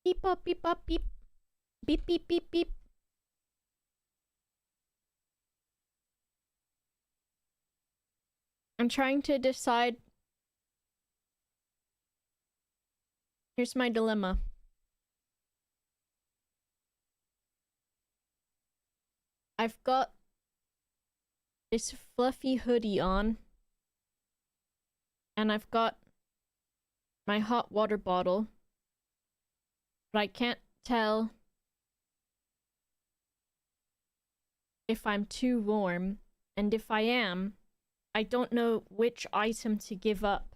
Beep up, beep up, beep. Beep, beep, beep, beep. I'm trying to decide. Here's my dilemma. I've got this fluffy hoodie on, and I've got my hot water bottle, but I can't tell if I'm too warm, and if I am, I don't know which item to give up.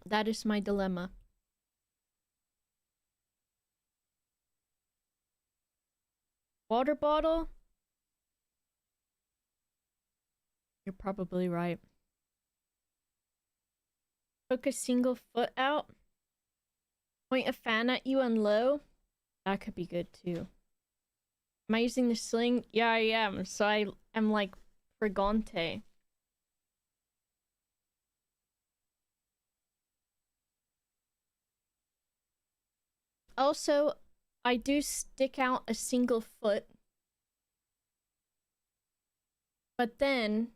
That is my dilemma. Water bottle? You're probably right. Poke a single foot out? Point a fan at you and low? That could be good too. Am I using the sling? Yeah, I am. So I am like Frigante. Also, I do stick out a single foot. But then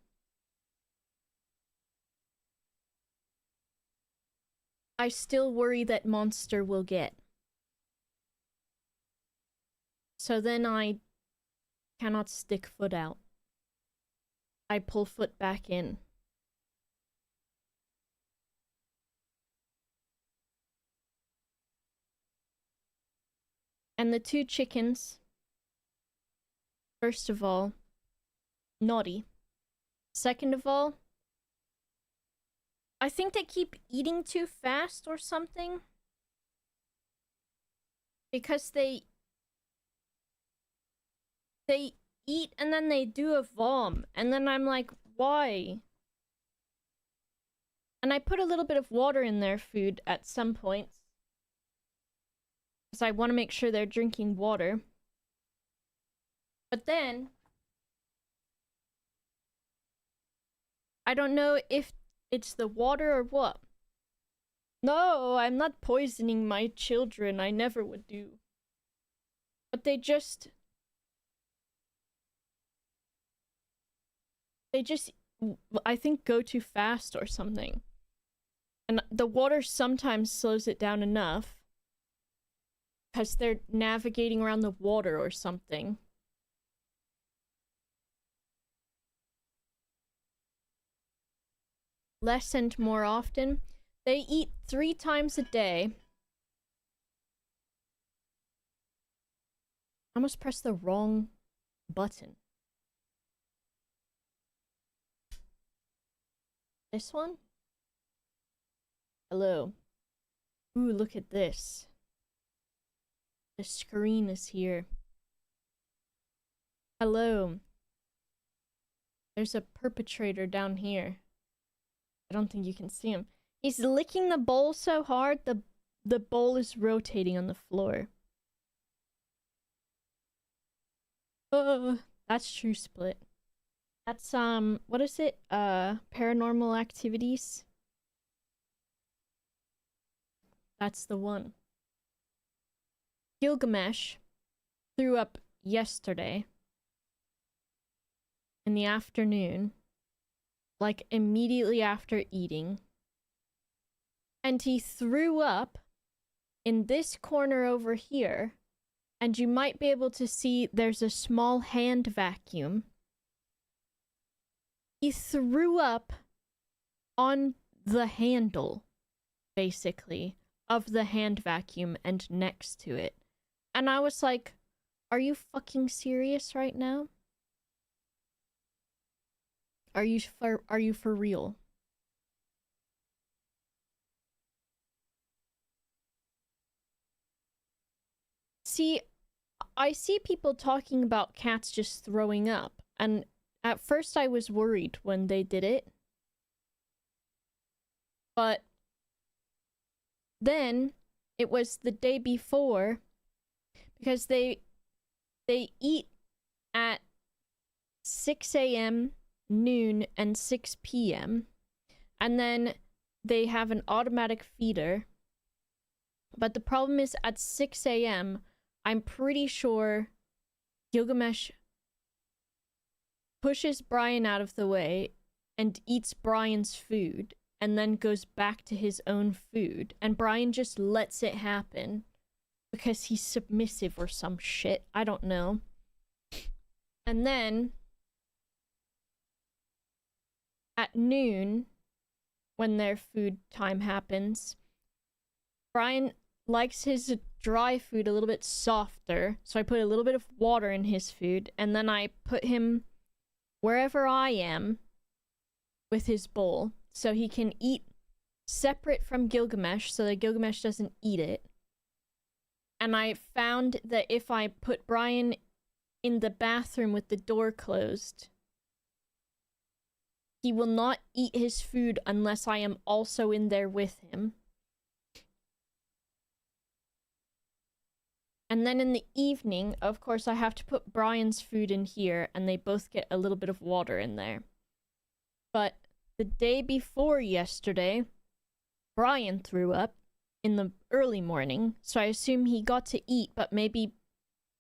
I still worry that monster will get. So then I cannot stick foot out. I pull foot back in. And the two chickens, first of all, naughty. Second of all, I think they keep eating too fast or something. Because they eat and then they do a vom. And then I'm like, why? And I put a little bit of water in their food at some points. Because I want to make sure they're drinking water. But then I don't know if it's the water or what. No, I'm not poisoning my children. I never would do. But they just, I think, go too fast or something. And the water sometimes slows it down enough. Because they're navigating around the water or something. Less and more often. They eat 3 times a day. I almost pressed the wrong button. This one? Hello. Ooh, look at this. The screen is here. Hello. There's a perpetrator down here. I don't think you can see him. He's licking the bowl so hard, the bowl is rotating on the floor. That's True Split. That's, what is it? Paranormal Activities? That's the one. Gilgamesh threw up yesterday in the afternoon, like immediately after eating. And he threw up in this corner over here, and you might be able to see there's a small hand vacuum. He threw up on the handle, basically, of the hand vacuum and next to it. And I was like, are you fucking serious right now? Are you for real? See, I see people talking about cats just throwing up, and at first I was worried when they did it. But then it was the day before, because they eat at 6 a.m., noon, and 6 p.m. And then they have an automatic feeder. But the problem is at 6 a.m., I'm pretty sure Gilgamesh pushes Brian out of the way and eats Brian's food and then goes back to his own food. And Brian just lets it happen because he's submissive or some shit. I don't know. And then at noon, when their food time happens, Brian likes his dry food a little bit softer, so I put a little bit of water in his food, and then I put him wherever I am with his bowl, so he can eat separate from Gilgamesh, so that Gilgamesh doesn't eat it. And I found that if I put Brian in the bathroom with the door closed, he will not eat his food unless I am also in there with him. And then in the evening, of course, I have to put Brian's food in here, and they both get a little bit of water in there. But the day before yesterday, Brian threw up in the early morning, so I assume he got to eat, but maybe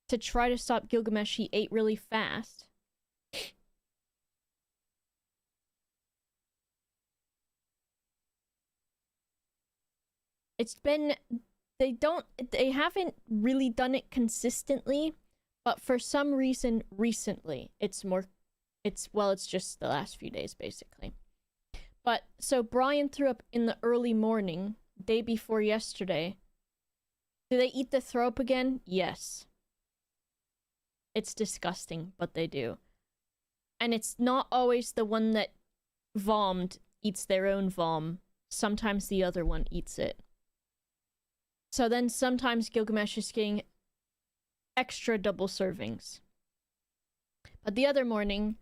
to try to stop Gilgamesh, he ate really fast. It's been... They haven't really done it consistently, but for some reason recently, it's just the last few days, basically. But, so Brian threw up in the early morning, day before yesterday. Do they eat the throw up again? Yes. It's disgusting, but they do. And it's not always the one that vommed eats their own vom. Sometimes the other one eats it. So then sometimes Gilgamesh is getting extra double servings. But the other morning,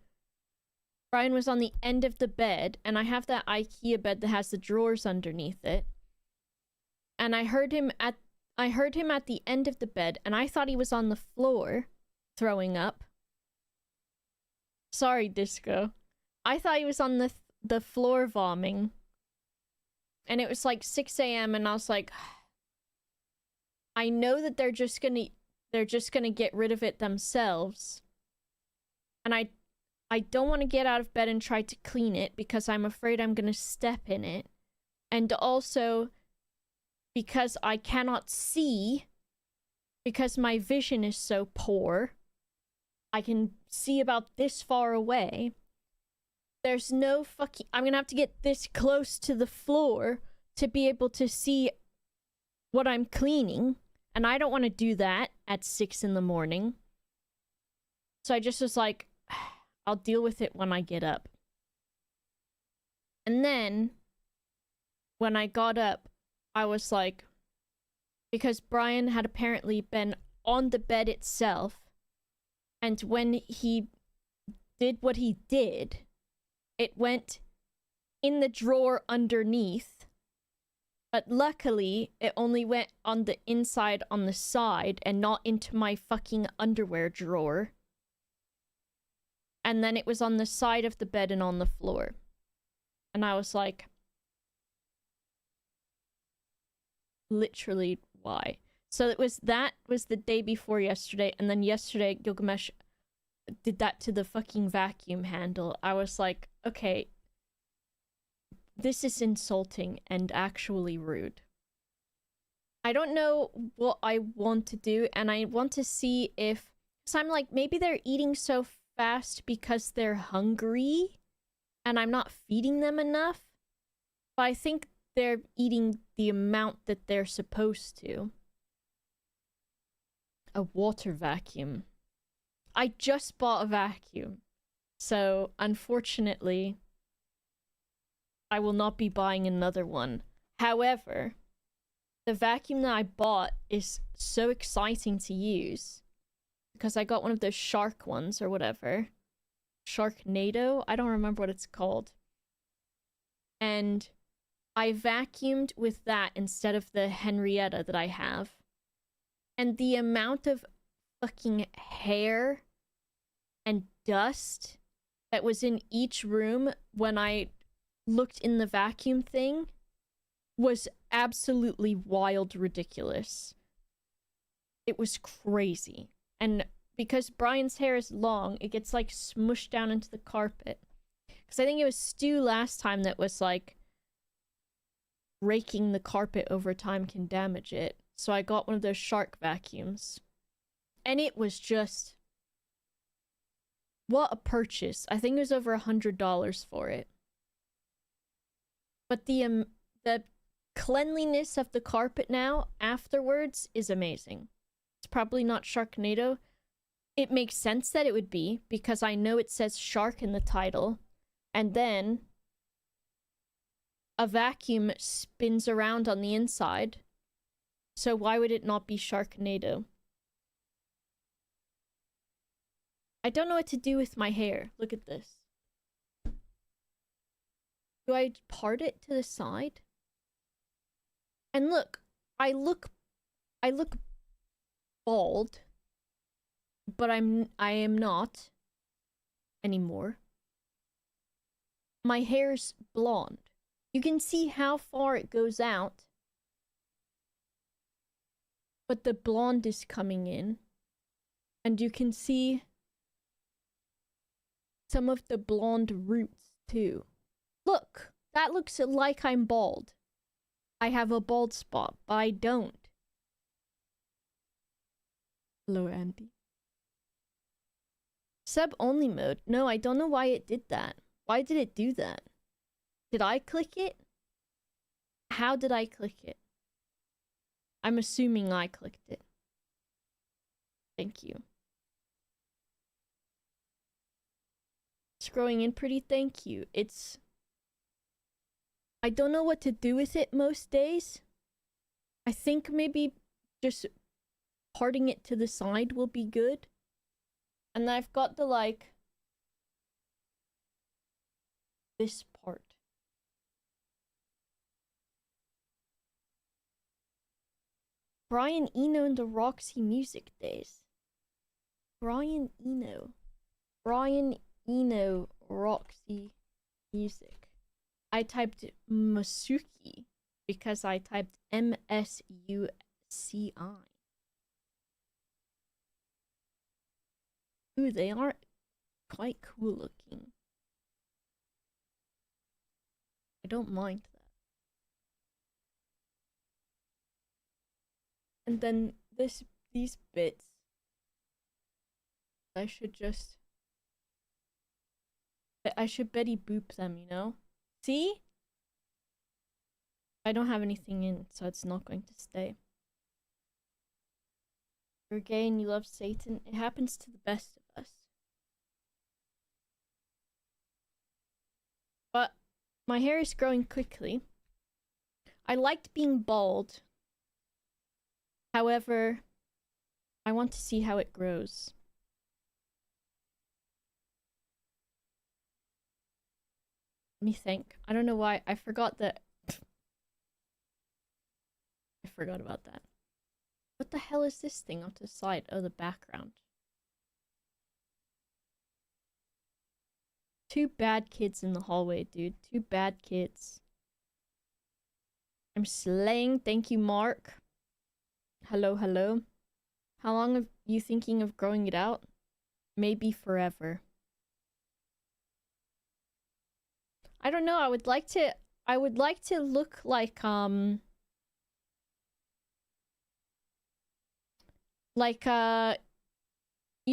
Brian was on the end of the bed, and I have that IKEA bed that has the drawers underneath it. And I heard him at the end of the bed, and I thought he was on the floor throwing up. Sorry, Disco. I thought he was on the floor vomiting. And it was like 6 a.m. and I was like, I know that they're just gonna get rid of it themselves. And I don't want to get out of bed and try to clean it because I'm afraid I'm gonna step in it. And also because I cannot see, because my vision is so poor. I can see about this far away. There's no fucking... I'm gonna have to get this close to the floor to be able to see what I'm cleaning, and I don't want to do that at 6 in the morning. So I just was like, I'll deal with it when I get up. And then, when I got up, I was like, because Brian had apparently been on the bed itself, and when he did what he did, it went in the drawer underneath. But luckily, it only went on the inside on the side and not into my fucking underwear drawer. And then it was on the side of the bed and on the floor. And I was like, literally, why? So that was the day before yesterday, and then yesterday, Gilgamesh did that to the fucking vacuum handle. I was like, okay, this is insulting and actually rude. I don't know what I want to do, and I want to see if... So I'm like, maybe they're eating so fast because they're hungry, and I'm not feeding them enough. But I think they're eating the amount that they're supposed to. A water vacuum. I just bought a vacuum. So, unfortunately, I will not be buying another one. However, the vacuum that I bought is so exciting to use because I got one of those shark ones or whatever. Sharknado? I don't remember what it's called. And I vacuumed with that instead of the Henrietta that I have. And the amount of fucking hair and dust that was in each room when I looked in the vacuum thing was absolutely wild ridiculous. It was crazy. And because Brian's hair is long, it gets like smushed down into the carpet. Because I think it was Stu last time that was like, raking the carpet over time can damage it. So I got one of those shark vacuums. And it was just... what a purchase. I think it was over $100 for it. But the cleanliness of the carpet now, afterwards, is amazing. It's probably not Sharknado. It makes sense that it would be, because I know it says shark in the title. And then a vacuum spins around on the inside. So why would it not be Sharknado? I don't know what to do with my hair. Look at this. Do I part it to the side? And look, I look bald, but I am not anymore. My hair's blonde. You can see how far it goes out. But the blonde is coming in. And you can see some of the blonde roots too. Look, that looks like I'm bald. I have a bald spot, but I don't. Hello, Andy. Sub only mode. No, I don't know why it did that. Why did it do that? Did I click it? How did I click it? I'm assuming I clicked it. Thank you. It's growing in pretty, thank you. It's... I don't know what to do with it most days. I think maybe just parting it to the side will be good. And I've got the, like... this part. Brian Eno and the Roxy Music Days. Brian Eno. Brian Eno Roxy Music. I typed Masuki because I typed Msuci. Ooh, they are quite cool looking. I don't mind that. And then these bits, I should Betty Boop them, you know? See? I don't have anything in, so it's not going to stay. You're gay and you love Satan. It happens to the best of us. But my hair is growing quickly. I liked being bald. However, I want to see how it grows. Let me think. I don't know why. I forgot that. I forgot about that. What the hell is this thing off to the side? Oh, the background. Two bad kids in the hallway, dude. Two bad kids. I'm slaying. Thank you, Mark. Hello, hello. How long are you thinking of growing it out? Maybe forever. I don't know. I would like to look like you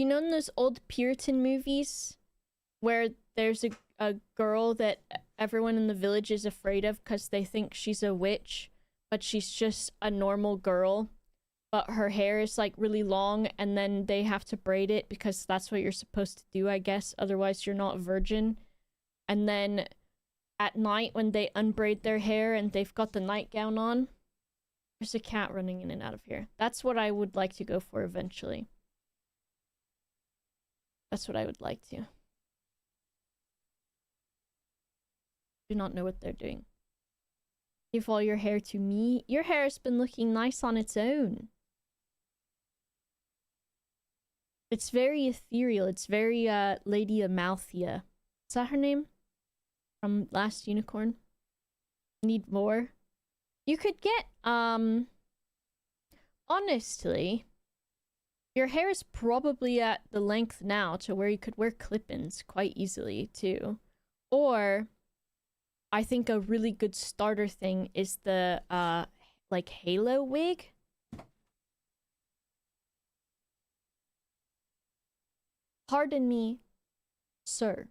know in those old Puritan movies where there's a girl that everyone in the village is afraid of because they think she's a witch, but she's just a normal girl, but her hair is like really long and then they have to braid it because that's what you're supposed to do, I guess, otherwise you're not a virgin. And then at night when they unbraid their hair and they've got the nightgown on, there's a cat running in and out of here. That's what I would like to go for eventually. That's what I would like to. Do not know what they're doing. Give all your hair to me. Your hair has been looking nice on its own. It's very ethereal. It's very Lady Amalthea. Is that her name? From Last Unicorn? Need more? You could get, honestly, your hair is probably at the length now to where you could wear clip-ins quite easily, too. Or, I think a really good starter thing is the, like, halo wig. Pardon me, sir.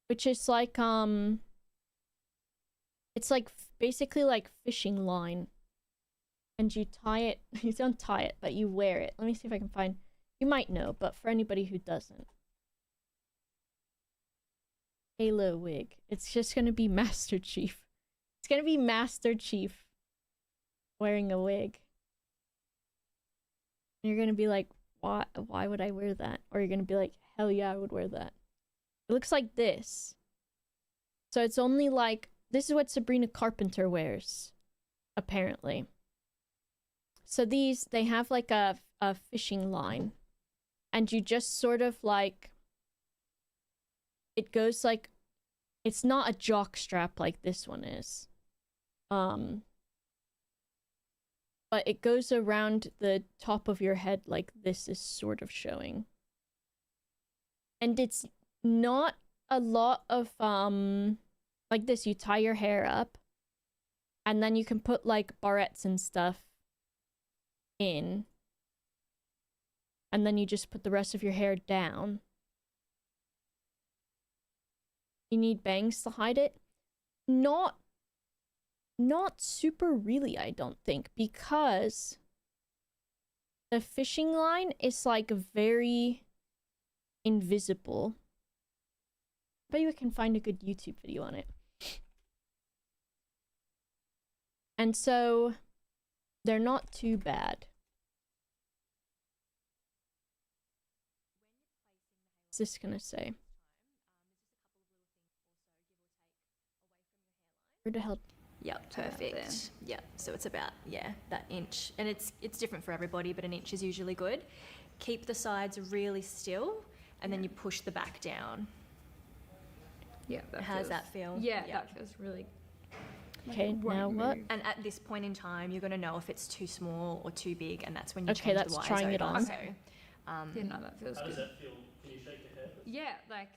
Which is like, it's like basically like fishing line. And you tie it, you don't tie it, but you wear it. Let me see if I can find, you might know, but for anybody who doesn't. Halo wig. It's just gonna be Master Chief. It's gonna be Master Chief wearing a wig. And you're gonna be like, why would I wear that? Or you're gonna be like, hell yeah, I would wear that. It looks like this. So it's only like, this is what Sabrina Carpenter wears, apparently. So these, they have like a fishing line. And you just sort of like, it goes like, it's not a jock strap like this one is. But it goes around the top of your head like this is sort of showing. And it's not a lot of, like this, you tie your hair up. And then you can put like barrettes and stuff in. And then you just put the rest of your hair down. You need bangs to hide it. Not super really, I don't think, because the fishing line is like very invisible. But you can find a good YouTube video on it. And so they're not too bad. What's this gonna say? Where the hell? Yep, perfect. Yeah, so it's about, yeah, that inch. And it's different for everybody, but an inch is usually good. Keep the sides really still, and then you push the back down. Yeah, How does that feel? Yeah, that feels really... Okay, now what? And at this point in time, you're going to know if it's too small or too big, and that's when you Okay, change the that's wires trying it over. on. So, yeah, no, that feels How good. does that feel? Can you shake your head? Yeah, like...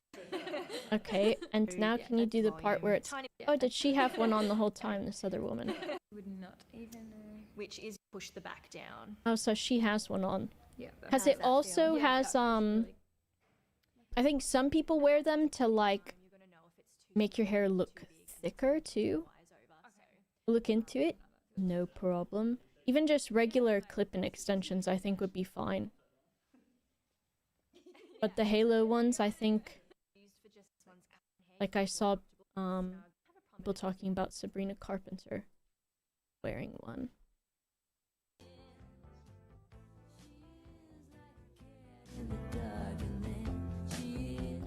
Okay, and now Yeah, can you that's do the part where it's... tiny, Oh, did she have one on the whole time, this other woman? Would not even know. which is push the back down. Oh, so she has one on. Yeah, Because How's it that feel? also yeah, has, that feels really... I think some people wear them to, like, You're going to know if it's too make your hair look thicker, too. wires over. So. Look into it. No problem. Even just regular clip-in extensions, I think, would be fine. But the halo ones, I think, like I saw people talking about Sabrina Carpenter wearing one.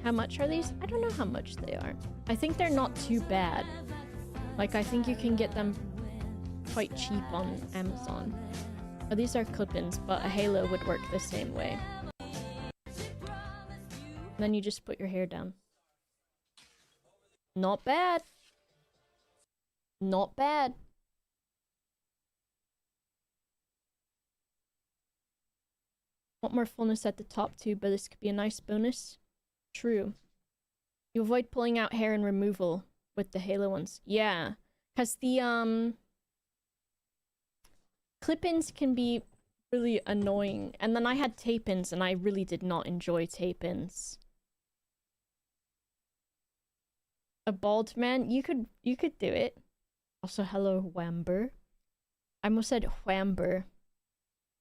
How much are these? I don't know how much they are. I think they're not too bad. Like, I think you can get them quite cheap on Amazon. Oh, these are clip-ins, but a halo would work the same way. Then you just put your hair down. Not bad. Not bad. Want more fullness at the top too, but this could be a nice bonus. True. You avoid pulling out hair and removal with the halo ones. Yeah. Because the, clip-ins can be really annoying. And then I had tape-ins, and I really did not enjoy tape-ins. A bald man? You could do it. Also, hello, Whamber. I almost said Whamber.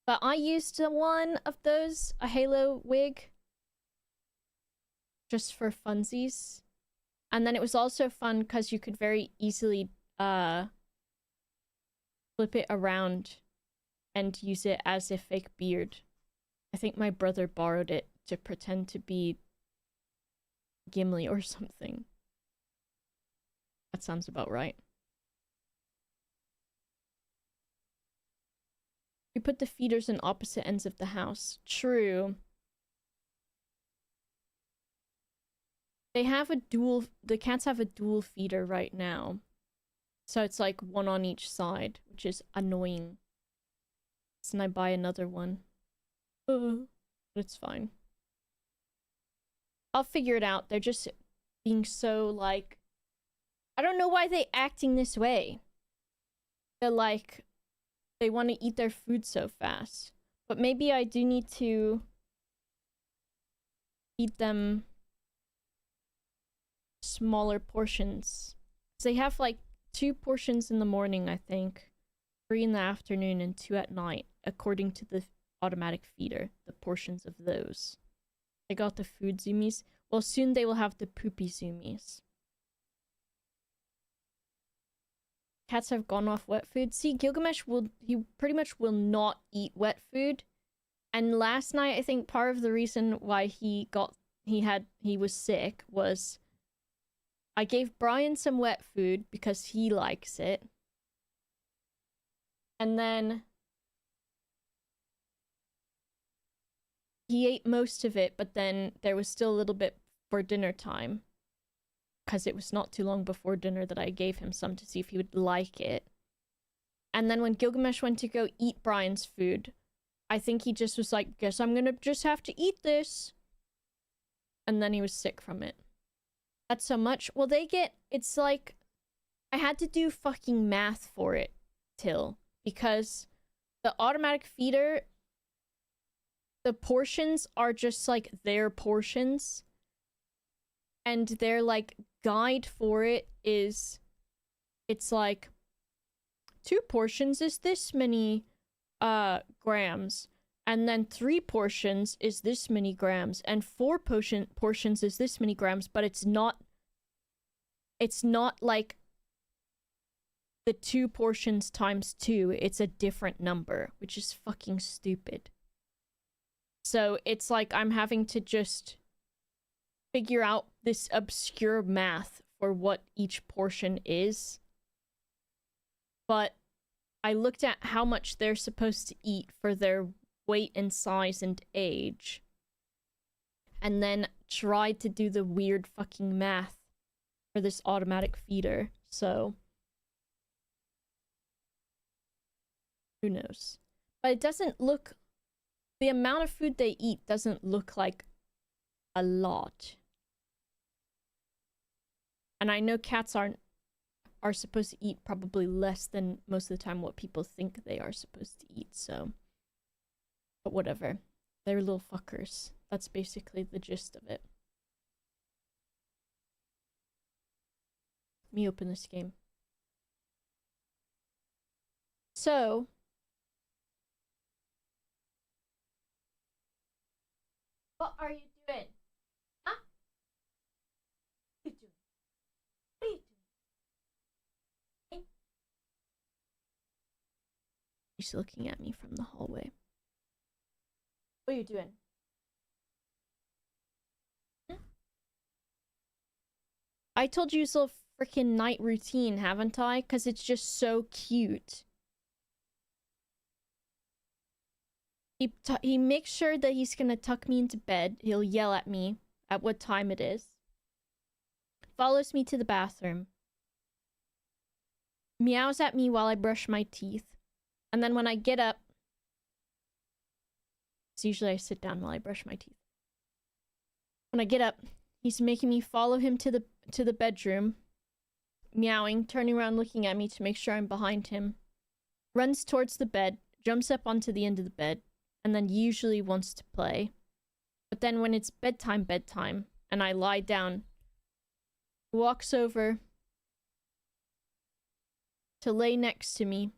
But I used one of those, a halo wig. Just for funsies. And then it was also fun because you could very easily flip it around and use it as a fake beard. I think my brother borrowed it to pretend to be Gimli or something. That sounds about right. We put the feeders in opposite ends of the house. True. They have a dual... The cats have a dual feeder right now. So it's like one on each side, which is annoying. So then I buy another one. But it's fine. I'll figure it out. They're just being so like, I don't know why they acting this way. They're like, they want to eat their food so fast. But maybe I do need to feed them smaller portions. They have like 2 portions in the morning, I think, 3 in the afternoon, and 2 at night, according to the automatic feeder, the portions of those. They got the food zoomies. Well, soon they will have the poopy zoomies. Cats have gone off wet food. See, Gilgamesh he pretty much will not eat wet food. And last night, I think part of the reason why he was sick was I gave Brian some wet food because he likes it. And then he ate most of it, but then there was still a little bit for dinner time. Because it was not too long before dinner that I gave him some to see if he would like it. And then when Gilgamesh went to go eat Brian's food, I think he just was like, guess I'm gonna just have to eat this. And then he was sick from it. That's so much. Well, it's like, I had to do fucking math for it, Till. Because the automatic feeder, the portions are just like their portions. And their like guide for it is, it's like 2 portions is this many grams, and then 3 portions is this many grams, and 4 portions is this many grams, but it's not like the 2 portions times 2, it's a different number, which is fucking stupid. So it's like I'm having to just figure out this obscure math for what each portion is. But I looked at how much they're supposed to eat for their weight and size and age, and then tried to do the weird fucking math for this automatic feeder. So who knows? But it doesn't look, the amount of food they eat doesn't look like a lot. And I know cats are supposed to eat probably less than most of the time what people think they are supposed to eat, so. But whatever. They're little fuckers. That's basically the gist of it. Let me open this game. So. What are you doing? Huh? What are you doing? What are you doing? He's looking at me from the hallway. What are you doing? I told you it's a little freaking night routine, haven't I? Because it's just so cute. He makes sure that he's gonna tuck me into bed. He'll yell at me at what time it is. Follows me to the bathroom. Meows at me while I brush my teeth. And then when I get up, so usually I sit down while I brush my teeth. When I get up, he's making me follow him to the bedroom. Meowing, turning around looking at me to make sure I'm behind him. Runs towards the bed, jumps up onto the end of the bed, and then usually wants to play. But then when it's bedtime, and I lie down, walks over to lay next to me,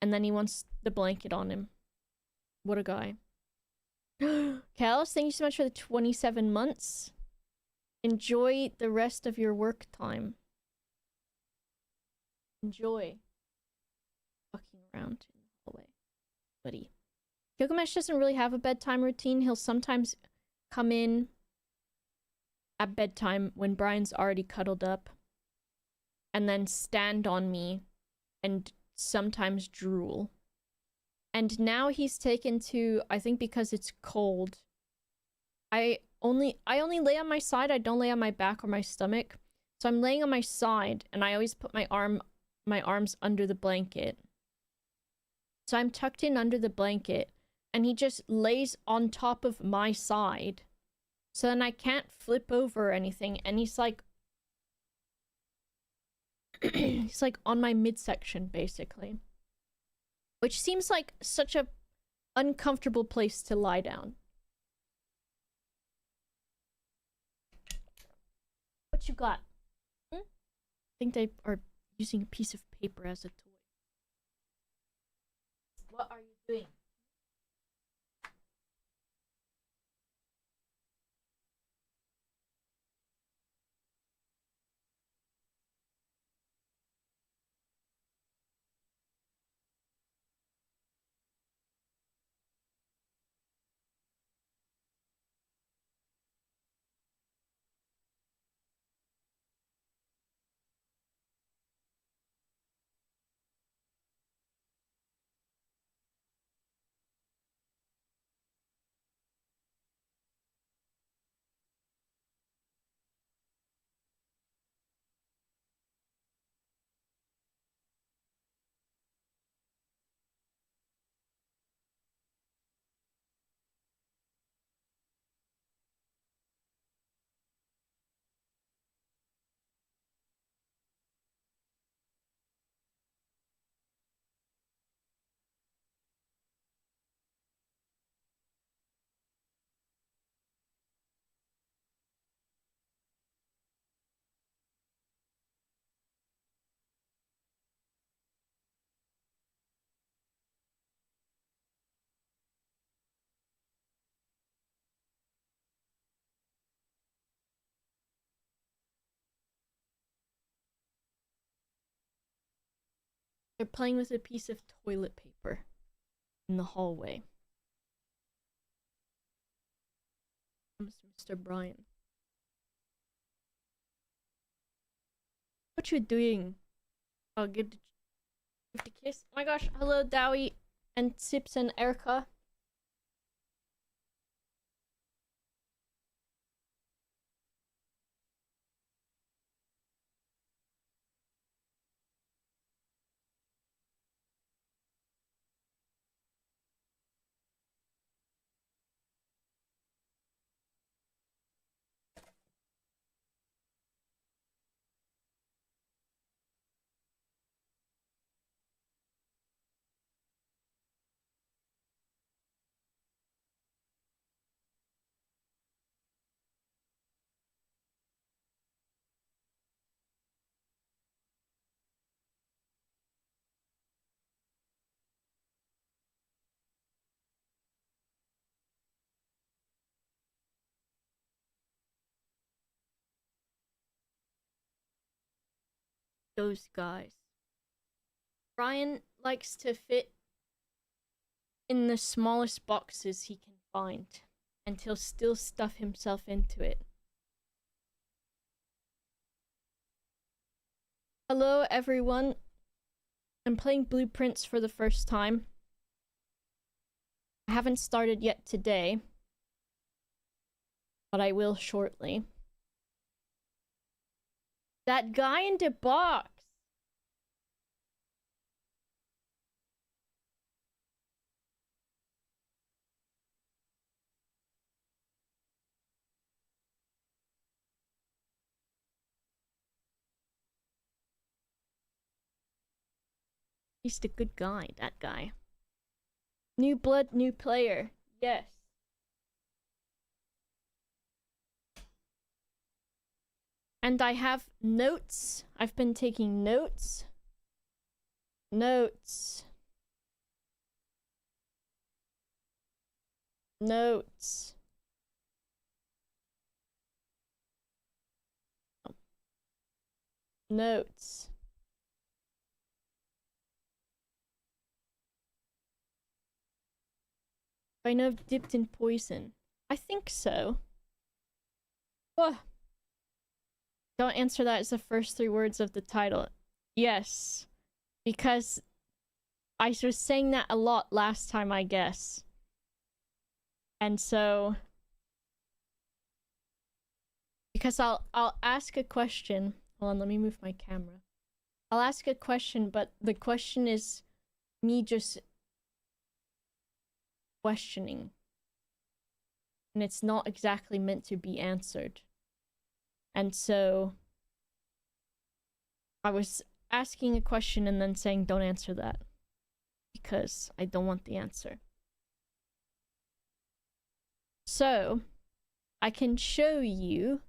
and then he wants the blanket on him. What a guy. Kalos, thank you so much for the 27 months. Enjoy the rest of your work time. Enjoy fucking around in the hallway, buddy. Gilgamesh doesn't really have a bedtime routine. He'll sometimes come in at bedtime when Brian's already cuddled up, and then stand on me and sometimes drool. And now he's taken to, I think because it's cold, I only lay on my side. I don't lay on my back or my stomach. So I'm laying on my side, and I always put my arm my arms under the blanket. So I'm tucked in under the blanket, and he just lays on top of my side. So then I can't flip over or anything, and he's like he's like on my midsection basically. Which seems like such a uncomfortable place to lie down. What you got? I think they are using a piece of paper as a toy. What are you doing? They're playing with a piece of toilet paper in the hallway. Comes Mr. Brian. What you doing? Oh, give the kiss. Oh my gosh, hello Dowie and Sips and Erica. Those guys. Brian likes to fit in the smallest boxes he can find, and he'll still stuff himself into it. Hello everyone. I'm playing Blueprints for the first time. I haven't started yet today, but I will shortly. That guy in the box! He's the good guy, that guy. New blood, new player. Yes. And I have notes. I've been taking notes. Notes. Notes. Notes. I know I've dipped in poison. I think so. Oh. Don't answer that as the first 3 words of the title. Yes. Because I was saying that a lot last time, I guess. And so... Because I'll ask a question. Hold on, let me move my camera. I'll ask a question, but the question is me just questioning. And it's not exactly meant to be answered. And so I was asking a question and then saying, don't answer that. Because I don't want the answer. So, I can show you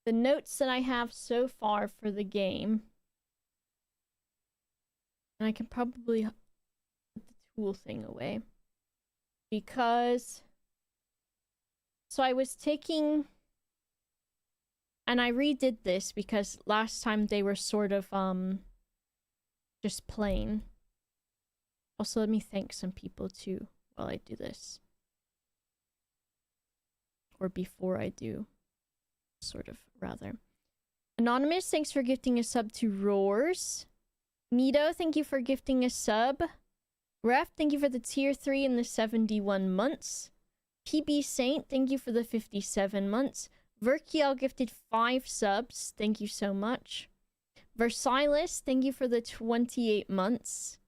the notes that I have so far for the game. And I can probably put the tool thing away. Because... So I was taking... And I redid this because last time they were sort of, just plain. Also, let me thank some people too while I do this. Or before I do. Sort of, rather. Anonymous, thanks for gifting a sub to Roars. Mito, thank you for gifting a sub. Ref, thank you for the tier 3 and the 71 months. PB Saint, thank you for the 57 months. Verkiel gifted 5 subs. Thank you so much. Versilis, thank you for the 28 months.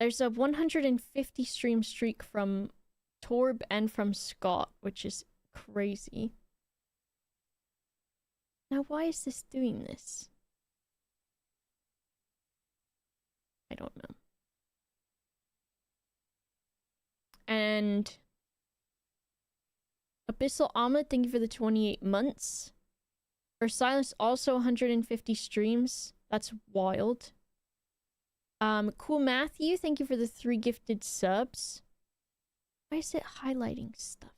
There's a 150 stream streak from Torb and from Scott, which is crazy. Now, why is this doing this? I don't know. And... Abyssal Omelet, thank you for the 28 months. Versilis, also 150 streams. That's wild. Cool Matthew, thank you for the 3 gifted subs. Why is it highlighting stuff?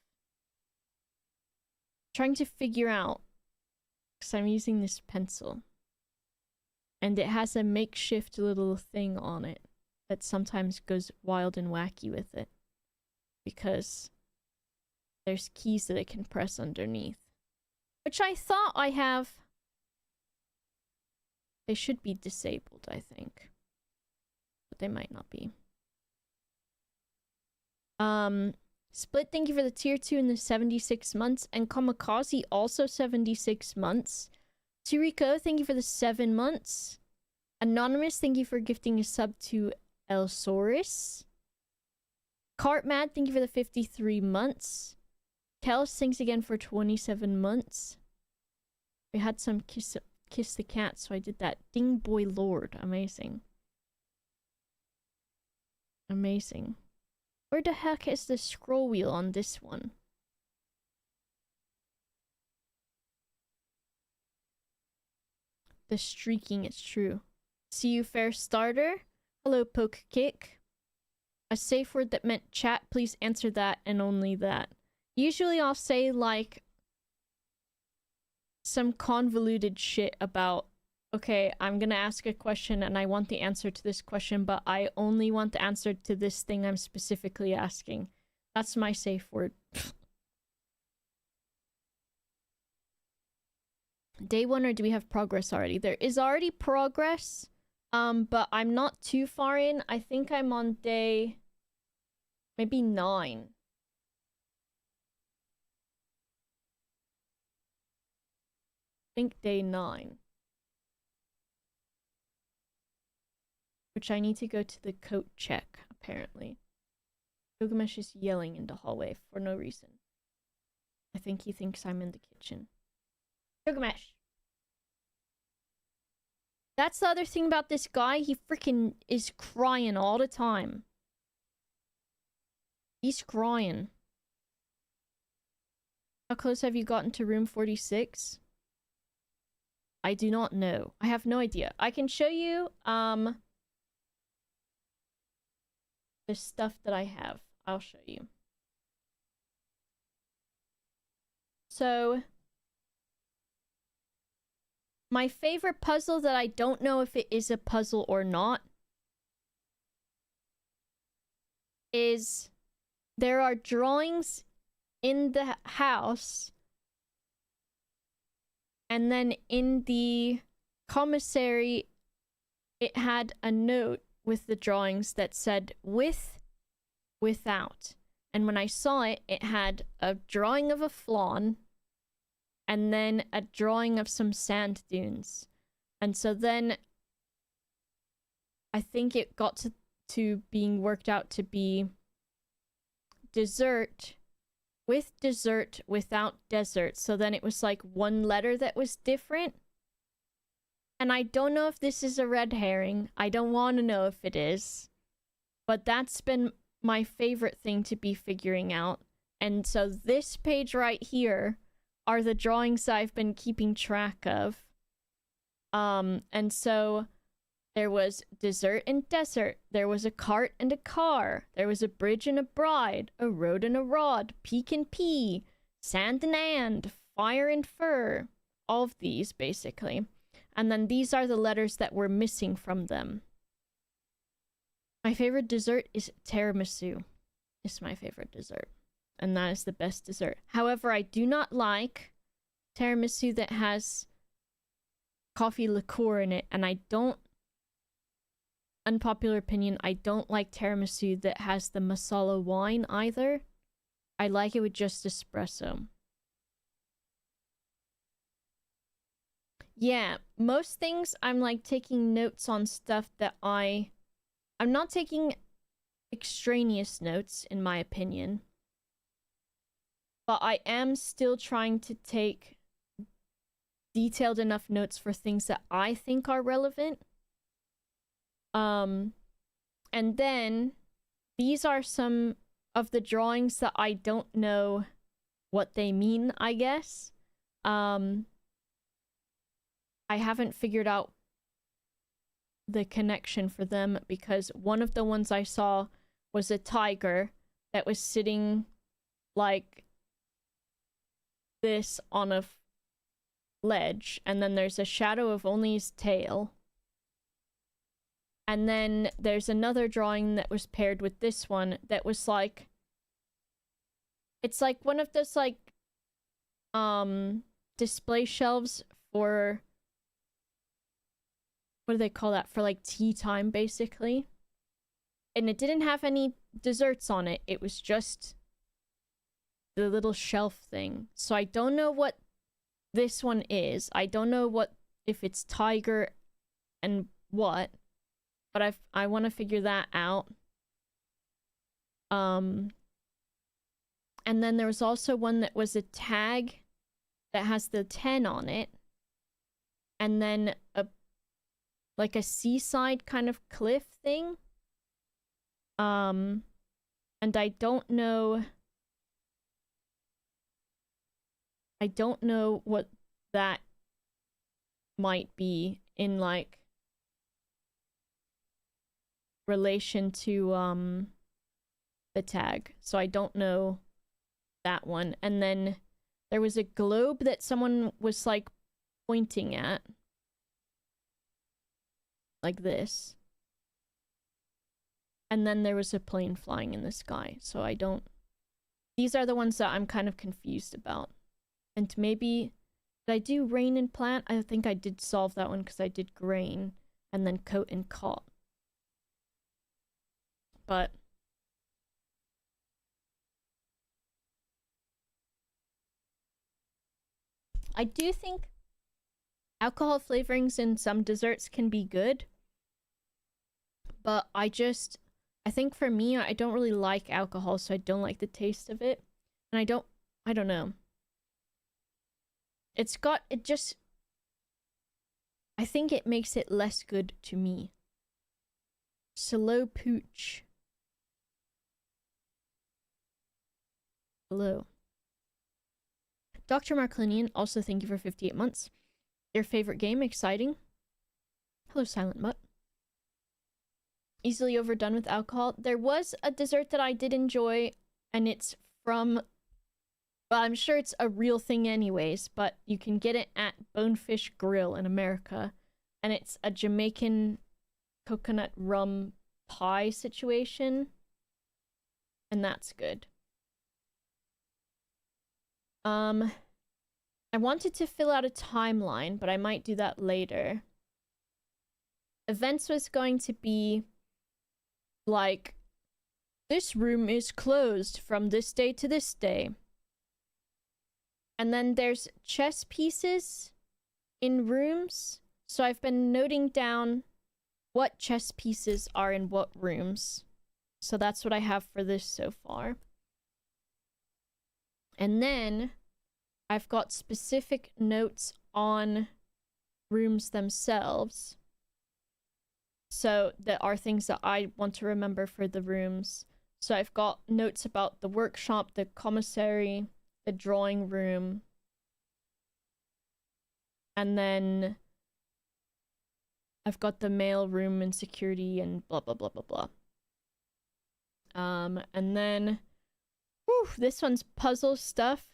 Trying to figure out. Because I'm using this pencil. And it has a makeshift little thing on it that sometimes goes wild and wacky with it. Because there's keys that it can press underneath. Which I thought I have... They should be disabled, I think. But they might not be. Split, thank you for the tier 2 in the 76 months. And Kamikaze, also 76 months. Turiko, thank you for the 7 months. Anonymous, thank you for gifting a sub to Elsaurus. Cartmad, thank you for the 53 months. Kels, thanks again for 27 months. We had some kiss the cat, so I did that. Ding Boy Lord. Amazing. Amazing. Where the heck is the scroll wheel on this one? The streaking is true. See you, fair starter. Hello, Poke Kick. A safe word that meant chat, please answer that and only that. Usually I'll say, like, some convoluted shit about, okay, I'm gonna ask a question and I want the answer to this question, but I only want the answer to this thing I'm specifically asking. That's my safe word. Day 1, or do we have progress already? There is already progress, but I'm not too far in. I think I'm on day... maybe 9. I think day 9. Which I need to go to the coat check, apparently. Gilgamesh is yelling in the hallway for no reason. I think he thinks I'm in the kitchen. Gilgamesh! That's the other thing about this guy. He freaking is crying all the time. He's crying. How close have you gotten to room 46? I do not know. I have no idea. I can show you, the stuff that I have. I'll show you. So, my favorite puzzle that I don't know if it is a puzzle or not is there are drawings in the house, and then in the commissary it had a note with the drawings that said with, without. And when I saw it, it had a drawing of a flan and then a drawing of some sand dunes. And so then I think it got to being worked out to be dessert with dessert without desert. So then it was like one letter that was different. And I don't know if this is a red herring. I don't want to know if it is. But that's been my favorite thing to be figuring out. And so this page right here are the drawings I've been keeping track of. And so there was dessert and desert. There was a cart and a car. There was a bridge and a bride. A road and a rod. Peak and pea. Sand and fire and fur. All of these, basically. And then these are the letters that were missing from them. My favorite dessert is tiramisu. It's my favorite dessert. And that is the best dessert. However, I do not like tiramisu that has coffee liqueur in it. And I don't, unpopular opinion, I don't like tiramisu that has the masala wine either. I like it with just espresso. Yeah, most things I'm like taking notes on stuff that I'm not taking extraneous notes, in my opinion. But I am still trying to take detailed enough notes for things that I think are relevant. And then these are some of the drawings that I don't know what they mean, I guess. I haven't figured out the connection for them because one of the ones I saw was a tiger that was sitting like this on a ledge, and then there's a shadow of only his tail. And then there's another drawing that was paired with this one that was like, it's like one of those like display shelves for, what do they call that, for like tea time basically. And it didn't have any desserts on it. It was just the little shelf thing. So I don't know what this one is. I don't know what, if it's tiger and what, but I want to figure that out. And then there was also one that was a tag that has the 10 on it. And then like a seaside kind of cliff thing. And I don't know what that might be in like relation to the tag. So I don't know that one. And then there was a globe that someone was like pointing at. Like this. And then there was a plane flying in the sky. So I don't... These are the ones that I'm kind of confused about. And maybe... Did I do rain and plant? I think I did solve that one because I did grain. And then coat and caught. But... I do think alcohol flavorings in some desserts can be good. But I think for me, I don't really like alcohol, so I don't like the taste of it. And I don't know. I think it makes it less good to me. Slow pooch. Hello. Dr. Marklinian, also thank you for 58 months. Your favorite game, exciting. Hello, Silent Mutt. Easily overdone with alcohol. There was a dessert that I did enjoy, and it's from... Well, I'm sure it's a real thing anyways, but you can get it at Bonefish Grill in America, and it's a Jamaican coconut rum pie situation, and that's good. I wanted to fill out a timeline, but I might do that later. Events was going to be like, this room is closed from this day to this day. And then there's chess pieces in rooms. So I've been noting down what chess pieces are in what rooms. So that's what I have for this so far. And then I've got specific notes on rooms themselves. So there are things that I want to remember for the rooms. So I've got notes about the workshop, the commissary, the drawing room, and then I've got the mail room and security and blah blah blah blah blah. And then whew, this one's puzzle stuff.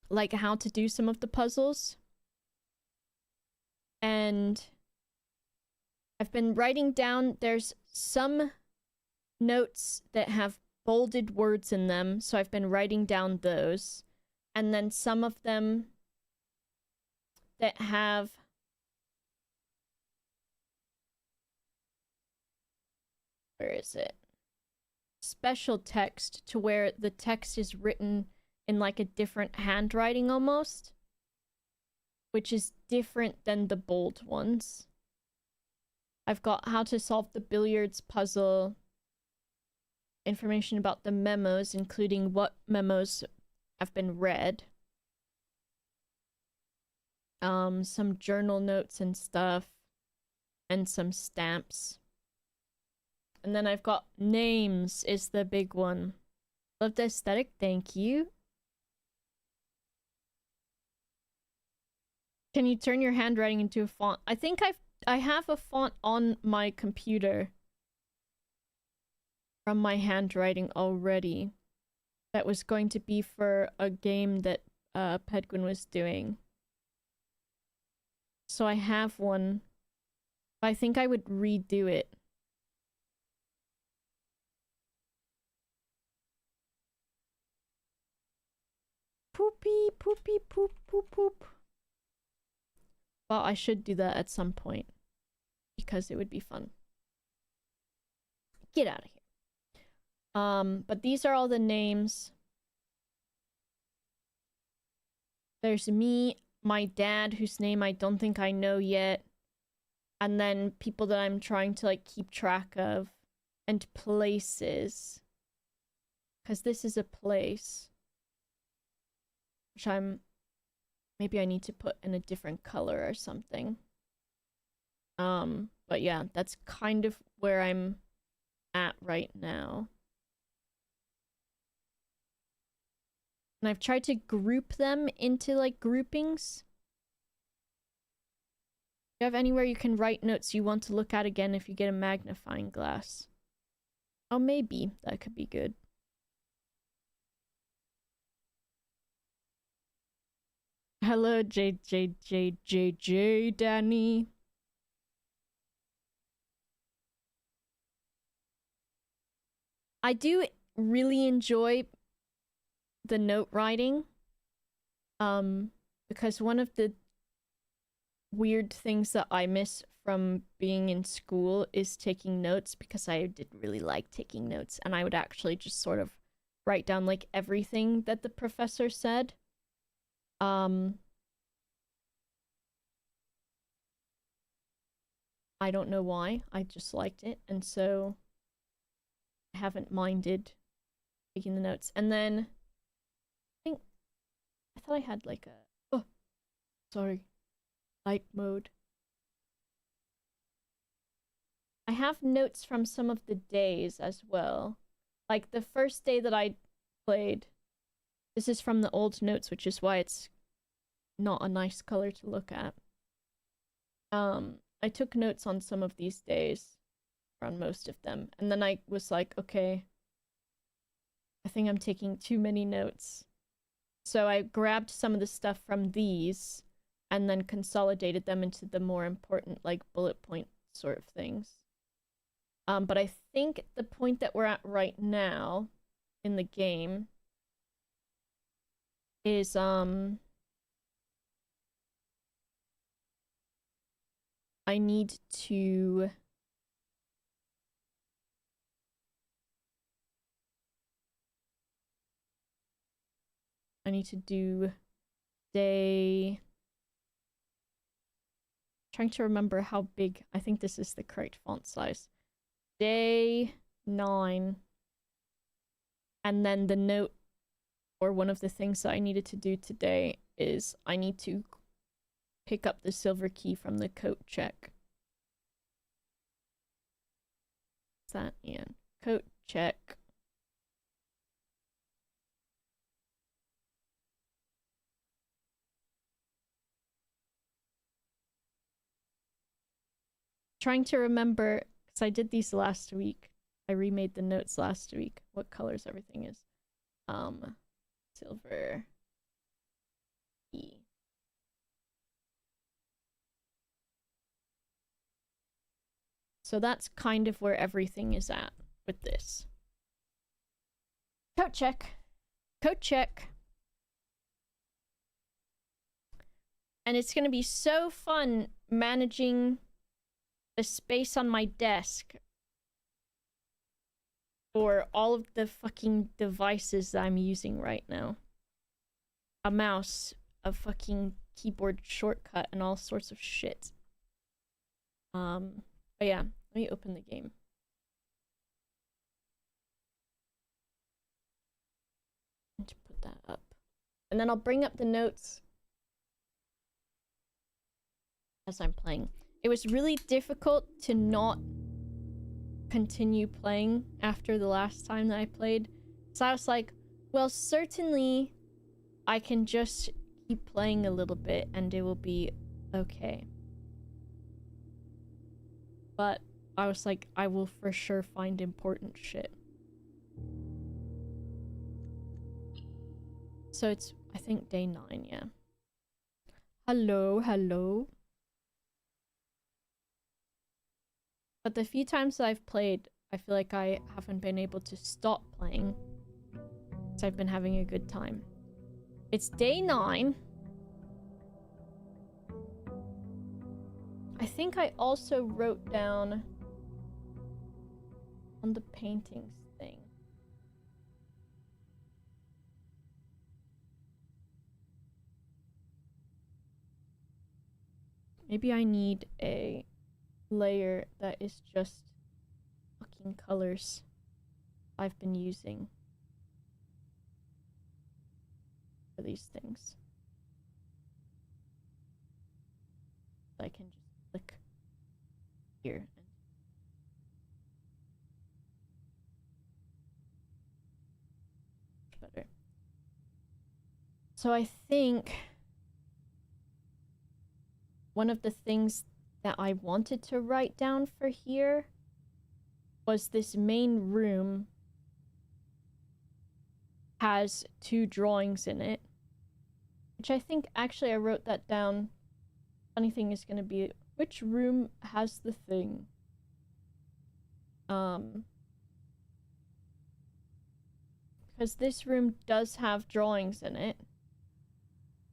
Like how to do some of the puzzles. And I've been writing down, there's some notes that have bolded words in them, so I've been writing down those. And then some of them that have where is it? Special text to where the text is written in like a different handwriting almost, which is different than the bold ones. I've got how to solve the billiards puzzle, information about the memos, including what memos have been read, some journal notes and stuff, and some stamps. And then I've got names is the big one. Love the aesthetic, thank you. Can you turn your handwriting into a font? I think I have a font on my computer from my handwriting already. That was going to be for a game that Pedguin was doing. So I have one. I think I would redo it. Poopy, poopy, poop, poop, poop. Well, I should do that at some point. Because it would be fun. Get out of here. But these are all the names. There's me, my dad, whose name I don't think I know yet. And then people that I'm trying to like keep track of. And places. Because this is a place. Which maybe I need to put in a different color or something. But yeah, that's kind of where I'm at right now. And I've tried to group them into like groupings. Do you have anywhere you can write notes you want to look at again if you get a magnifying glass? Oh, maybe. That could be good. Hello, J, Danny. I do really enjoy the note writing. Because one of the weird things that I miss from being in school is taking notes, because I did really like taking notes, and I would actually just sort of write down like everything that the professor said. I don't know why. I just liked it, and so I haven't minded taking the notes. And then I thought I had like a sorry, light mode. I have notes from some of the days as well. Like the first day that I played. This is from the old notes, which is why it's not a nice color to look at. I took notes on some of these days, or on most of them, and then I was like, okay, I think I'm taking too many notes. So I grabbed some of the stuff from these and then consolidated them into the more important, like, bullet point sort of things. But I think the point that we're at right now in the game is, I need to do day Trying to remember how big. I think this is the correct font size. Day 9. And then the note, or one of the things that I needed to do today is I need to pick up the silver key from the coat check. What's that, Ian? Coat check. Trying to remember, because I did these last week. I remade the notes last week. What colors everything is. Silver key. So that's kind of where everything is at with this. Coat check. Coat check. And it's going to be so fun managing the space on my desk for all of the fucking devices that I'm using right now. A mouse, a fucking keyboard shortcut, and all sorts of shit. But yeah, let me open the game. To put that up. And then I'll bring up the notes as I'm playing. It was really difficult to not continue playing after the last time that I played. So I was like, well, certainly I can just keep playing a little bit and it will be okay. But I was like, I will for sure find important shit. So it's, I think, day 9, yeah. Hello, hello. But the few times that I've played, I feel like I haven't been able to stop playing. So I've been having a good time. It's day 9. I think I also wrote down on the paintings thing. Maybe I need a layer that is just fucking colors I've been using for these things. I can just click here and better. So I think one of the things that I wanted to write down for here was this main room has 2 drawings in it, which I think actually I wrote that down. Funny thing is going to be, which room has the thing? Because this room does have drawings in it.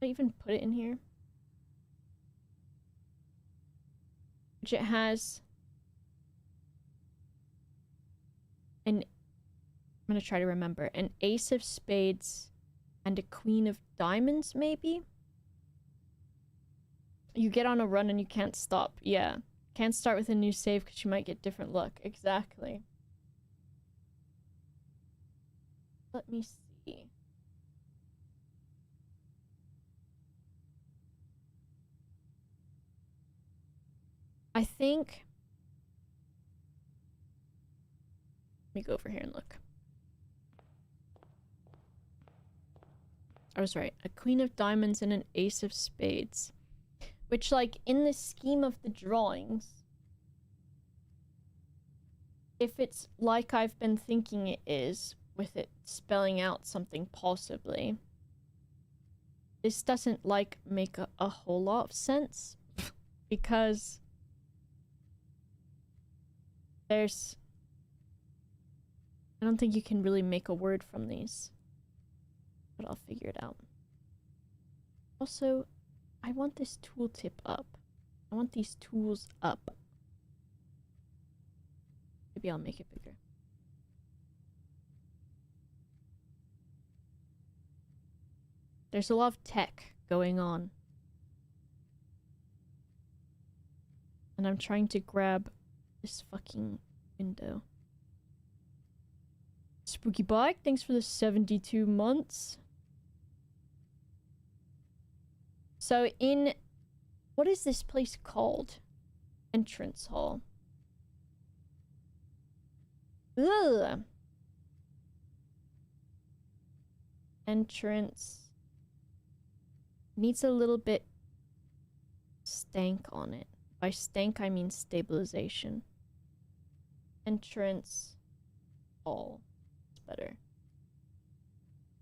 Did I even put it in here? Which it has an, I'm gonna try to remember, an ace of spades and a queen of diamonds, maybe? You get on a run and you can't stop. Yeah. Can't start with a new save because you might get different luck. Exactly. Let me see. I think... Let me go over here and look. I was right. A queen of diamonds and an ace of spades. Which, like, in the scheme of the drawings, if it's like I've been thinking it is, with it spelling out something possibly, this doesn't, like, make a whole lot of sense. Because there's... I don't think you can really make a word from these. But I'll figure it out. Also, I want this tooltip up. I want these tools up. Maybe I'll make it bigger. There's a lot of tech going on. And I'm trying to grab this fucking window. Spooky Bike, thanks for the 72 months. So in... What is this place called? Entrance hall. Ugh. Entrance. Needs a little bit stank on it. By stank, I mean stabilization. Entrance hall. It's better.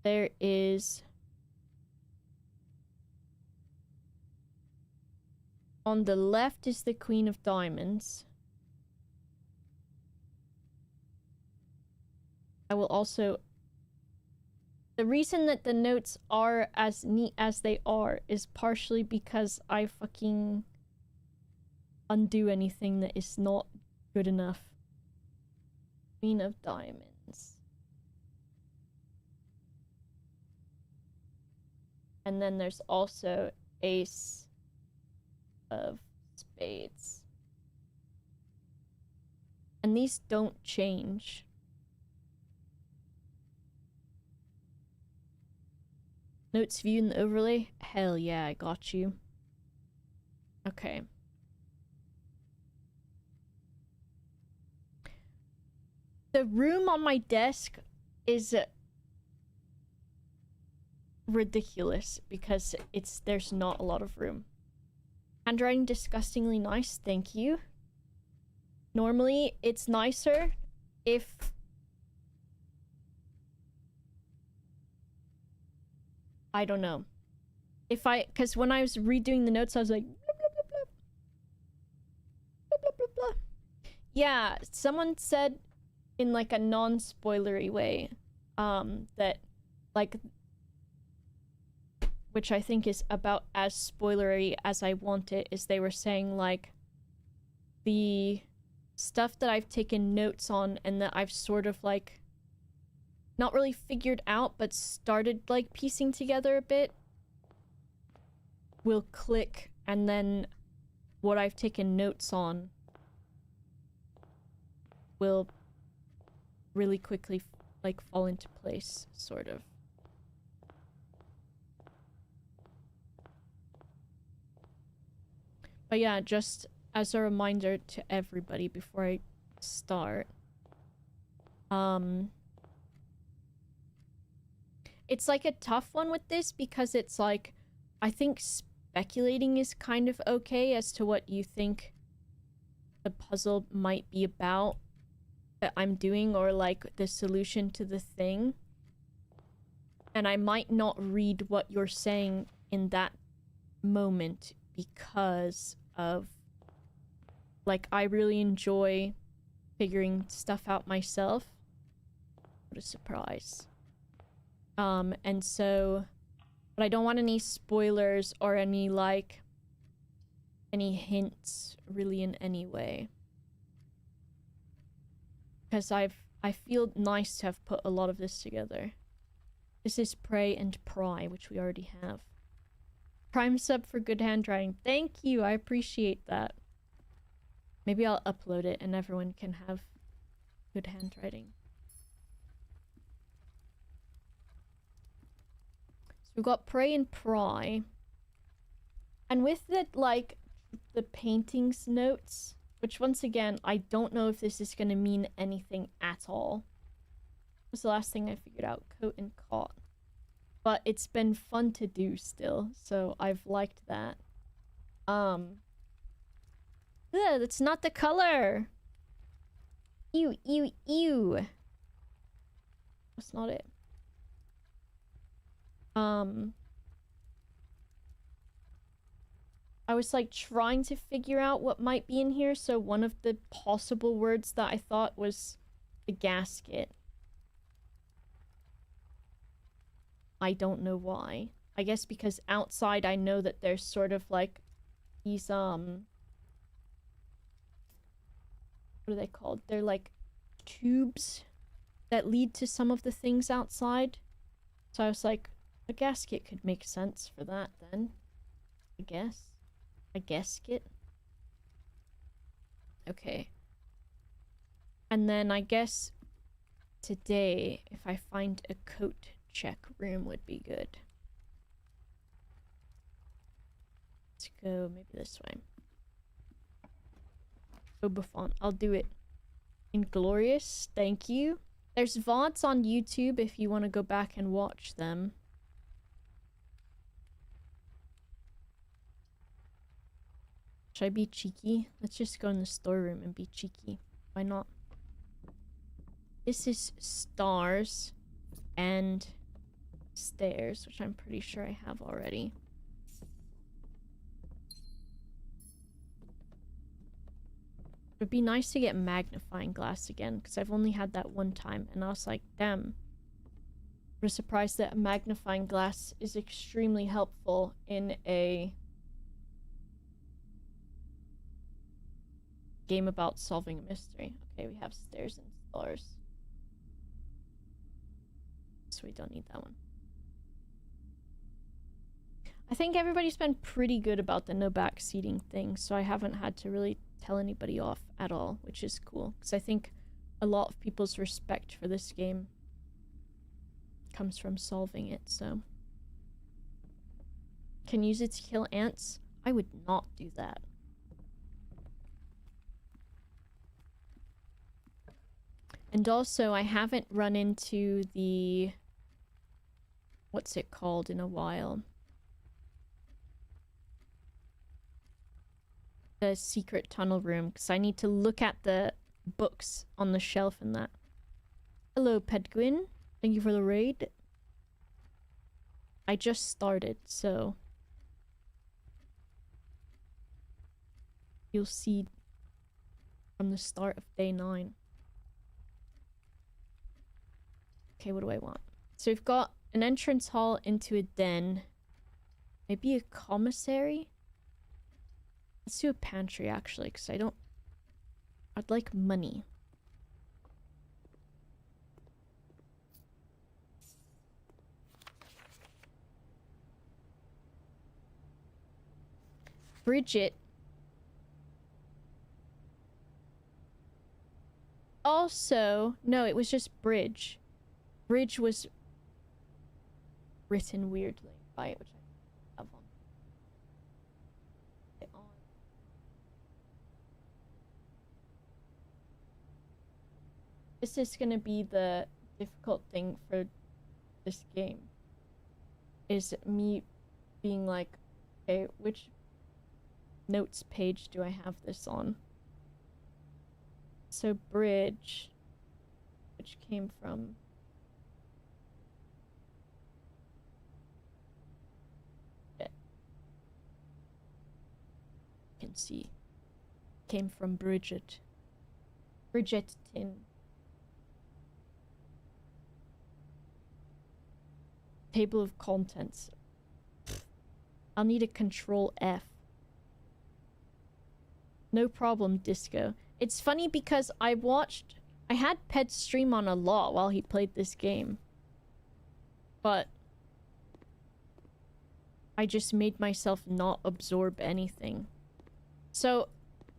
There is... On the left is the Queen of Diamonds. I will also... The reason that the notes are as neat as they are is partially because I fucking undo anything that is not good enough. Queen of Diamonds. And then there's also Ace of Spades. And these don't change. Notes view in the overlay? Hell yeah, I got you. Okay. The room on my desk is ridiculous because there's not a lot of room. Handwriting disgustingly nice, thank you. Normally, it's nicer if... I don't know. Because when I was redoing the notes, I was like... Blah, blah, blah, blah. Blah, blah, blah, blah. Yeah, someone said in like a non-spoilery way, that like... Which I think is about as spoilery as I want it, is they were saying like... The stuff that I've taken notes on and that I've sort of like... Not really figured out, but started like piecing together a bit, will click, and then what I've taken notes on will really quickly like fall into place, sort of. But yeah, just as a reminder to everybody before I start, it's like a tough one with this because it's like, I think speculating is kind of okay as to what you think the puzzle might be about that I'm doing, or like the solution to the thing. And I might not read what you're saying in that moment because of, like, I really enjoy figuring stuff out myself. What a surprise. And so, but I don't want any spoilers or any, like, any hints really in any way. Because I feel nice to have put a lot of this together. This is Pray and Pry, which we already have. Prime sub for good handwriting. Thank you, I appreciate that. Maybe I'll upload it and everyone can have good handwriting. We've got Pray and Pry. And with the, like, the paintings notes, which once again, I don't know if this is going to mean anything at all. Was the last thing I figured out, coat and cot. But it's been fun to do still, so I've liked that. Ugh, that's not the color! Ew, ew, ew! That's not it. I was like trying to figure out what might be in here, so one of the possible words that I thought was the gasket. I don't know why. I guess because outside I know that there's sort of like these, what are they called? They're like tubes that lead to some of the things outside. So I was like, a gasket could make sense for that then. I guess. A gasket. Okay. And then I guess today, if I find a coat check room would be good. Let's go maybe this way. Obuffon. I'll do it. Inglorious. Thank you. There's VODs on YouTube if you want to go back and watch them. Should I be cheeky? Let's just go in the storeroom and be cheeky. Why not? This is stars and stairs, which I'm pretty sure I have already. It would be nice to get magnifying glass again, because I've only had that one time, and I was like, damn. I'm surprised that magnifying glass is extremely helpful in a game about solving a mystery. Okay, we have stairs and stars. So we don't need that one. I think everybody's been pretty good about the no backseating thing, so I haven't had to really tell anybody off at all, which is cool, because I think a lot of people's respect for this game comes from solving it, so. Can use it to kill ants? I would not do that. And also, I haven't run into the... what's it called in a while? The secret tunnel room, because I need to look at the books on the shelf and that. Hello, Pedguin. Thank you for the raid. I just started, so... you'll see from the start of day 9. Okay, what do I want? So we've got an entrance hall into a den. Maybe a commissary? Let's do a pantry, actually, because I don't... I'd like money. Bridget. Also... no, it was just Bridge. Bridge was written weirdly by it, which I have on. This is gonna be the difficult thing for this game. Is me being like, okay, which notes page do I have this on? So Bridge, which came from... can see, came from Bridget. Bridgetton. Table of contents. I'll need a control F. No problem, Disco. It's funny because I had Pet stream on a lot while he played this game. But I just made myself not absorb anything. So,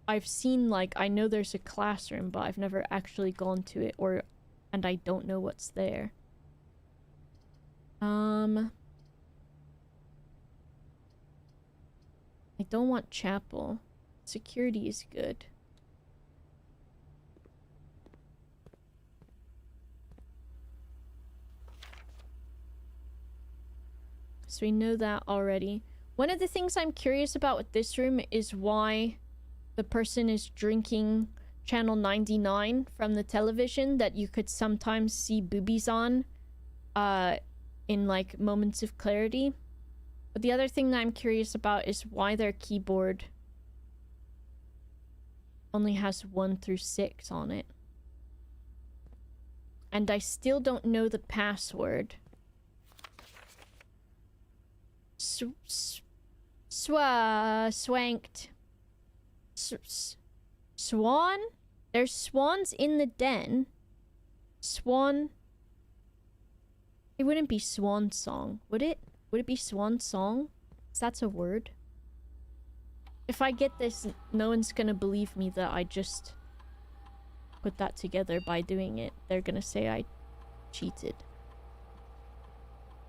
I've seen, like, I know there's a classroom, but I've never actually gone to it, and I don't know what's there. I don't want chapel. Security is good. So we know that already. One of the things I'm curious about with this room is why the person is drinking channel 99 from the television that you could sometimes see boobies on in like moments of clarity. But the other thing that I'm curious about is why their keyboard only has 1 through 6 on it. And I still don't know the password. Swanked. Swan? There's swans in the den. Swan. It wouldn't be swan song, would it? Would it be swan song? That's a word. If I get this, no one's gonna believe me that I just put that together by doing it. They're gonna say I cheated.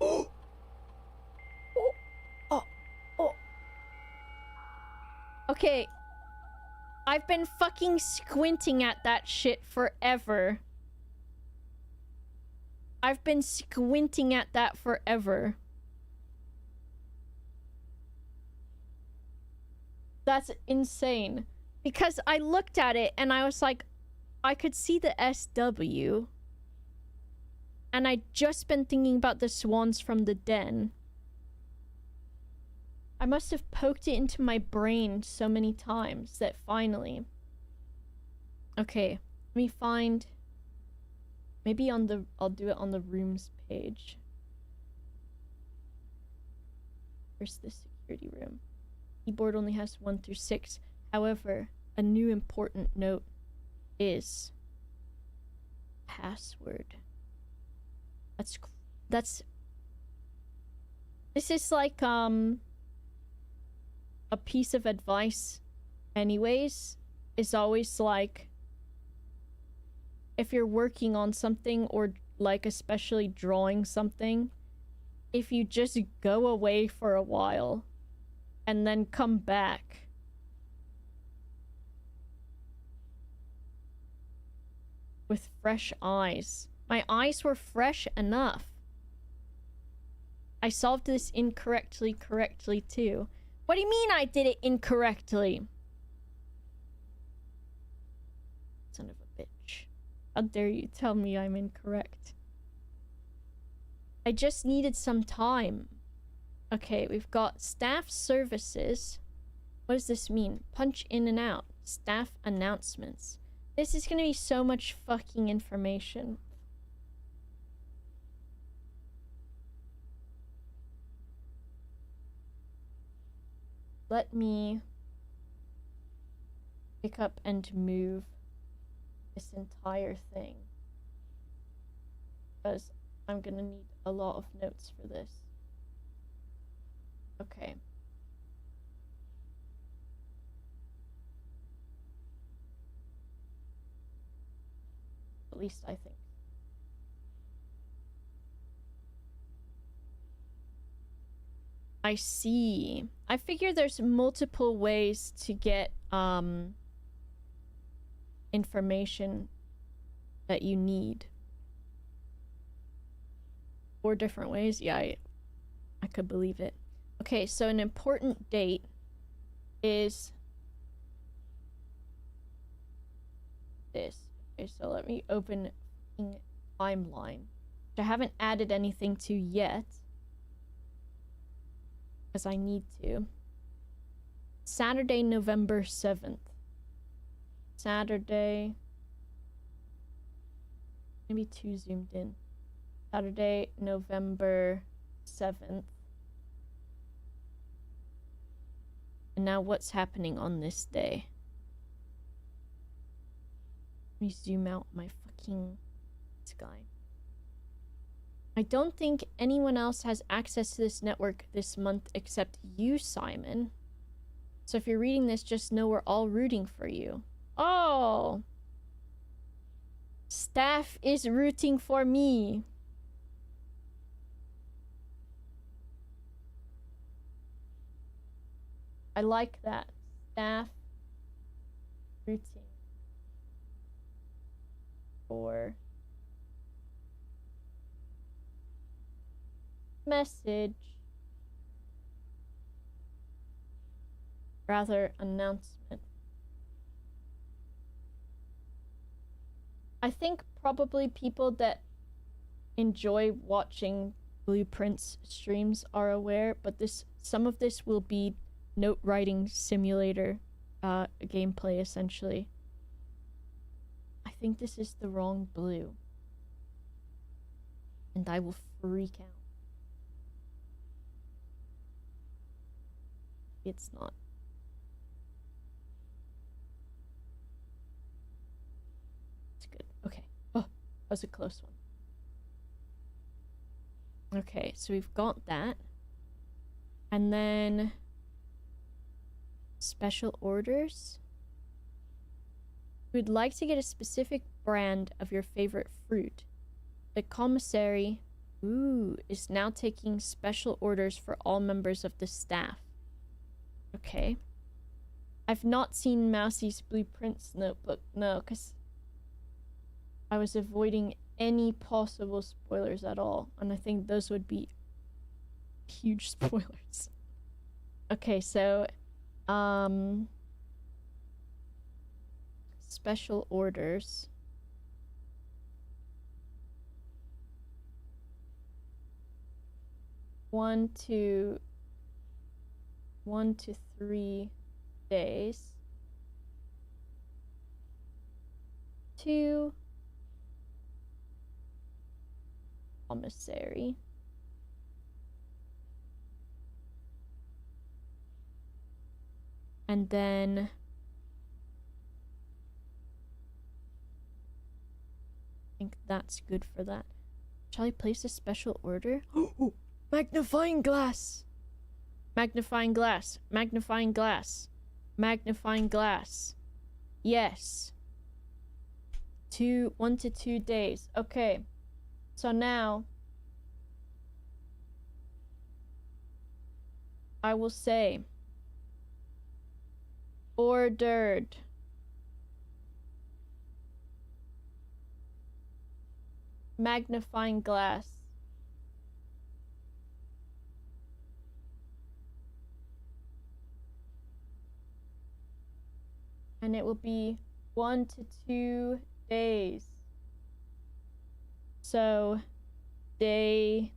Oh! Oh! Oh! Okay. I've been fucking squinting at that shit forever. I've been squinting at that forever. That's insane. Because I looked at it and I was like, I could see the SW. And I'd just been thinking about the swans from the den. I must have poked it into my brain so many times that finally... Okay, let me find... Maybe on the... I'll do it on the rooms page. Where's the security room? Keyboard only has 1 through 6. However, a new important note is... password. That's... This is like, a piece of advice anyways, is always like, if you're working on something or like especially drawing something, if you just go away for a while and then come back, with fresh eyes. My eyes were fresh enough. I solved this correctly too. What do you mean I did it incorrectly? Son of a bitch. How dare you tell me I'm incorrect? I just needed some time. Okay, we've got staff services. What does this mean? Punch in and out. Staff announcements. This is gonna be so much fucking information. Let me pick up and move this entire thing, because I'm gonna need a lot of notes for this. Okay. At least I think. I see. I figure there's multiple ways to get information that you need. 4 different ways? Yeah, I could believe it. Okay, so an important date is this. Okay, so let me open timeline, which I haven't added anything to yet, because I need to. Saturday, November 7th. Saturday. Maybe too zoomed in. Saturday, November 7th. And now what's happening on this day? Let me zoom out my fucking sky. I don't think anyone else has access to this network this month except you, Simon. So if you're reading this, just know we're all rooting for you. Oh! Staff is rooting for me. I like that. Staff rooting for message, rather announcement. I think probably people that enjoy watching Blueprints streams are aware, but some of this will be note writing simulator gameplay essentially. I think this is the wrong blue, and I will freak out. It's not. It's good. Okay. Oh, that was a close one. Okay, so we've got that. And then Special orders? We'd like to get a specific brand of your favorite fruit. The commissary, is now taking special orders for all members of the staff. Okay. I've not seen Mousie's Blueprints notebook, no, because I was avoiding any possible spoilers at all, and I think those would be huge spoilers. Okay, so, special orders. One to 3 days. 2 commissary. And then I think that's good for that. Shall I place a special order? Oh, magnifying glass! Magnifying glass. Magnifying glass. Magnifying glass. Yes. 1 to 2 days. Okay. So now I will say ordered. Magnifying glass. And it will be 1 to 2 days. So, day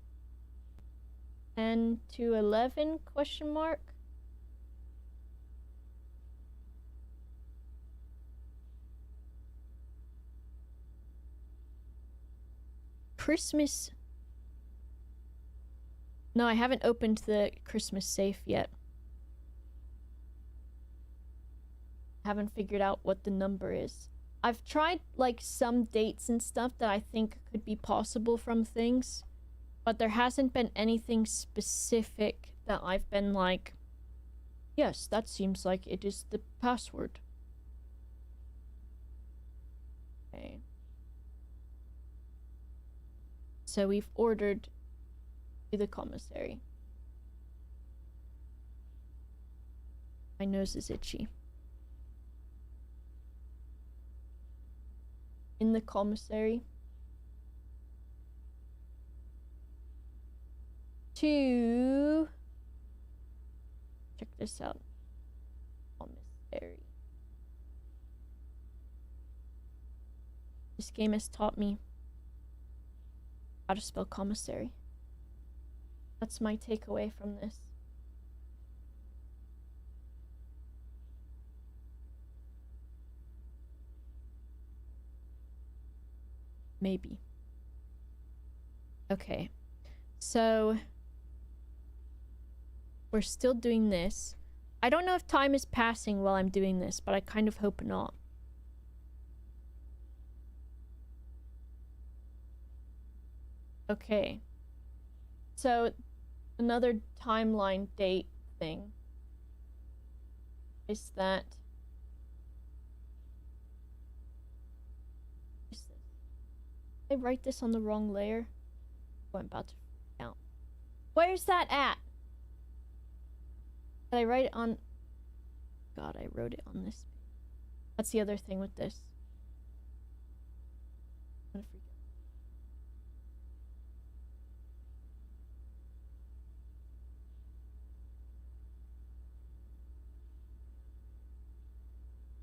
10 to 11, question mark? Christmas. No, I haven't opened the Christmas safe yet. Haven't figured out what the number is. I've tried like some dates and stuff that I think could be possible from things, but there hasn't been anything specific that I've been like, yes, that seems like it is the password. Okay. So we've ordered to the commissary. My nose is itchy. In the commissary. To check this out. Commissary. This game has taught me how to spell commissary. That's my takeaway from this. Maybe. Okay. So we're still doing this. I don't know if time is passing while I'm doing this, but I kind of hope not. Okay. So another timeline date thing is that I write this on the wrong layer. Oh, I'm about to freak out. Where's that at? Did I write it on? God, I wrote it on this. That's the other thing with this. I'm gonna freak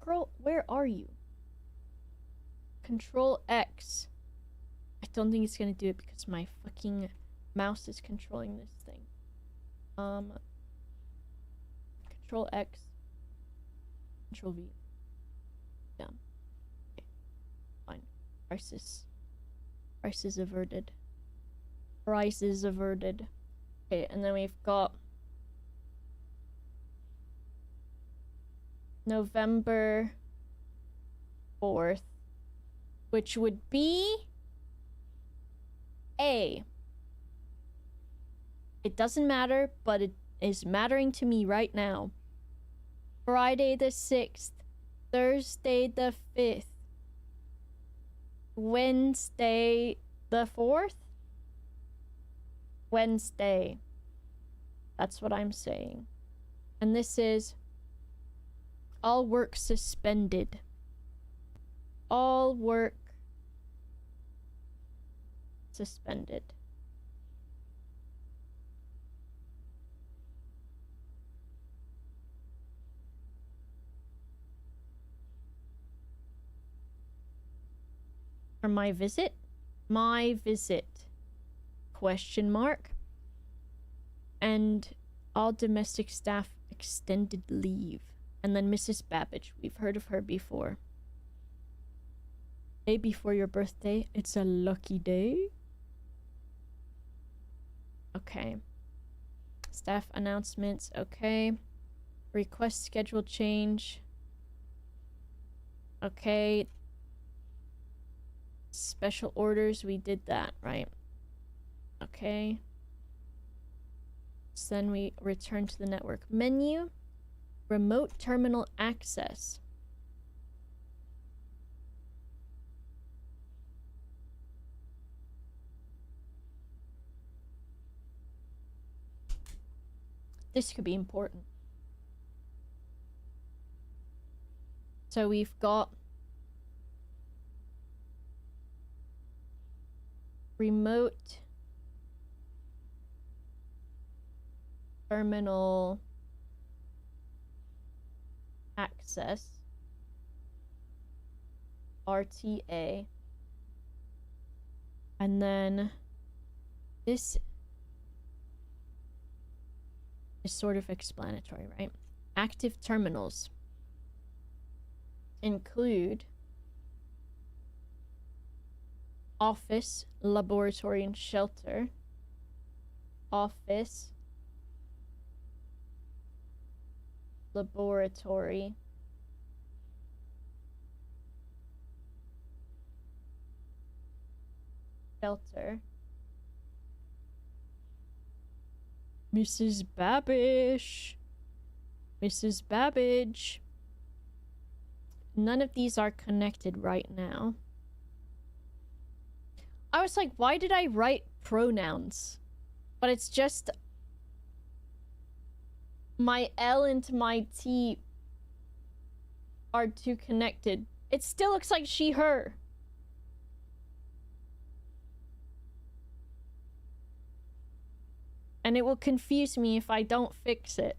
out. Girl, where are you? Control X. I don't think it's gonna do it because my fucking mouse is controlling this thing. Control X. Control V. Yeah. Okay. Fine. Crisis. Crisis averted. Crisis averted. Okay, and then we've got November 4th, which would be A. It doesn't matter, but it is mattering to me right now. Friday the 6th, Thursday the 5th, Wednesday the 4th? Wednesday. That's what I'm saying. And this is all work suspended. All work suspended. For my visit? My visit. Question mark. And all domestic staff extended leave. And then Mrs. Babbage. We've heard of her before. Day before your birthday. It's a lucky day. Okay. Staff announcements. Okay. Request schedule change. Okay. Special orders. We did that, right? Okay. So then we return to the network menu. Remote terminal access. This could be important. So we've got remote terminal access, RTA, and then this is sort of explanatory, right? Active terminals include office, laboratory, and shelter. Office, laboratory, shelter. Mrs. Babish. Mrs. Babbage. None of these are connected right now. I was like, why did I write pronouns? But it's just my L and my T are too connected. It still looks like she, her. And it will confuse me if I don't fix it.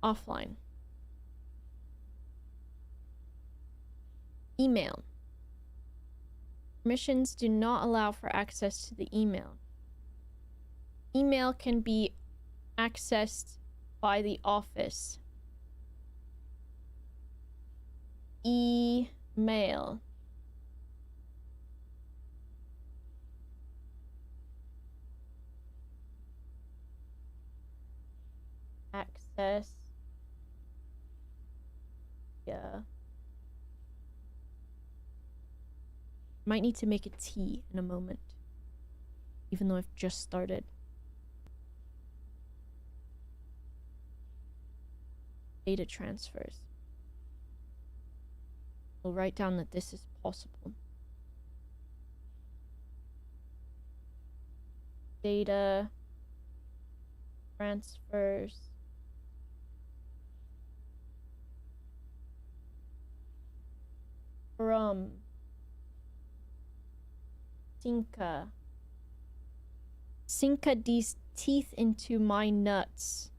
Offline. Email. Permissions do not allow for access to the email. Email can be accessed by the office. Email. Access. Yeah. Might need to make a T in a moment. Even though I've just started. Data transfers. We'll write down that this is possible. Data transfers. From Sinka. Sinka these teeth into my nuts.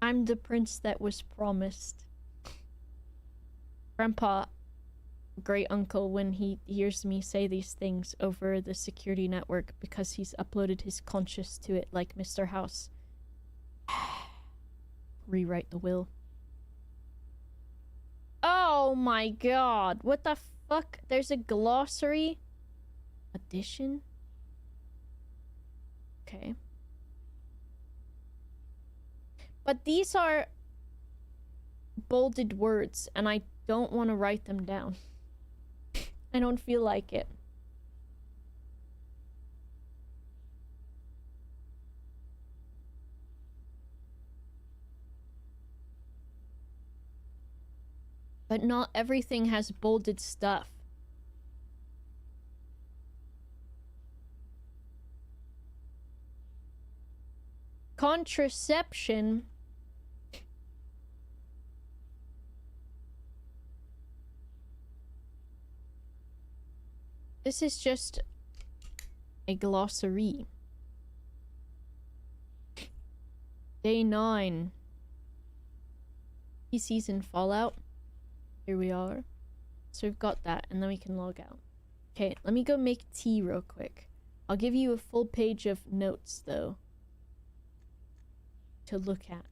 I'm the prince that was promised. Grandpa, great uncle, when he hears me say these things over the security network because he's uploaded his conscious to it like Mr. House. Rewrite the will. Oh my god, what the fuck? There's a glossary addition? Okay. But these are bolded words, and I don't want to write them down. I don't feel like it. But not everything has bolded stuff. Contraception. This is just a glossary. Day 9. PCs in Fallout. Here we are. So we've got that, and then we can log out. Okay, let me go make tea real quick. I'll give you a full page of notes, though, to look at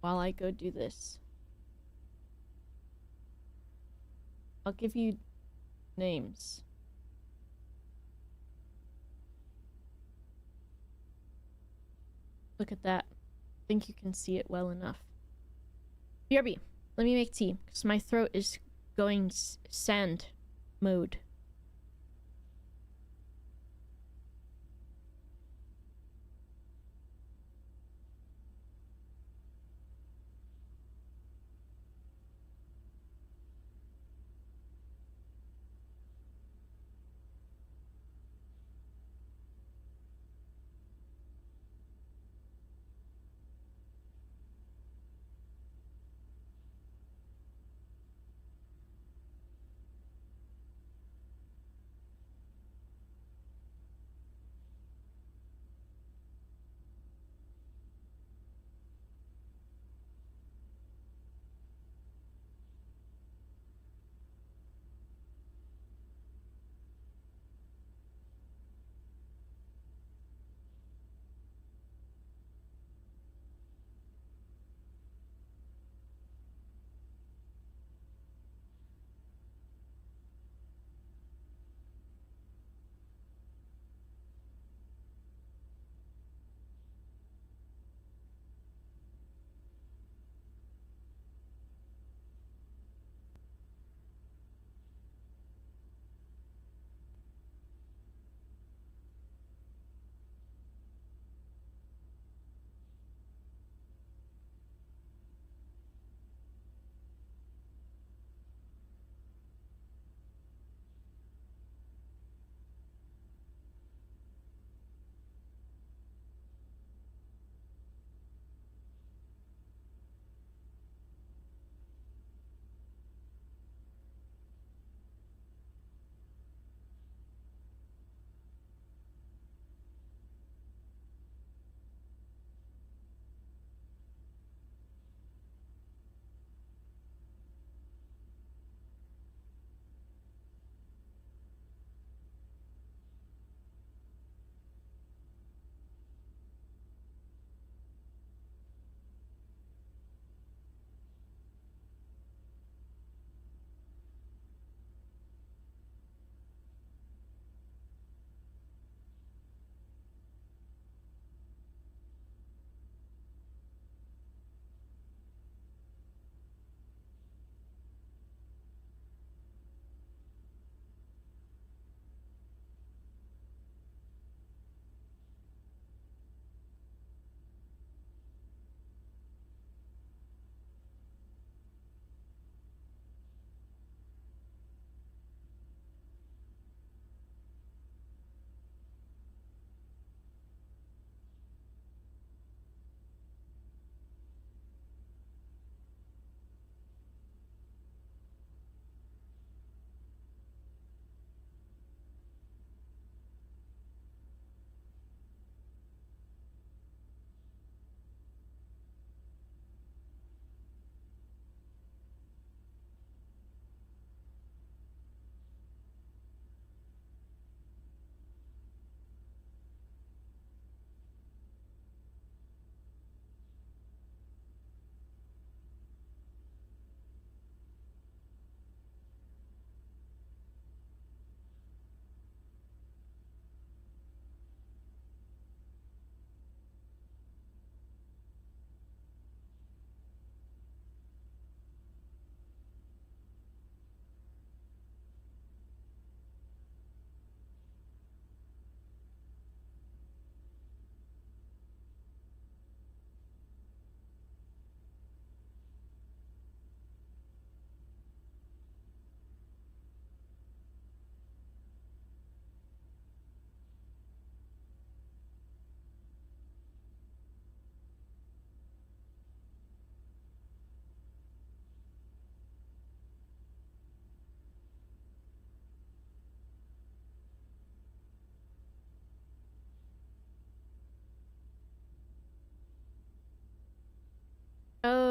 while I go do this. I'll give you names. Look at that. I think you can see it well enough. BRB, let me make tea, because my throat is going sand mode.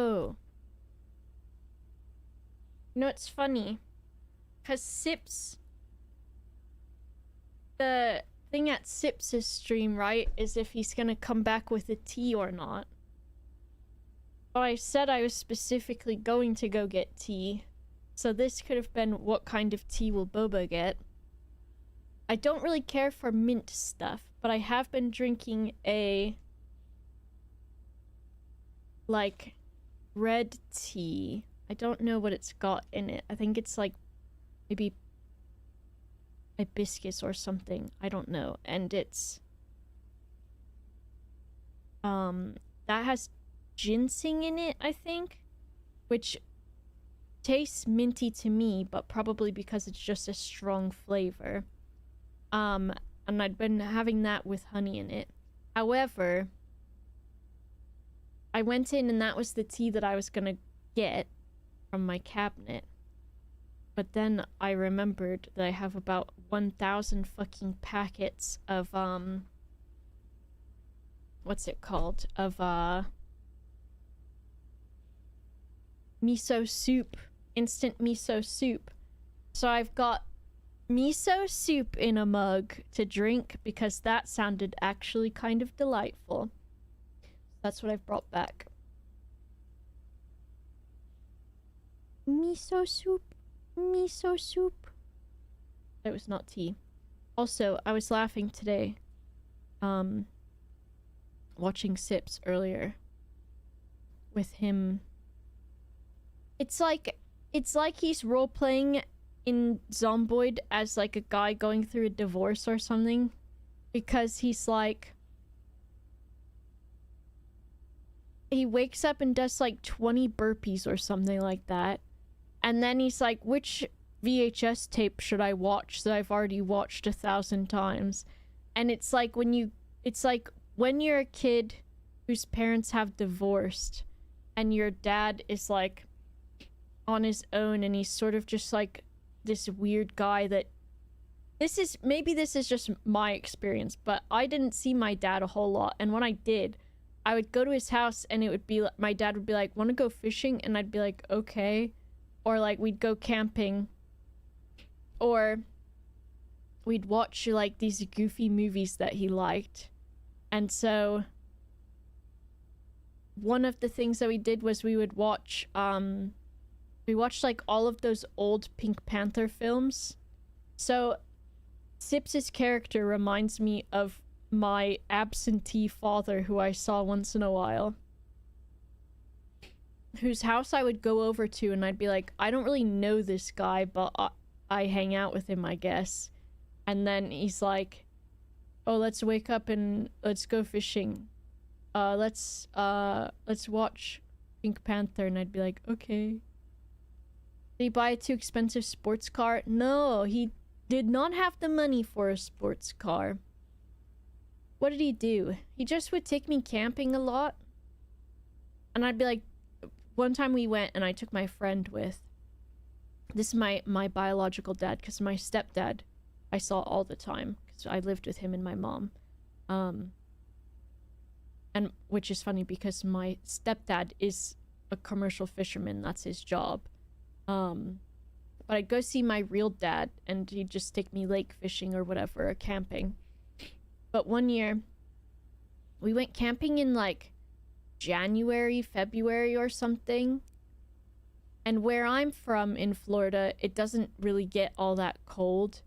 Oh. You know, it's funny. Because Sips... The thing at Sips' stream, right, is if he's gonna come back with a tea or not. But I said I was specifically going to go get tea. So this could have been what kind of tea will Boba get. I don't really care for mint stuff, but I have been drinking a... like, red tea. I don't know what it's got in it. I think it's like maybe hibiscus or something. I don't know. And it's that has ginseng in it, I think, which tastes minty to me, but probably because it's just a strong flavor. And I'd been having that with honey in it. However, I went in and that was the tea that I was gonna get from my cabinet. But then I remembered that I have about 1,000 fucking packets of, what's it called? Of, miso soup. Instant miso soup. So I've got miso soup in a mug to drink because that sounded actually kind of delightful. That's what I've brought back. Miso soup. Miso soup. It was not tea. Also, I was laughing today. Watching Sips earlier. With him. It's like he's role-playing in Zomboid as like a guy going through a divorce or something. Because he's like... he wakes up and does like 20 burpees or something like that. And then he's like, which VHS tape should I watch that I've already watched 1,000 times? And it's like when you're a kid whose parents have divorced and your dad is like on his own and he's sort of just like this weird guy that maybe this is just my experience, but I didn't see my dad a whole lot. And when I did, I would go to his house and it would be my dad would be like, want to go fishing? And I'd be like, okay. Or like we'd go camping. Or we'd watch like these goofy movies that he liked. And so one of the things that we did was we would watch we watched like all of those old Pink Panther films. So Sips's character reminds me of my absentee father who I saw once in a while. Whose house I would go over to and I'd be like, I don't really know this guy, but I hang out with him, I guess. And then he's like, oh, let's wake up and let's go fishing. Let's watch Pink Panther. And I'd be like, okay. Did he buy a too expensive sports car? No, he did not have the money for a sports car. What did he do? He just would take me camping a lot. And I'd be like, one time we went and I took my friend with. This is my biological dad, because my stepdad I saw all the time, because I lived with him and my mom. And which is funny because my stepdad is a commercial fisherman. That's his job. But I'd go see my real dad and he'd just take me lake fishing or whatever, or camping. But one year we went camping in like January, February or something. And where I'm from in Florida, it doesn't really get all that cold.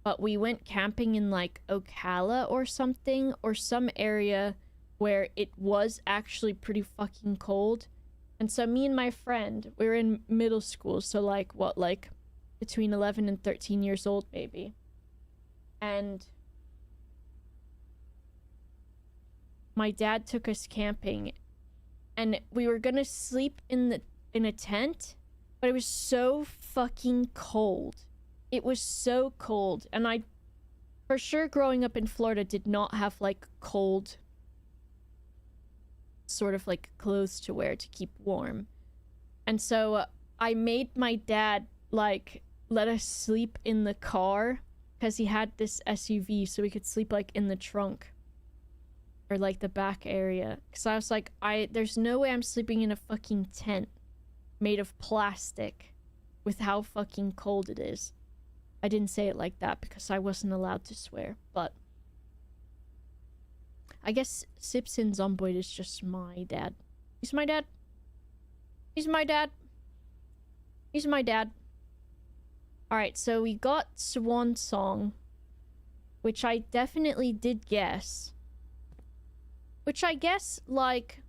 But we went camping in like Ocala or something, or some area where it was actually pretty fucking cold. And so me and my friend, we were in middle school, so like what, like between 11 and 13 years old maybe. And my dad took us camping and we were gonna sleep in a tent, but it was so fucking cold. It was so cold, and I for sure growing up in Florida did not have like cold sort of like clothes to wear to keep warm. And so I made my dad like let us sleep in the car because he had this SUV, so we could sleep like in the trunk. or like the back area, because I was like, there's no way I'm sleeping in a fucking tent made of plastic with how fucking cold it is. I didn't say it like that because I wasn't allowed to swear, but I guess Sipsin Zomboid is just my dad. He's my dad. He's my dad. He's my dad. Alright, so we got Swan Song, which I definitely did guess. Which I guess, like...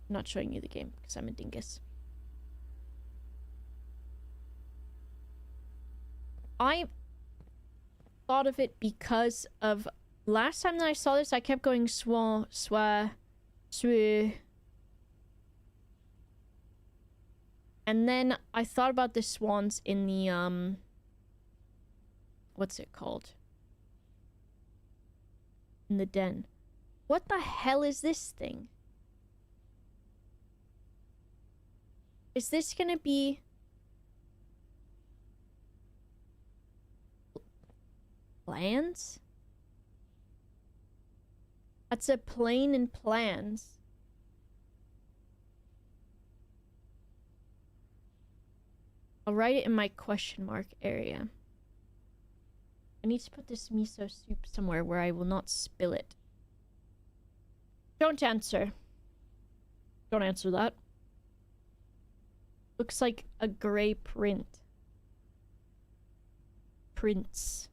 I'm not showing you the game because I'm a dingus. I thought of it because of last time that I saw this, I kept going swan, swa, swa. And then I thought about the swans in the, what's it called? In the den. What the hell is this thing? Is this gonna be... plans? That's a plane and plans. I'll write it in my question mark area. I need to put this miso soup somewhere where I will not spill it. Don't answer. Don't answer that. Looks like a gray print. Prince.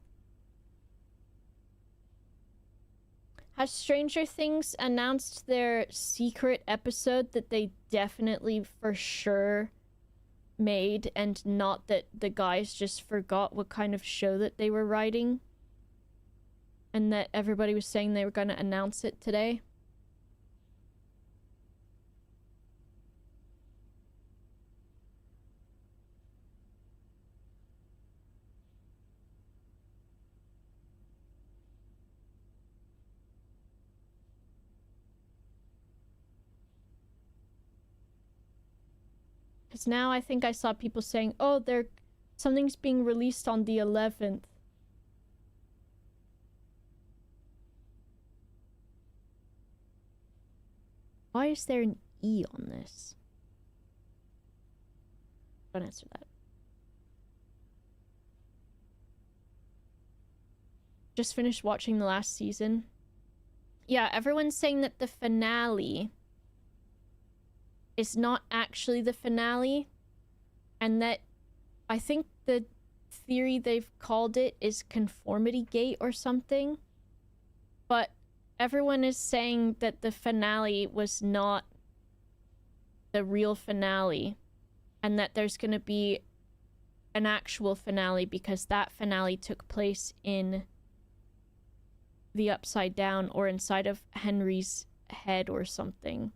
Has Stranger Things announced their secret episode that they definitely for sure made, and not that the guys just forgot what kind of show that they were writing? And that everybody was saying they were going to announce it today? Because now I think I saw people saying, oh, something's being released on the 11th. Why is there an E on this? Don't answer that. Just finished watching the last season. Yeah, everyone's saying that the finale is not actually the finale, and that I think the theory they've called it is conformity gate or something, but everyone is saying that the finale was not the real finale, and that there's gonna be an actual finale because that finale took place in the Upside Down or inside of Henry's head or something.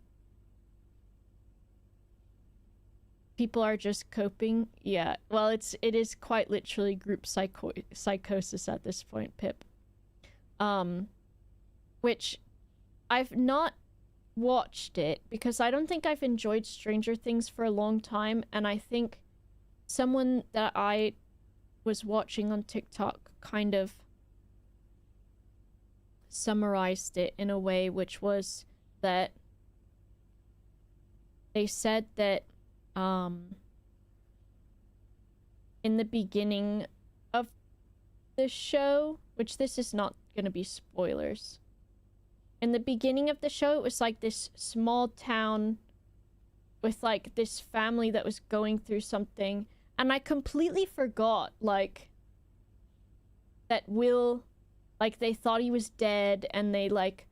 People are just coping. Yeah, well, it is quite literally group psychosis at this point, Pip. Which I've not watched it because I don't think I've enjoyed Stranger Things for a long time, and I think someone that I was watching on TikTok kind of summarized it in a way, which was that they said that in the beginning of the show, which this is not gonna be spoilers, in the beginning of the show, it was like this small town with like this family that was going through something, and I completely forgot, like, that Will, like, they thought he was dead, and they, like,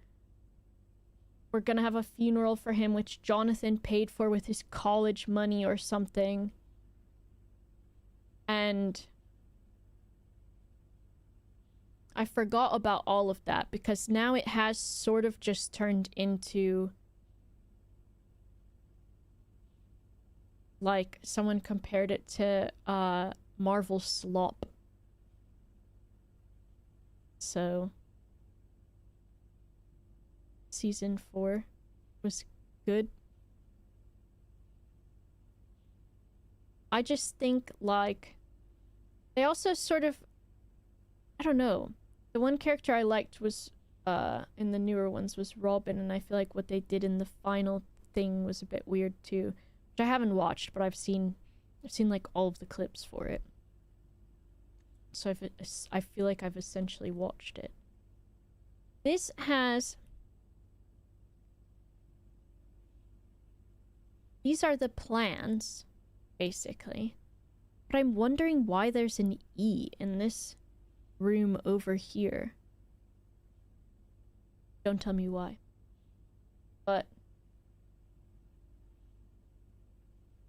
were gonna have a funeral for him, which Jonathan paid for with his college money or something. And I forgot about all of that because now it has sort of just turned into, like, someone compared it to Marvel slop. So season 4 was good. I just think, like, they also sort of, I don't know. The one character I liked was in the newer ones was Robin, and I feel like what they did in the final thing was a bit weird too, which I haven't watched, but I've seen like all of the clips for it. So I feel like I've essentially watched it. This has... These are the plans, basically. But I'm wondering why there's an E in this room over here. Don't tell me why. But...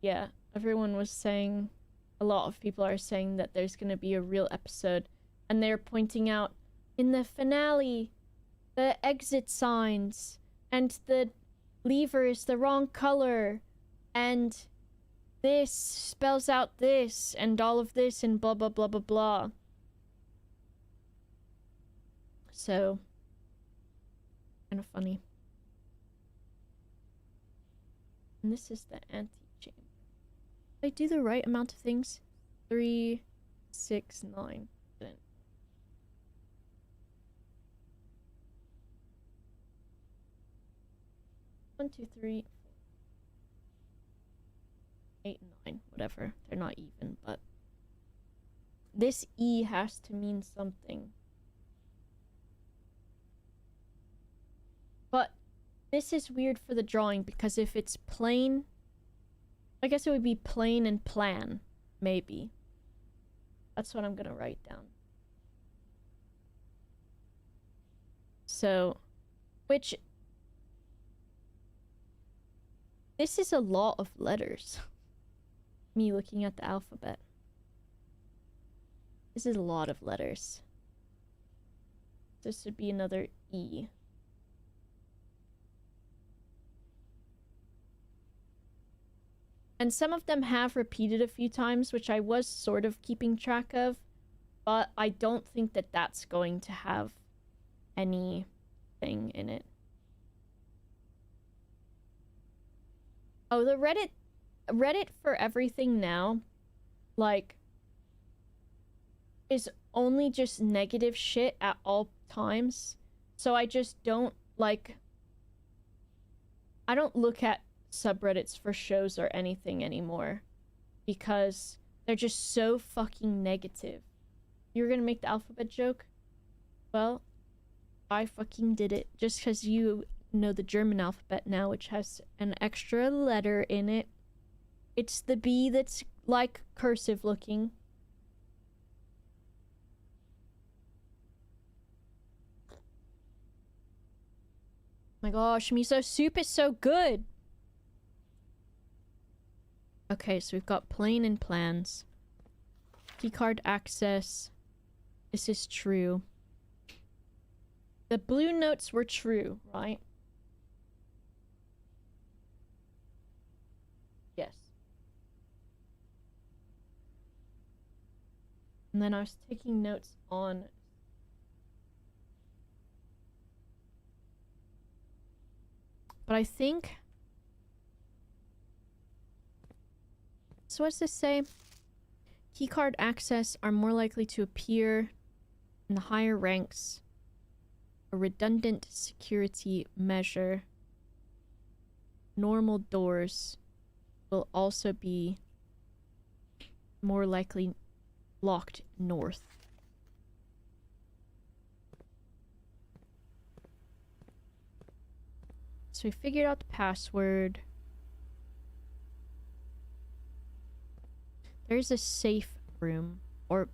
yeah, everyone was saying... A lot of people are saying that there's gonna be a real episode. And they're pointing out, in the finale, the exit signs, and the lever is the wrong color, and this spells out this, and all of this, and blah blah blah blah blah. So, kind of funny. And this is the antechamber. Did I do the right amount of things? 3, 6, 9. 1, 2, 3, 8, 9, whatever. They're not even, but this E has to mean something. But this is weird for the drawing because if it's plain, I guess it would be plain and plan, maybe. That's what I'm gonna write down. So, which... this is a lot of letters. Me looking at the alphabet. This is a lot of letters. This would be another E. And some of them have repeated a few times, which I was sort of keeping track of, but I don't think that that's going to have anything in it. Oh, the Reddit for everything now, like, is only just negative shit at all times. So I just don't, like, I don't look at subreddits for shows or anything anymore because they're just so fucking negative. You were gonna make the alphabet joke? Well, I fucking did it just because you know the German alphabet now, which has an extra letter in it. It's the B that's like cursive looking. My gosh, miso soup is so good. Okay, so we've got plain and plans. Keycard access. This is true. The blue notes were true, right? Yes. And then I was taking notes on... but I think... so what's this say? Keycard access are more likely to appear in the higher ranks. A redundant security measure. Normal doors will also be more likely locked north. So we figured out the password. There's a safe room, or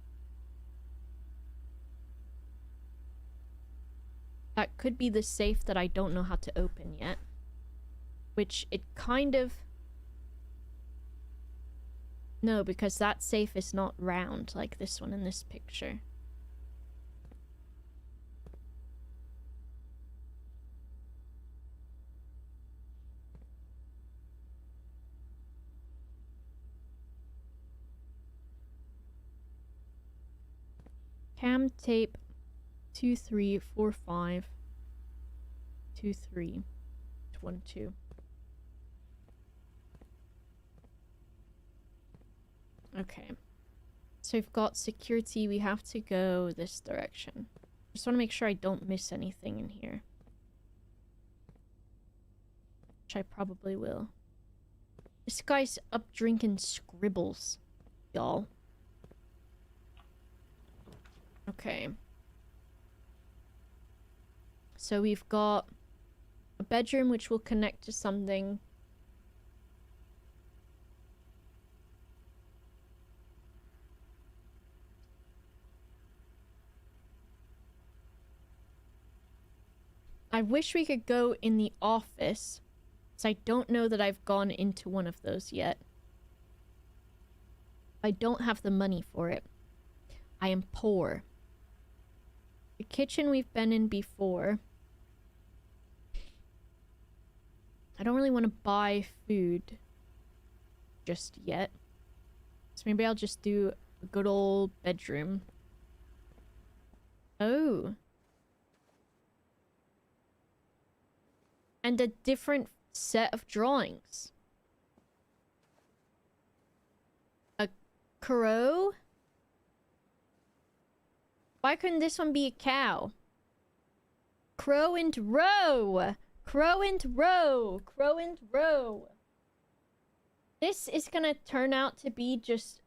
that could be the safe that I don't know how to open yet. Which it kind of... no, because that safe is not round like this one in this picture. Cam tape 2345 2312. Okay. So we've got security. We have to go this direction. Just want to make sure I don't miss anything in here. Which I probably will. This guy's up drinking scribbles, y'all. Okay. So we've got a bedroom which will connect to something. I wish we could go in the office, because I don't know that I've gone into one of those yet. I don't have the money for it. I am poor. The kitchen we've been in before. I don't really want to buy food just yet. So maybe I'll just do a good old bedroom. Oh. And a different set of drawings. A crow? Why couldn't this one be a cow? Crow and row! Crow and row! Crow and row! This is gonna turn out to be just...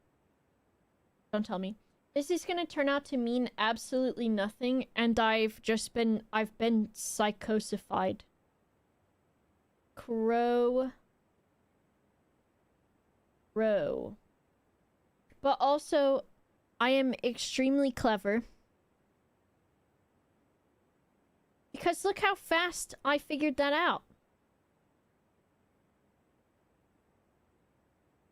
Don't tell me. This is gonna turn out to mean absolutely nothing, and I've been psychosified. Crow. Row. But also, I am extremely clever. Because look how fast I figured that out.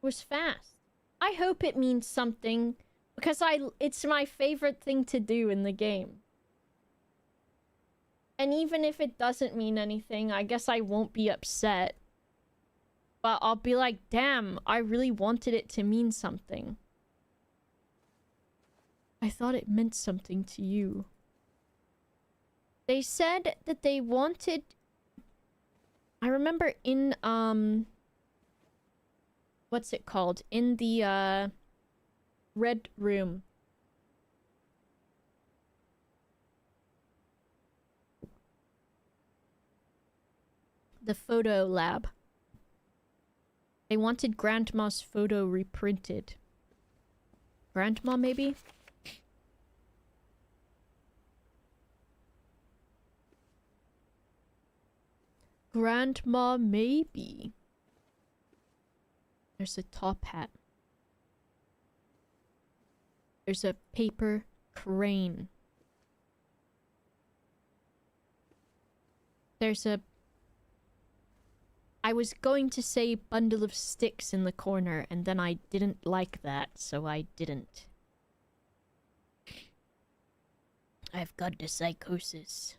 It was fast. I hope it means something, because it's my favorite thing to do in the game. And even if it doesn't mean anything, I guess I won't be upset. But I'll be like, damn, I really wanted it to mean something. I thought it meant something to you. They said that they wanted... I remember in, what's it called? In the, red room. The photo lab. They wanted Grandma's photo reprinted. Grandma, maybe? Grandma, maybe. There's a top hat. There's a paper crane. There's a... I was going to say bundle of sticks in the corner, and then I didn't like that, so I didn't. I've got the psychosis.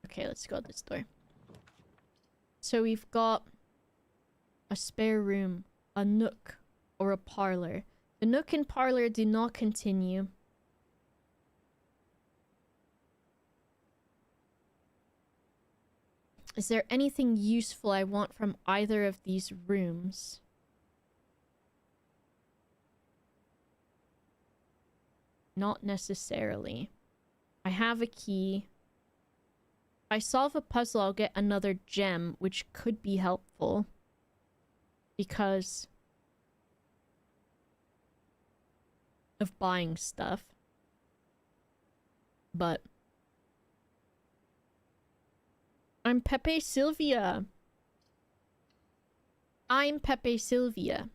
Okay, let's go out this door. So we've got a spare room, a nook, or a parlor. The nook and parlor do not continue. Is there anything useful I want from either of these rooms? Not necessarily. I have a key. If I solve a puzzle, I'll get another gem, which could be helpful. Because of buying stuff. But I'm Pepe Sylvia. I'm Pepe Sylvia.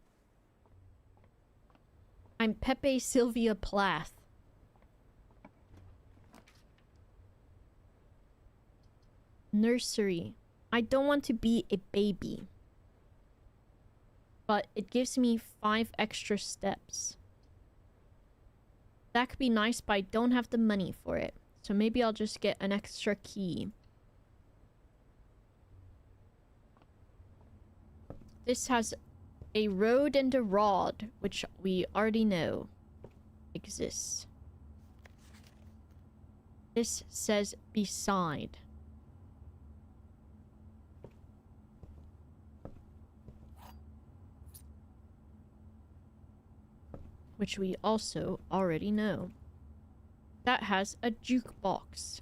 I'm Pepe Sylvia Plath. Nursery. I don't want to be a baby. But it gives me 5 extra steps. That could be nice, but I don't have the money for it. So maybe I'll just get an extra key. This has a road and a rod, which we already know exists. This says beside. which we also already know. That has a jukebox.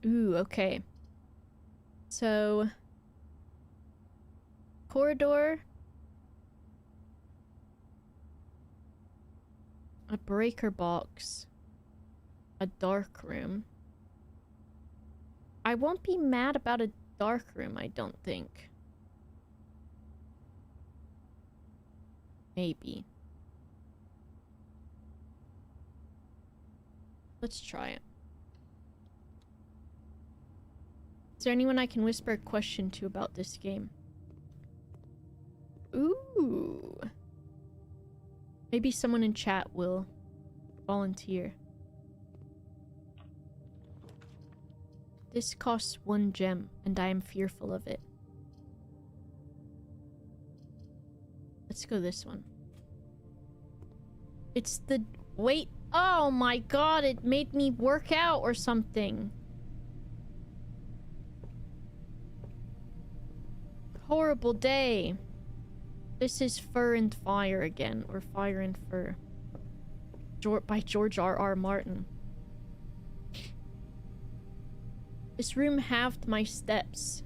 Ooh, okay. So, corridor, a breaker box, a dark room. I won't be mad about a dark room, I don't think. Maybe. Let's try it. Is there anyone I can whisper a question to about this game? Ooh. Maybe someone in chat will volunteer. This costs 1 gem, and I am fearful of it. Let's go this one. It's the... Wait! Oh my god, it made me work out or something. Horrible day. This is Fur and Fire again, or Fire and Fur. By George R.R. Martin. This room halved my steps.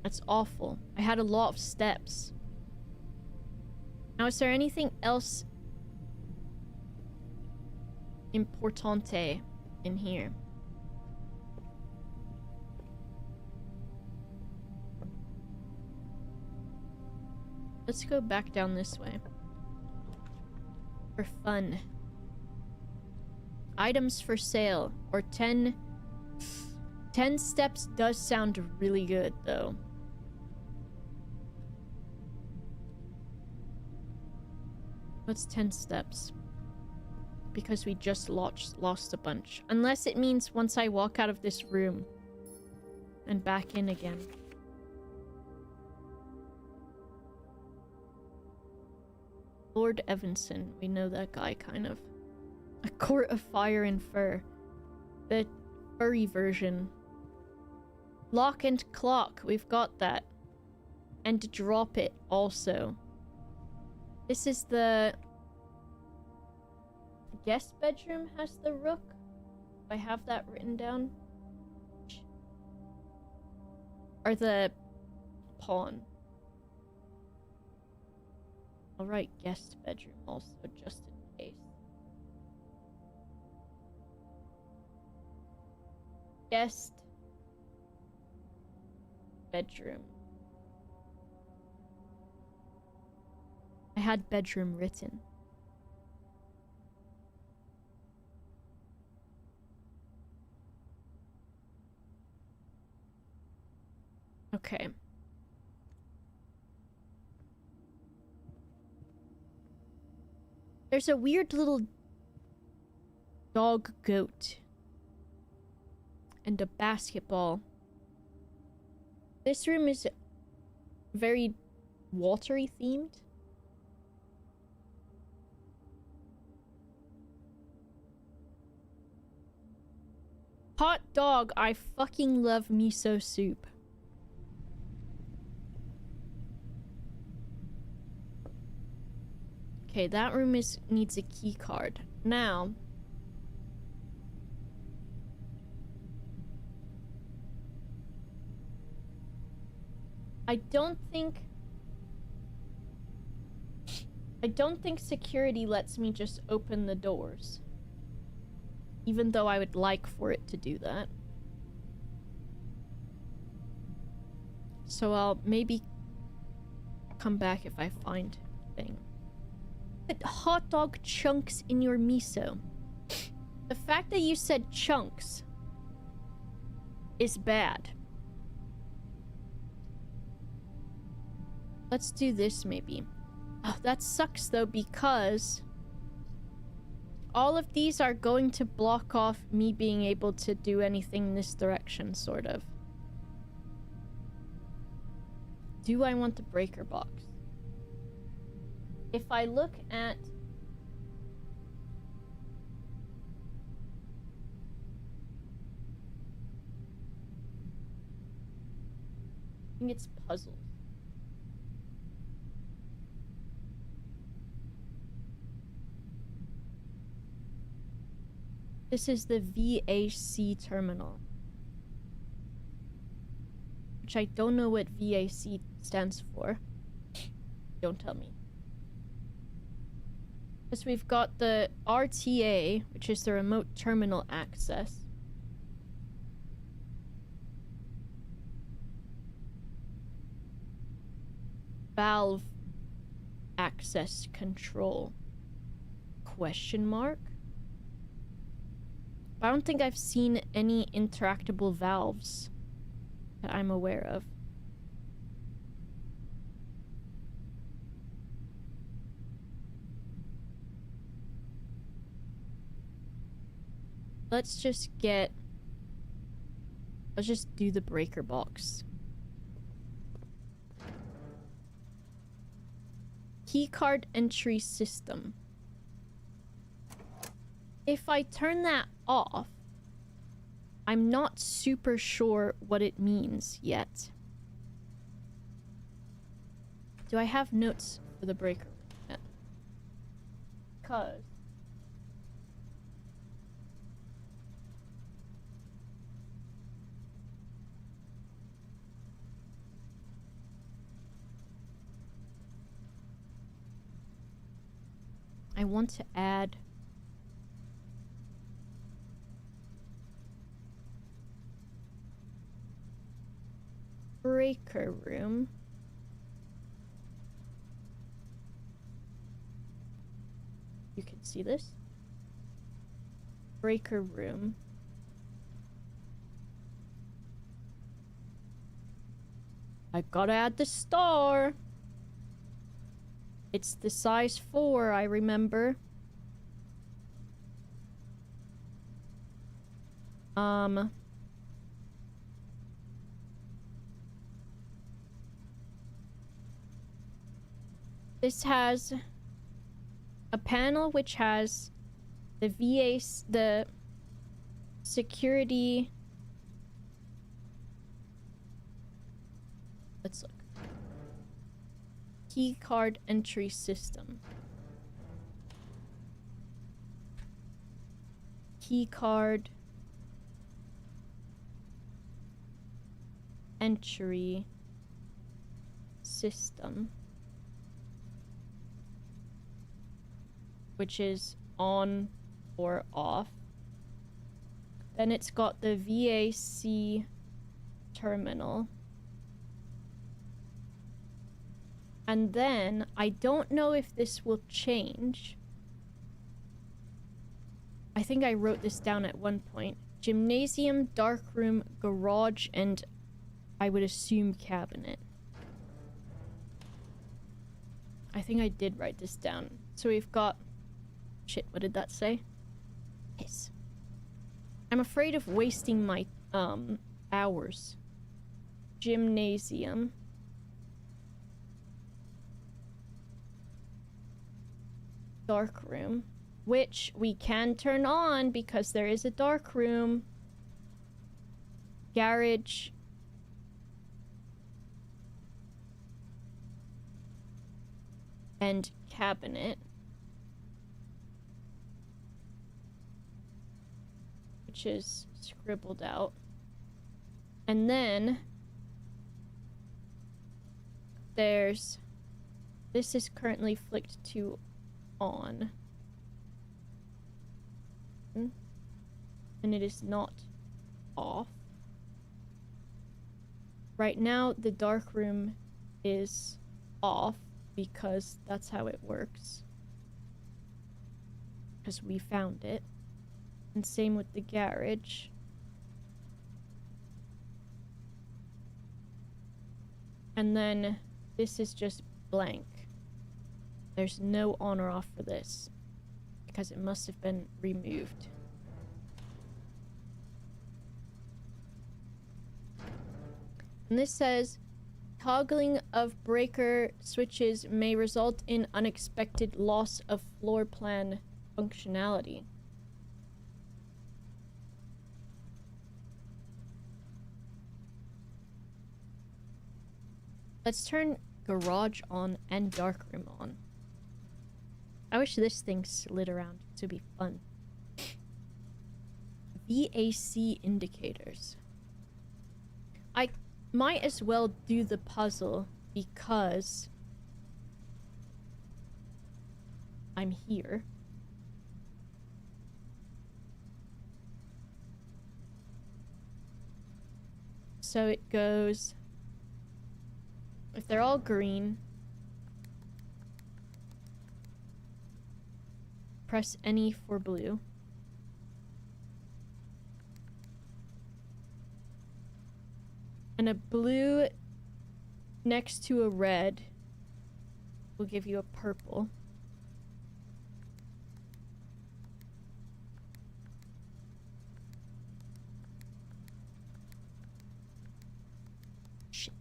That's awful. I had a lot of steps. Now, is there anything else importante in here? Let's go back down this way. For fun. Items for sale. Or 10 steps does sound really good, though. What's 10 steps? Because we just lost a bunch. Unless it means once I walk out of this room and back in again. Lord Evanson. We know that guy, kind of. A Court of Fire and Fur. The furry version. Lock and Clock. We've got that. And Drop It also. This is the... guest bedroom has the rook. I have that written down. Or the pawn. I'll write guest bedroom also, just in case. Guest bedroom. I had bedroom written. Okay. There's a weird little dog goat. And a basketball. This room is very watery themed. Hot dog, I fucking love miso soup. Okay, that room needs a key card. Now, I don't think security lets me just open the doors. Even though I would like for it to do that. So I'll maybe come back if I find a thing. Put hot dog chunks in your miso. The fact that you said chunks is bad. Let's do this maybe. Oh, that sucks though, because all of these are going to block off me being able to do anything in this direction, sort of. Do I want the breaker box? If I look at... I think it's puzzles. This is the VAC terminal. Which I don't know what VAC stands for. Don't tell me. Because we've got the RTA, which is the remote terminal access. Valve access control. Question mark? I don't think I've seen any interactable valves that I'm aware of. Let's just do the breaker box. Keycard entry system. If I turn that off, I'm not super sure what it means yet. Do I have notes for the breaker room yet? Because I want to add breaker room. You can see this. Breaker room. I gotta add the star. It's the size 4, I remember. This has a panel which has the the security. Let's look. Keycard entry system. Keycard entry system, which is on or off. Then it's got the VAC terminal. And then, I don't know if this will change. I think I wrote this down at one point. Gymnasium, darkroom, garage, and I would assume cabinet. I think I did write this down. So we've got... Shit, what did that say? Piss. I'm afraid of wasting my, hours. Gymnasium. Dark room, which we can turn on because there is a dark room. Garage. And cabinet. Which is scribbled out. And then there's... This is currently flicked to on. And it is not off. Right now, the dark room is off because that's how it works. Because we found it. And same with the garage. And then this is just blank. There's no on or off for this because it must have been removed. And this says, toggling of breaker switches may result in unexpected loss of floor plan functionality. Let's turn garage on and darkroom on. I wish this thing slid around to be fun. VAC indicators. I might as well do the puzzle because I'm here. So it goes, if they're all green, press any for blue. And a blue next to a red will give you a purple. Shit.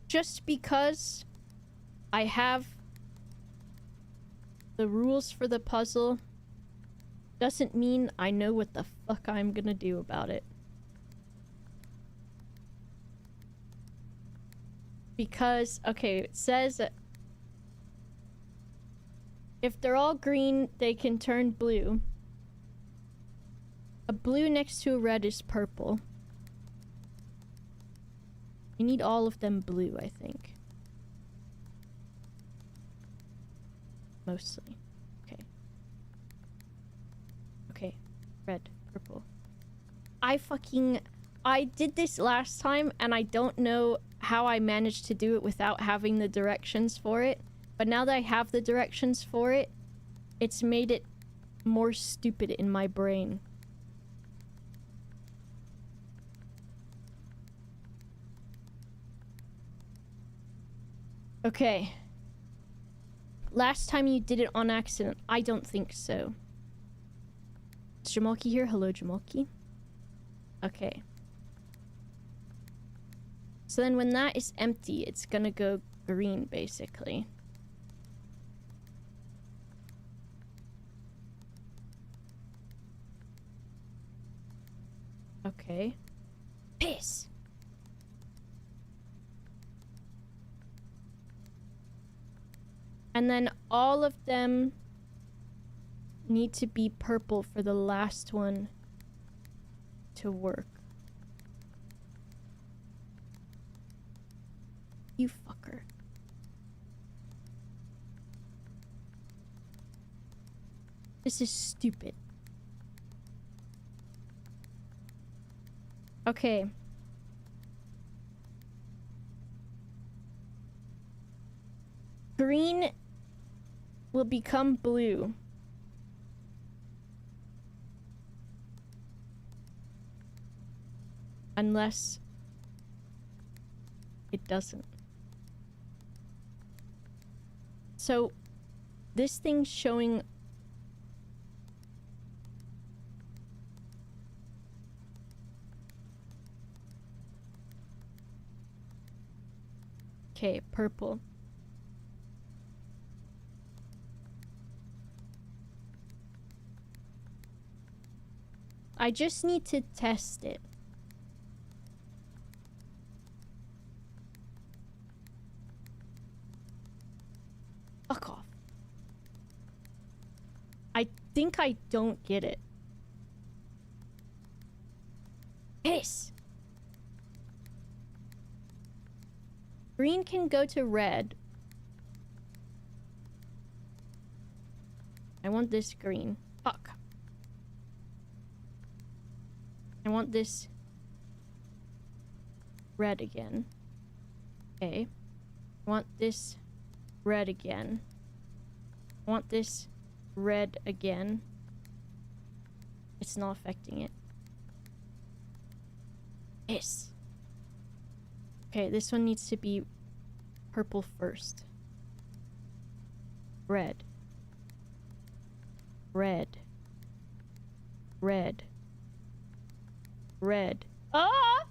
Just because I have the rules for the puzzle doesn't mean I know what the fuck I'm gonna do about it. Because, okay, it says if they're all green, they can turn blue. A blue next to a red is purple. You need all of them blue, I think. Mostly. Okay. Okay. Red, purple. I did this last time, and I don't know how I managed to do it without having the directions for it. But now that I have the directions for it, it's made it more stupid in my brain. Okay. Last time you did it on accident. I don't think so. Is Jamalki here? Hello, Jamalki. Okay. So then when that is empty, it's gonna go green, basically. Okay. Piss! And then all of them need to be purple for the last one to work. You fucker. This is stupid. Okay. Green will become blue. Unless it doesn't. So this thing's showing okay, purple. I just need to test it. Fuck off. I think I don't get it. Piss! Green can go to red. I want this green. Fuck. I want this red again. Okay. I want this red again. I want this red again. It's not affecting it. Yes. Okay, this one needs to be purple first. Red. Red. Red. Red. Ah!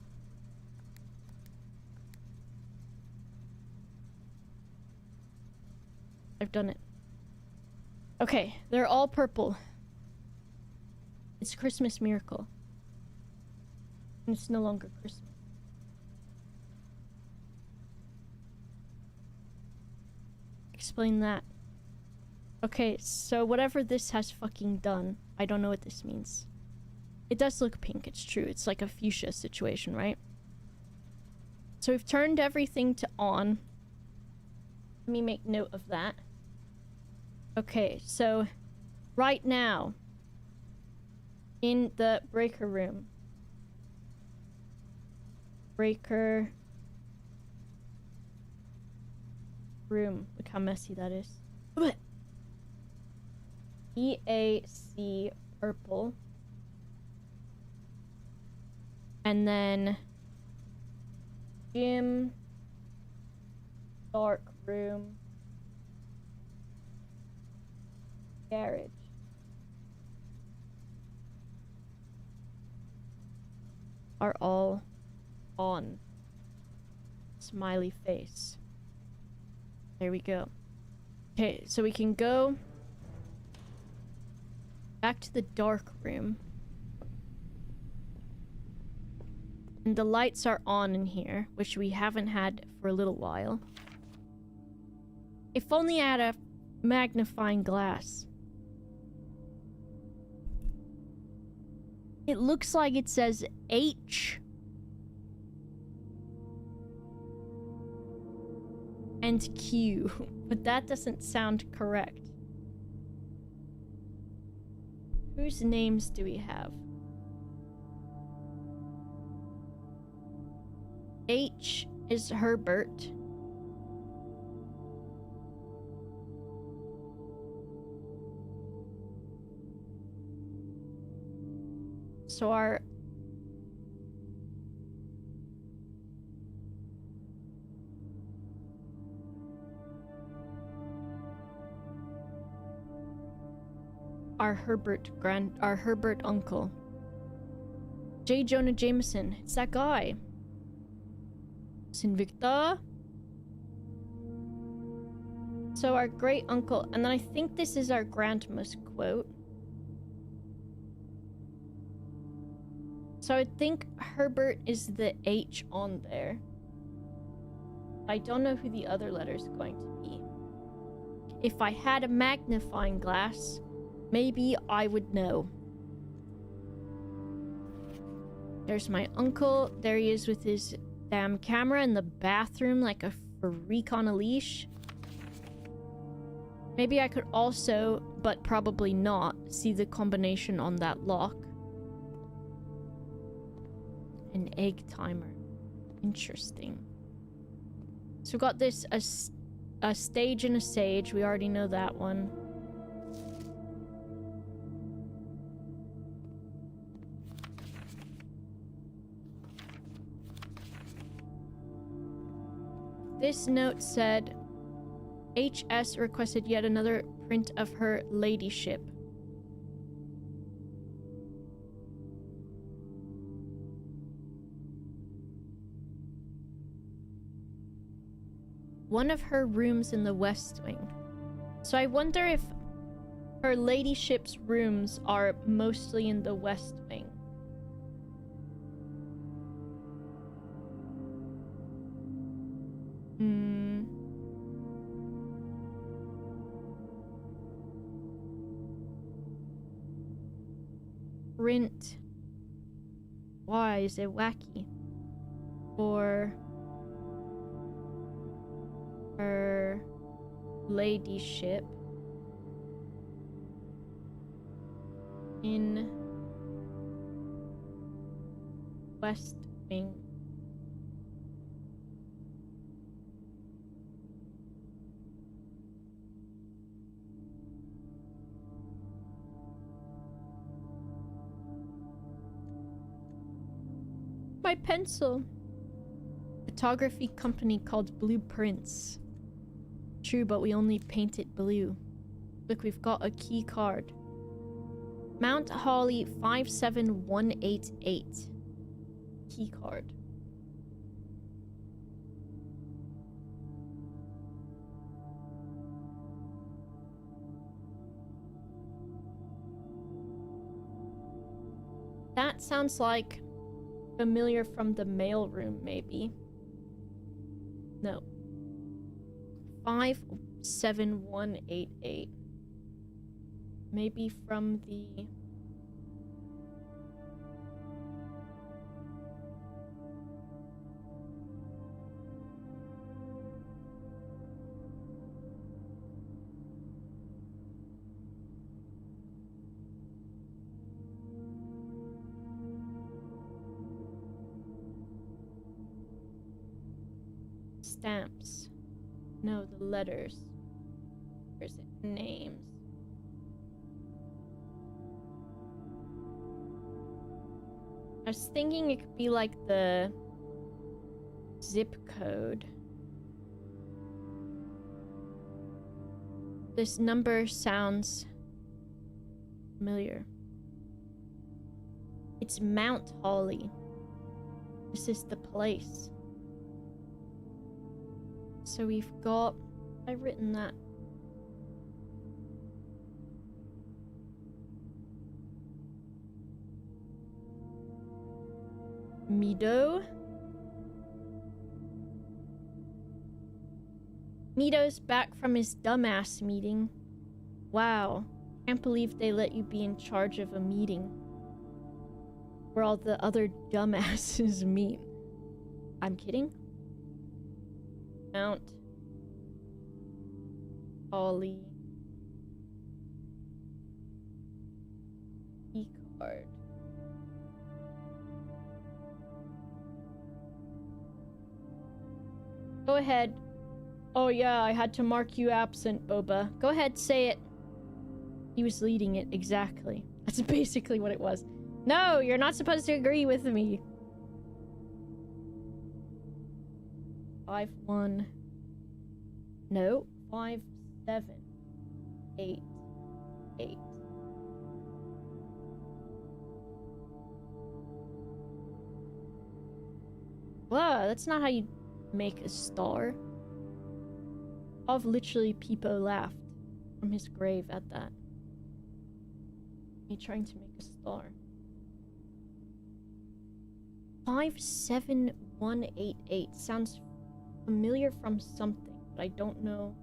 I've done it. Okay, they're all purple. It's Christmas Miracle. And it's no longer Christmas. Explain that. Okay, so whatever this has fucking done, I don't know what this means. It does look pink, it's true. It's like a fuchsia situation, right? So we've turned everything to on. Let me make note of that. Okay, so right now, in the breaker room. Breaker room. Look how messy that is. EAC purple. And then gym, dark room, garage. Are all on. Smiley face. There we go. Okay, so we can go back to the dark room. And the lights are on in here, which we haven't had for a little while. If only I had a magnifying glass. It looks like it says H and Q, but that doesn't sound correct. Whose names do we have? H is Herbert. So our Herbert uncle. J. Jonah Jameson. It's that guy. Sinvicta. So our great uncle, and then I think this is our grandma's quote. So I think Herbert is the H on there. I don't know who the other letter is going to be. If I had a magnifying glass, maybe I would know. There's my uncle. There he is with his damn camera in the bathroom like a freak on a leash. Maybe I could also, but probably not, see the combination on that lock. An egg timer. Interesting. So we've got this, a stage and a sage. We already know that one. This note said, HS requested yet another print of her ladyship. One of her rooms in the West Wing. So I wonder if her ladyship's rooms are mostly in the West Wing. Print. Why is it wacky? For her ladyship in West Wing. My pencil. Photography company called Blueprints. True, but we only paint it blue. Look, we've got a key card. Mount Holly 57188. Key card. That sounds like familiar from the mailroom, maybe. No. 57188. Maybe from the... stamps. No, the letters. Where's it? Names. I was thinking it could be like the zip code. This number sounds familiar. It's Mount Holly. This is the place. So we've got... I've written that. Mido. Mido's back from his dumbass meeting. Wow. Can't believe they let you be in charge of a meeting where all the other dumbasses meet. I'm kidding. Mount Holly E-card. Go ahead. Oh yeah, I had to mark you absent, Boba. Go ahead, say it. He was leading it, exactly. That's basically what it was. No, you're not supposed to agree with me. 5-1. No, 5-7-8-8. Wow, that's not how you make a star. Of literally Peepo laughed from his grave at that. Me trying to make a star. 57188 sounds familiar from something, but I don't know.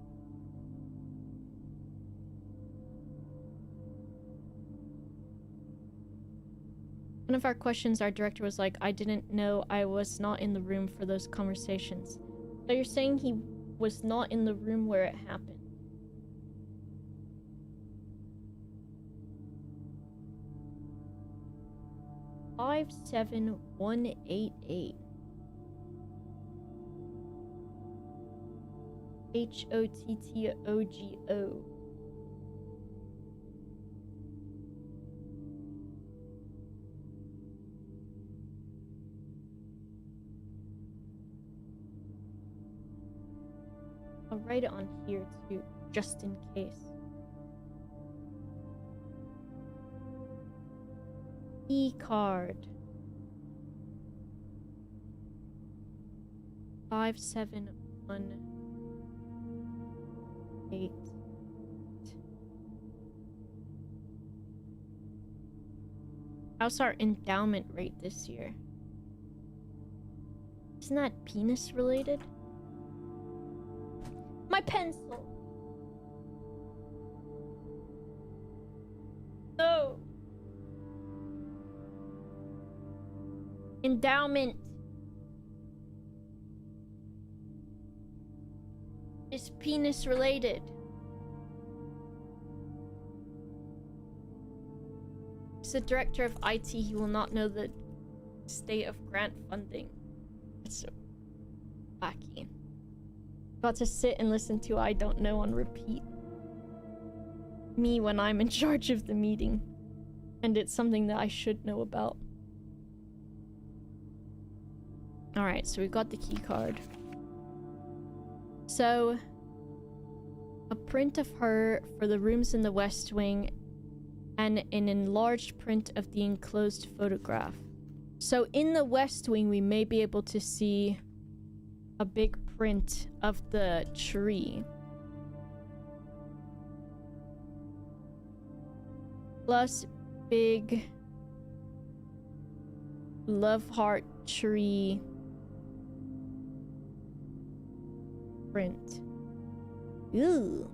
One of our questions, our director was like, I didn't know, I was not in the room for those conversations. So you're saying he was not in the room where it happened? Five, 7-1-8-8. HOTTOGO. I'll write it on here too, just in case. E-card. 571-8. How's our endowment rate this year? Isn't that penis related? My pencil! No! Endowment is penis related. As the director of IT, he will not know the state of grant funding. It's so wacky. Got to sit and listen to I don't know on repeat. Me when I'm in charge of the meeting. And it's something that I should know about. Alright, so we've got the key card. So, a print of her for the rooms in the West Wing and an enlarged print of the enclosed photograph. So in the West Wing, we may be able to see a big print of the tree. Plus big Love heart tree print. Ooh.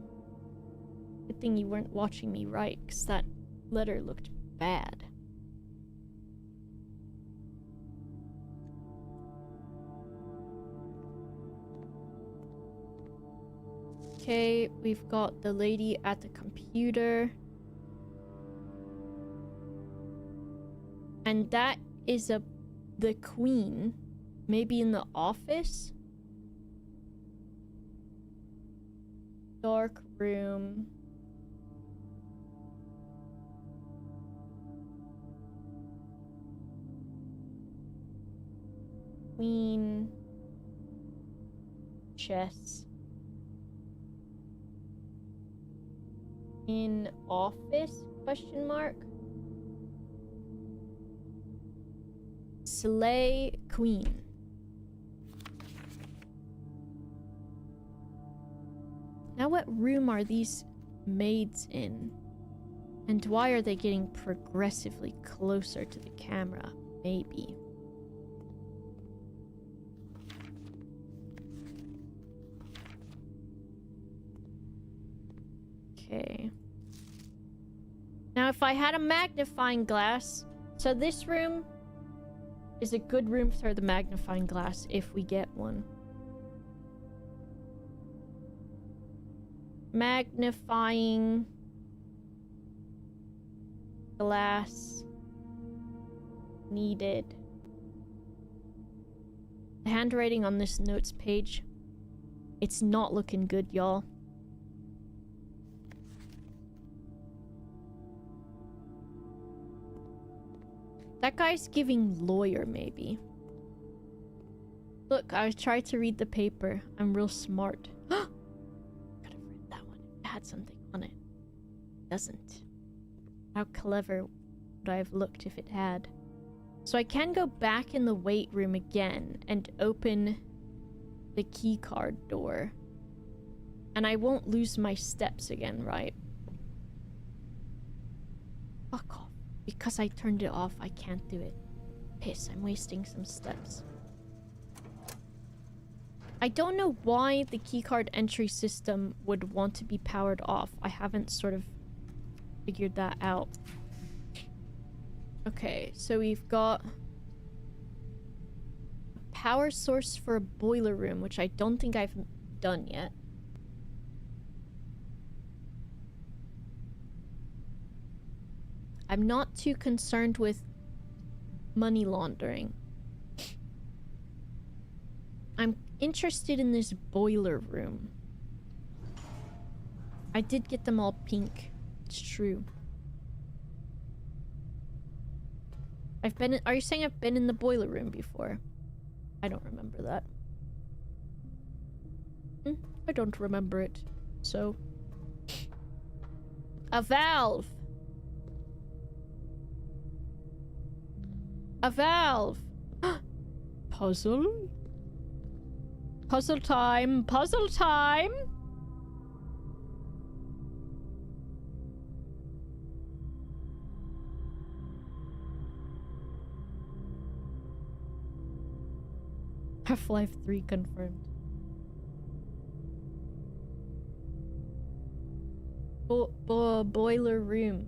Good thing you weren't watching me write, because that letter looked bad. Okay, we've got the lady at the computer. And that is the queen. Maybe in the office? Dark room. Queen. Chess. In office? Question mark. Slay queen. Now what room are these maids in? And why are they getting progressively closer to the camera? Maybe. Okay. Now if I had a magnifying glass, so this room is a good room for the magnifying glass if we get one. Magnifying glass needed. The handwriting on this notes page, it's not looking good, y'all. That guy's giving lawyer, maybe. Look, I tried to read the paper. I'm real smart. Could have read that one. It had something on it. It doesn't. How clever would I have looked if it had? So I can go back in the weight room again and open the key card door. And I won't lose my steps again, right? Fuck off. Because I turned it off, I can't do it. Piss, I'm wasting some steps. I don't know why the keycard entry system would want to be powered off. I haven't sort of figured that out. Okay, so we've got a power source for a boiler room, which I don't think I've done yet. I'm not too concerned with money laundering. I'm interested in this boiler room. I did get them all pink. It's true. Are you saying I've been in the boiler room before? I don't remember that. I don't remember it. So. A valve! A valve! Puzzle? Puzzle time! Puzzle time! Half-Life 3 confirmed. Boiler room.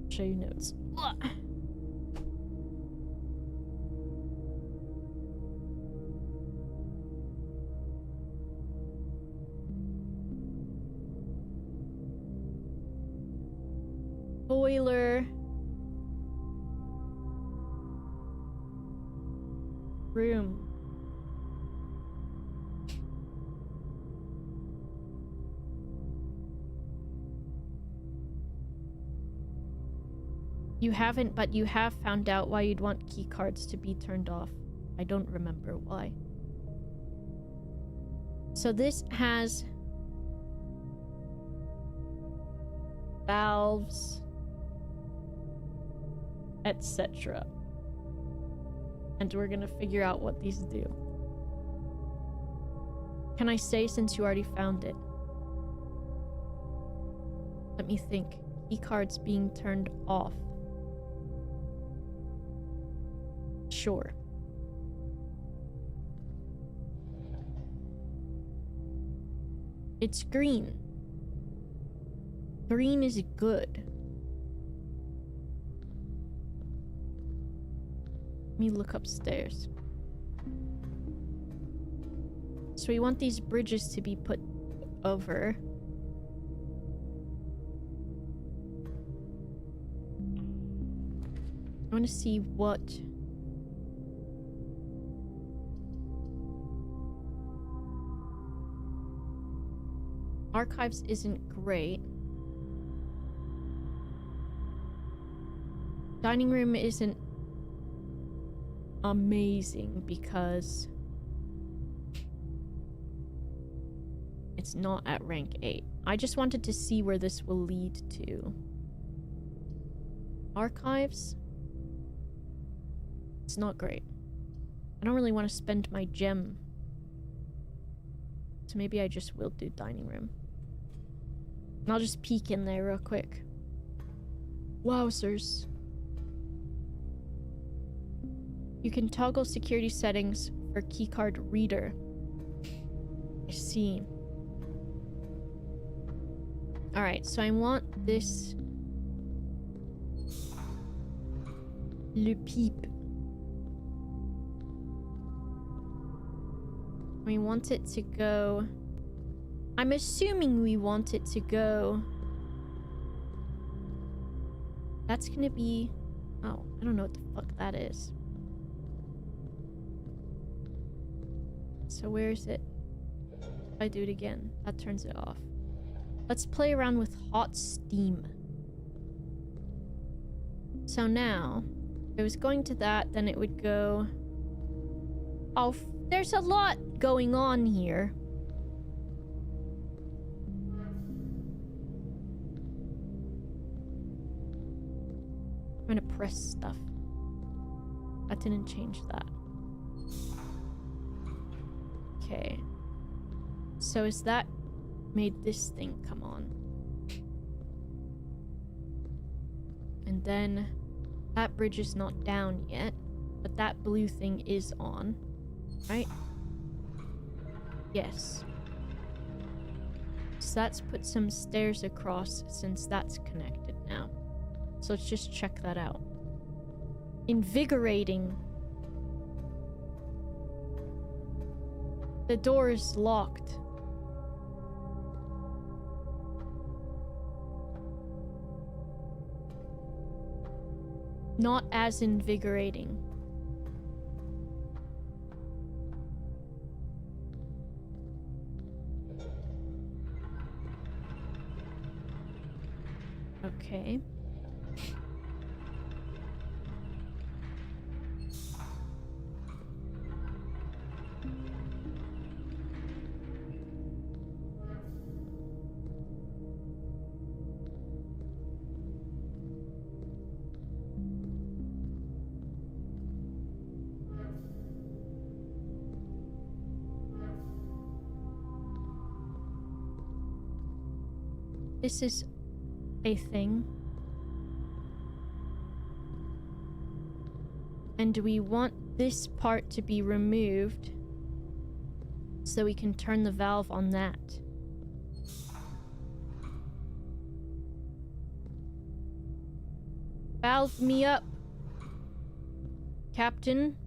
Show you notes. Boiler room. You haven't, but you have found out why you'd want keycards to be turned off. I don't remember why. So this has valves, etc. And we're gonna figure out what these do. Can I say since you already found it? Let me think. key cards being turned off. Sure. It's green. Green is good. Let me look upstairs. So we want these bridges to be put over. I want to see what... Archives isn't great. Dining room isn't amazing because it's not at rank 8. I just wanted to see where this will lead to. Archives? It's not great. I don't really want to spend my gem. So maybe I just will do dining room. And I'll just peek in there real quick. Wowzers. You can toggle security settings for keycard reader. I see. Alright, so I want this... Le Pipe. We want it to go... I'm assuming we want it to go... That's gonna be... Oh, I don't know what the fuck that is. So where is it? If I do it again, that turns it off. Let's play around with hot steam. So now, if it was going to that, then it would go... Oh, there's a lot going on here. I'm gonna press stuff. That didn't change that. Okay. So is that made this thing come on? And then that bridge is not down yet, but that blue thing is on, right? Yes. So that's put some stairs across since that's connected now. So let's just check that out. Invigorating. The door is locked. Not as invigorating. Okay. This is a thing. And do we want this part to be removed so we can turn the valve on that? Valve me up, Captain.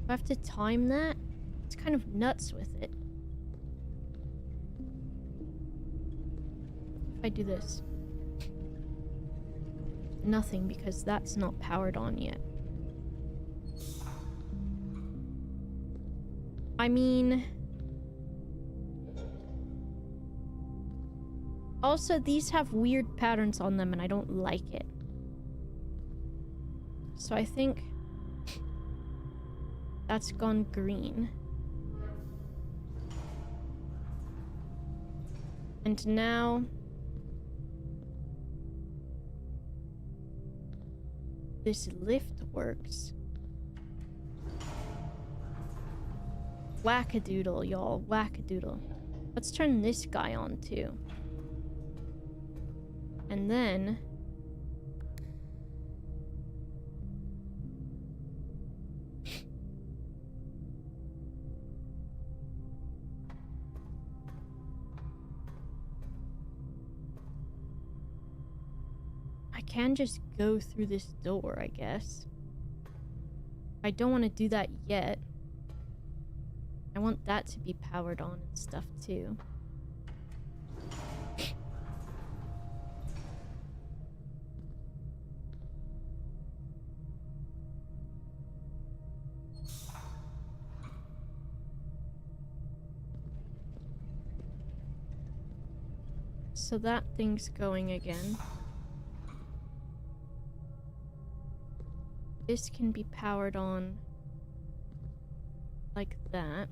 Do I have to time that? It's kind of nuts with it. If I do this. Nothing, because that's not powered on yet. I mean... Also, these have weird patterns on them and I don't like it. So I think... that's gone green. And now... this lift works. Wackadoodle, y'all. Wackadoodle. Let's turn this guy on, too. And then... I can just go through this door, I guess. I don't want to do that yet. I want that to be powered on and stuff too. So that thing's going again. This can be powered on like that.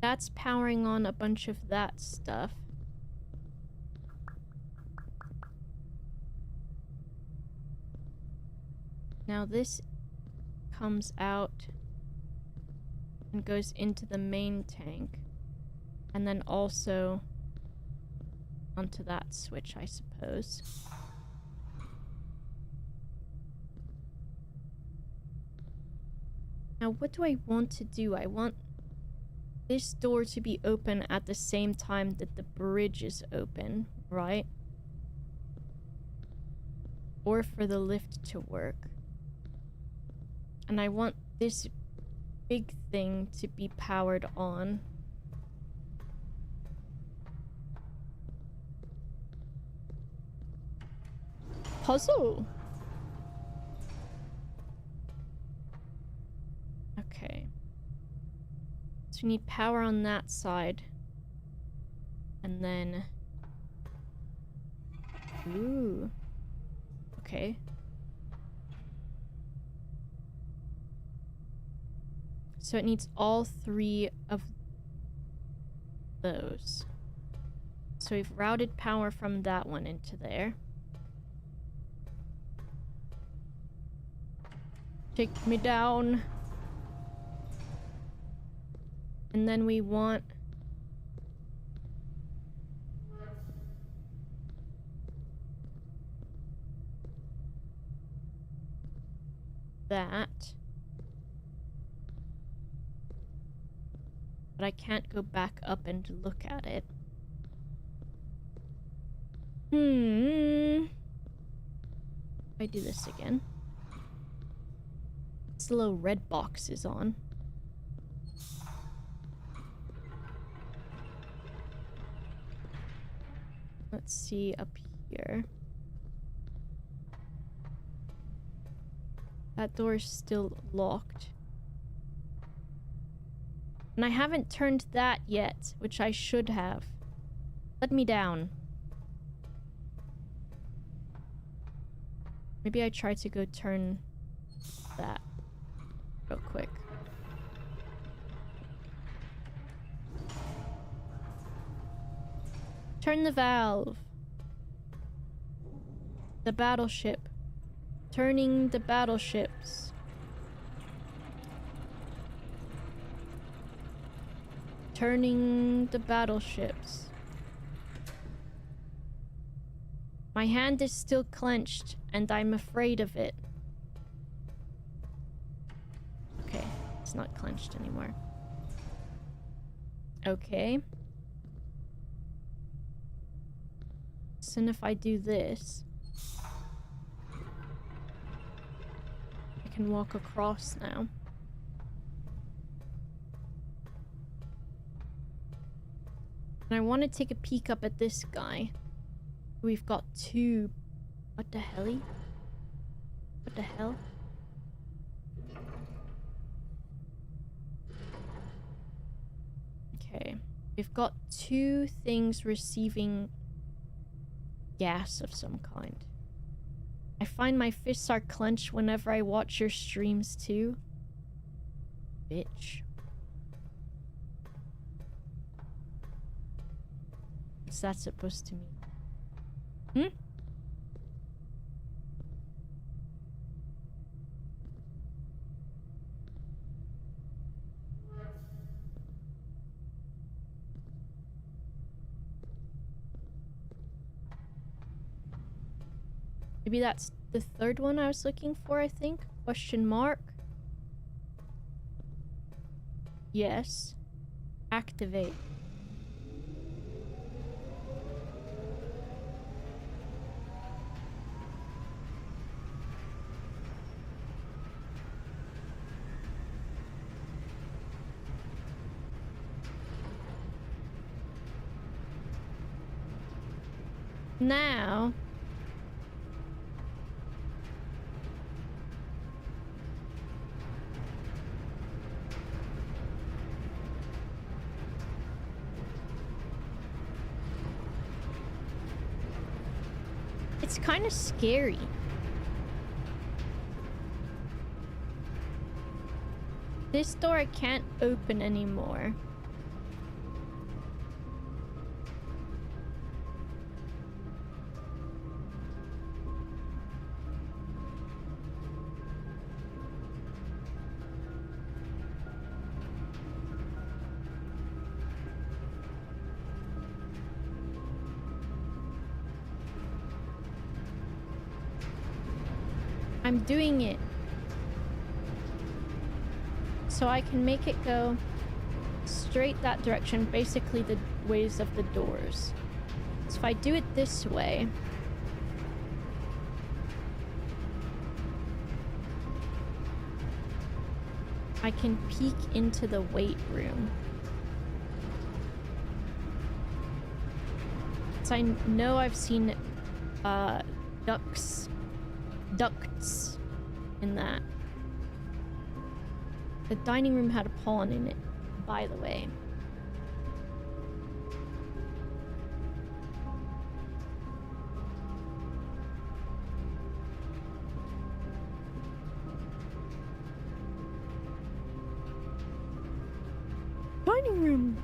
That's powering on a bunch of that stuff. Now this comes out and goes into the main tank. And then also onto that switch, I suppose. Now what do I want to do? I want this door to be open at the same time that the bridge is open, right? Or for the lift to work. And I want this big thing to be powered on. Puzzle! Okay. So we need power on that side. And then... Ooh. Okay. So it needs all three of those. So we've routed power from that one into there. Take me down. And then we want... that. But I can't go back up and look at it. If I do this again. This little red box is on. Let's see up here. That door is still locked. And I haven't turned that yet, which I should have. Let me down. Maybe I try to go turn that real quick. Turn the valve. The battleship. Turning the battleships. Turning the battleships. My hand is still clenched, and I'm afraid of it. Okay, it's not clenched anymore. Okay. So if I do this, I can walk across now. And I want to take a peek up at this guy. We've got two... What the helly? What the hell? Okay. We've got two things receiving gas of some kind. I find my fists are clenched whenever I watch your streams too. Bitch. What's that supposed to mean? Hmm? Maybe that's the third one I was looking for, I think? Question mark? Yes. Activate. Now... it's kind of scary. This door I can't open anymore. I'm doing it so I can make it go straight that direction, basically the ways of the doors. So if I do it this way, I can peek into the weight room. So I know I've seen ducts in that. The dining room had a pawn in it, by the way. Dining room.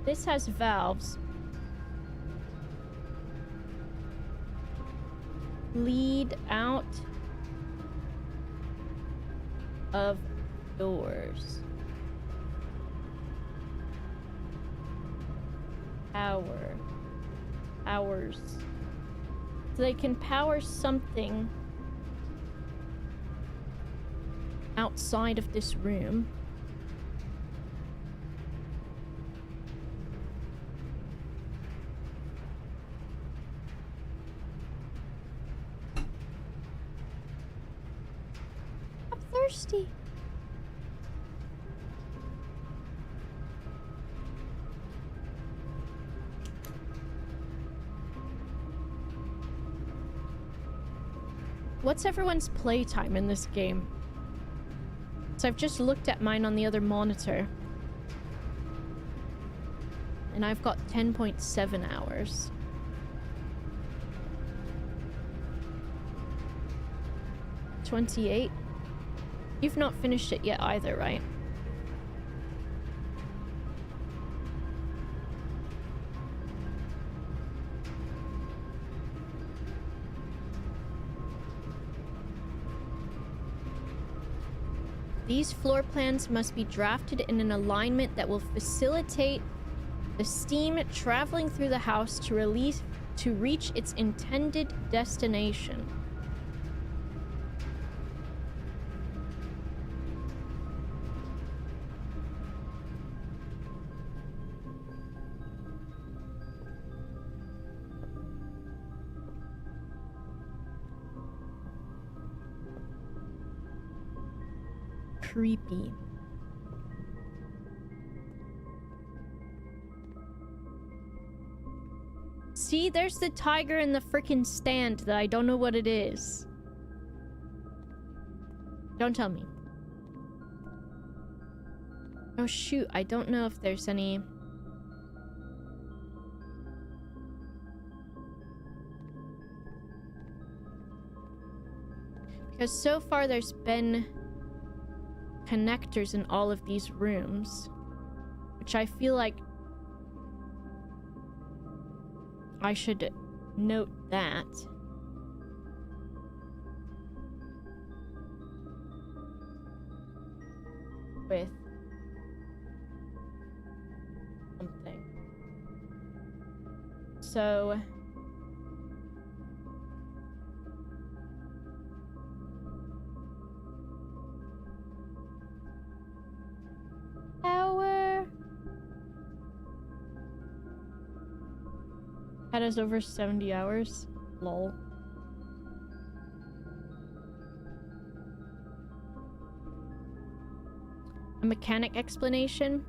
This has valves. Lead out of doors. Powers. So they can power something outside of this room. I'm thirsty. What's everyone's playtime in this game? So I've just looked at mine on the other monitor. And I've got 10.7 hours. $28. You've not finished it yet either, right? These floor plans must be drafted in an alignment that will facilitate the steam traveling through the house to reach its intended destination. Creepy. See, there's the tiger in the freaking stand that I don't know what it is. Don't tell me. Oh shoot, I don't know if there's any... Because so far there's been connectors in all of these rooms, which I feel like I should note that. With something. So power. That is over 70 hours. Lol. A mechanic explanation?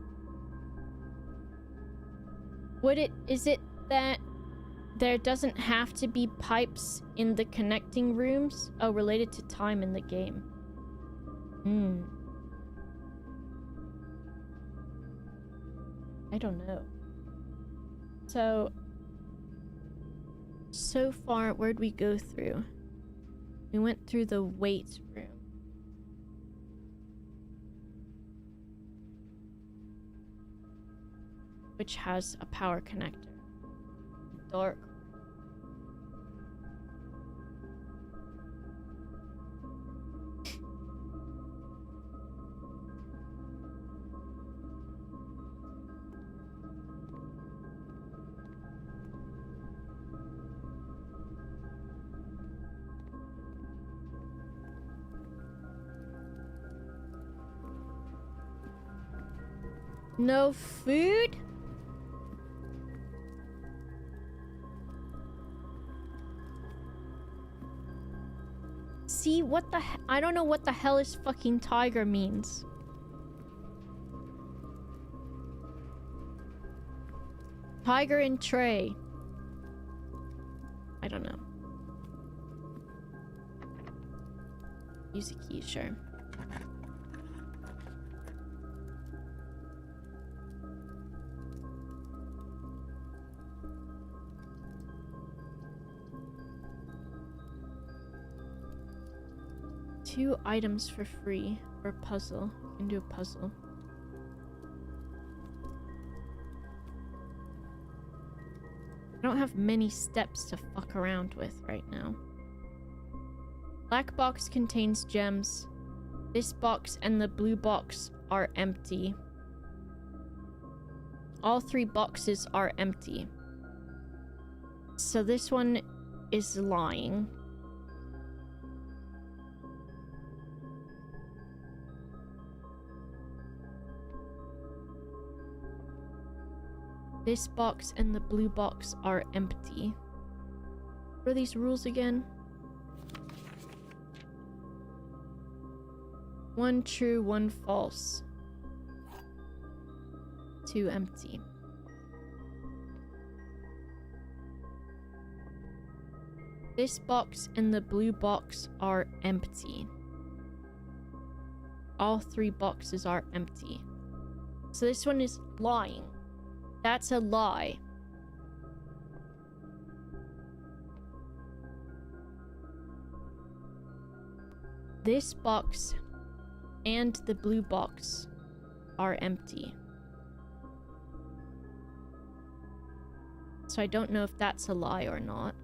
Is it that there doesn't have to be pipes in the connecting rooms? Oh, related to time in the game. I don't know. So far, where'd we go through? We went through the weight room. Which has a power connector. Dark. No food? See, what the I don't know what the hell is fucking tiger means. Tiger and tray. I don't know. Use a key, sure. Two items for free for a puzzle. You can do a puzzle. I don't have many steps to fuck around with right now. Black box contains gems. This box and the blue box are empty. All three boxes are empty. So this one is lying. This box and the blue box are empty. What are these rules again? 1 true, 1 false. 2 empty. This box and the blue box are empty. All three boxes are empty. So this one is lying. That's a lie. This box and the blue box are empty. So I don't know if that's a lie or not.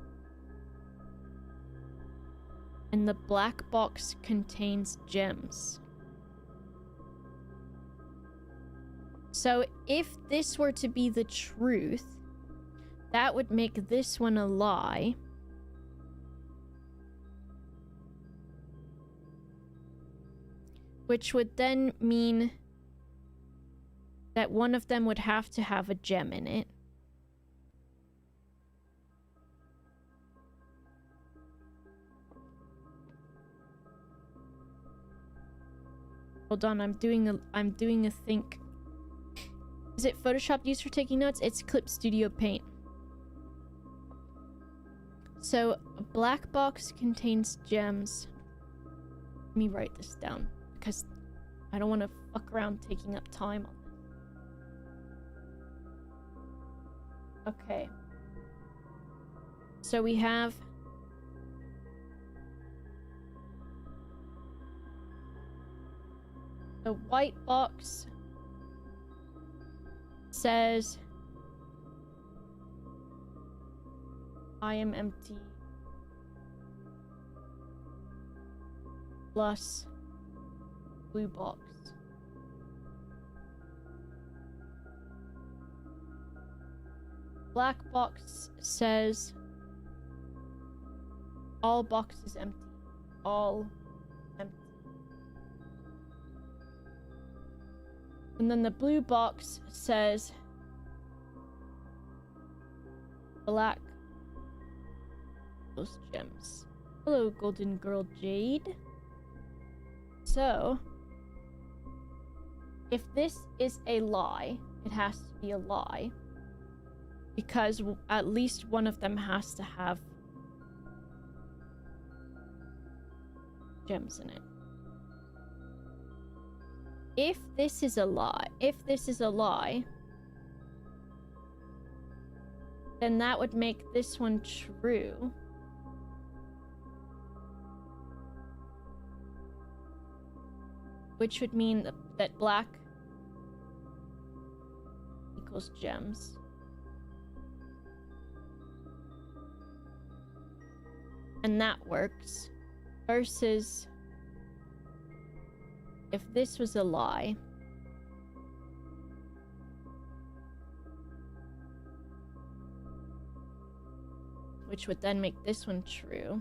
And the black box contains gems. So if this were to be the truth, that would make this one a lie. Which would then mean that one of them would have to have a gem in it. Hold on, I'm doing a think. Is it Photoshop used for taking notes? It's Clip Studio Paint. So a black box contains gems. Let me write this down because I don't want to fuck around taking up time on this. Okay. So we have the white box says I am empty plus blue box. Black box says all boxes empty. All empty. And then the blue box says black those gems. Hello, golden girl Jade. So, if this is a lie, it has to be a lie. Because at least one of them has to have gems in it. If this is a lie, then that would make this one true. Which would mean that black equals gems. And that works. Versus if this was a lie, which would then make this one true.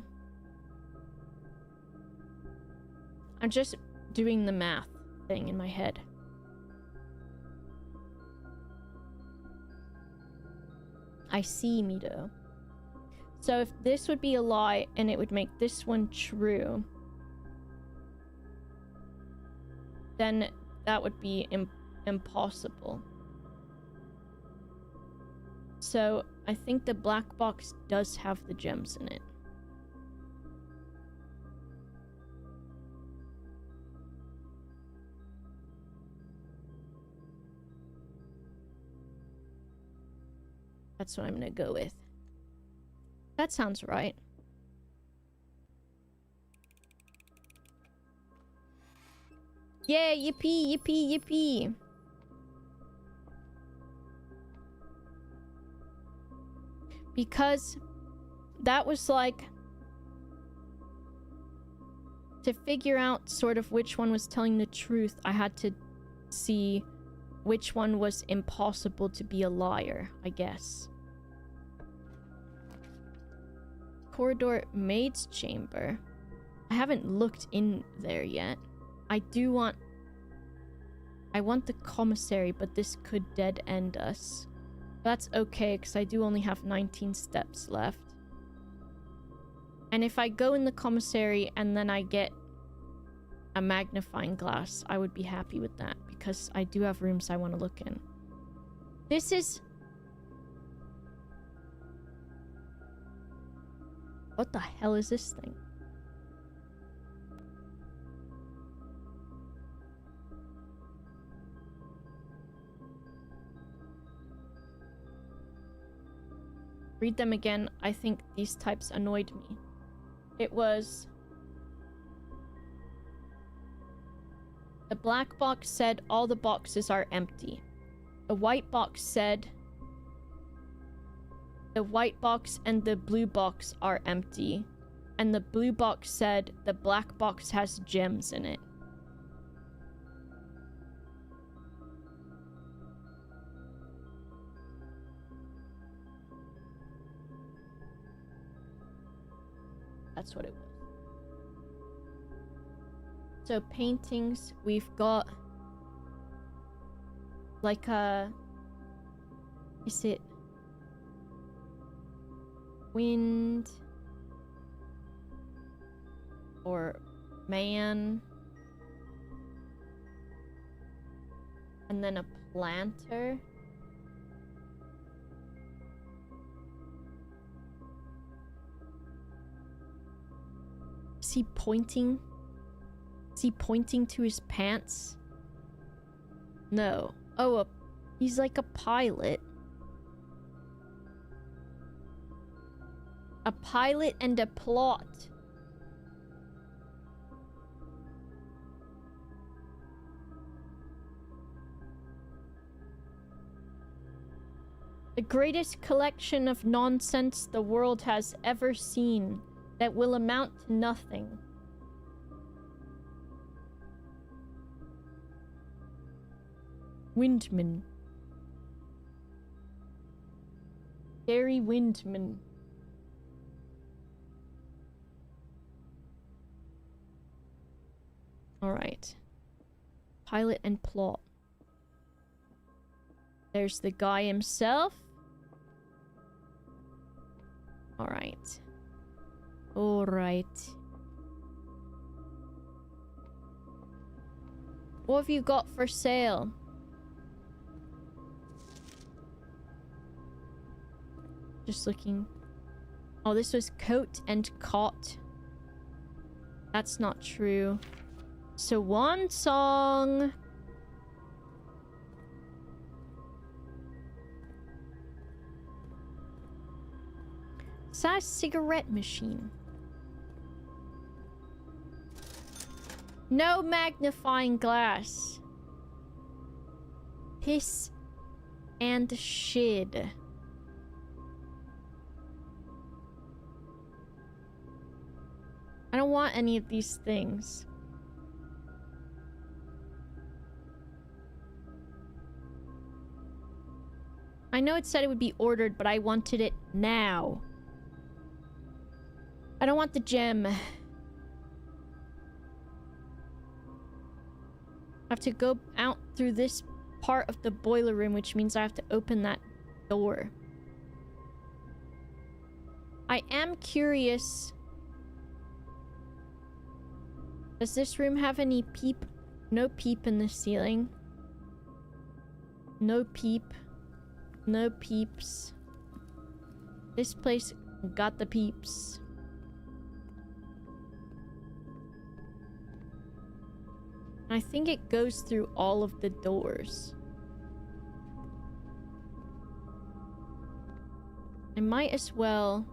I'm just doing the math thing in my head. I see, Mido. So if this would be a lie and it would make this one true, then that would be impossible. So I think the black box does have the gems in it. That's what I'm gonna go with. That sounds right. Yeah, yippee, yippee, yippee. Because that was like to figure out sort of which one was telling the truth, I had to see which one was impossible to be a liar, I guess. Corridor maid's chamber. I haven't looked in there yet. I want the commissary, but this could dead end us. That's okay, because I do only have 19 steps left. And if I go in the commissary and then I get a magnifying glass, I would be happy with that, because I do have rooms I want to look in. This is... What the hell is this thing? Read them again. I think these types annoyed me. It was... The black box said all the boxes are empty. The white box said the white box and the blue box are empty. And the blue box said the black box has gems in it. That's what it was. So paintings, we've got like a... Is it wind or man, and then a planter, Is he pointing? Is he pointing to his pants? No. Oh, he's like a pilot. A pilot and a plot. The greatest collection of nonsense the world has ever seen that will amount to nothing. Windman. Gary Windman. Alright. Pilot and plot. There's the guy himself. Alright. Alright. What have you got for sale? Just looking. Oh, this was coat and cot. That's not true. Swan song. Size cigarette machine. No magnifying glass. Piss and shit. I don't want any of these things. I know it said it would be ordered, but I wanted it now. I don't want the gem. I have to go out through this part of the boiler room, which means I have to open that door. I am curious. Does this room have any peep? No peep in the ceiling. No peep. No peeps. This place got the peeps. I think it goes through all of the doors. I might as well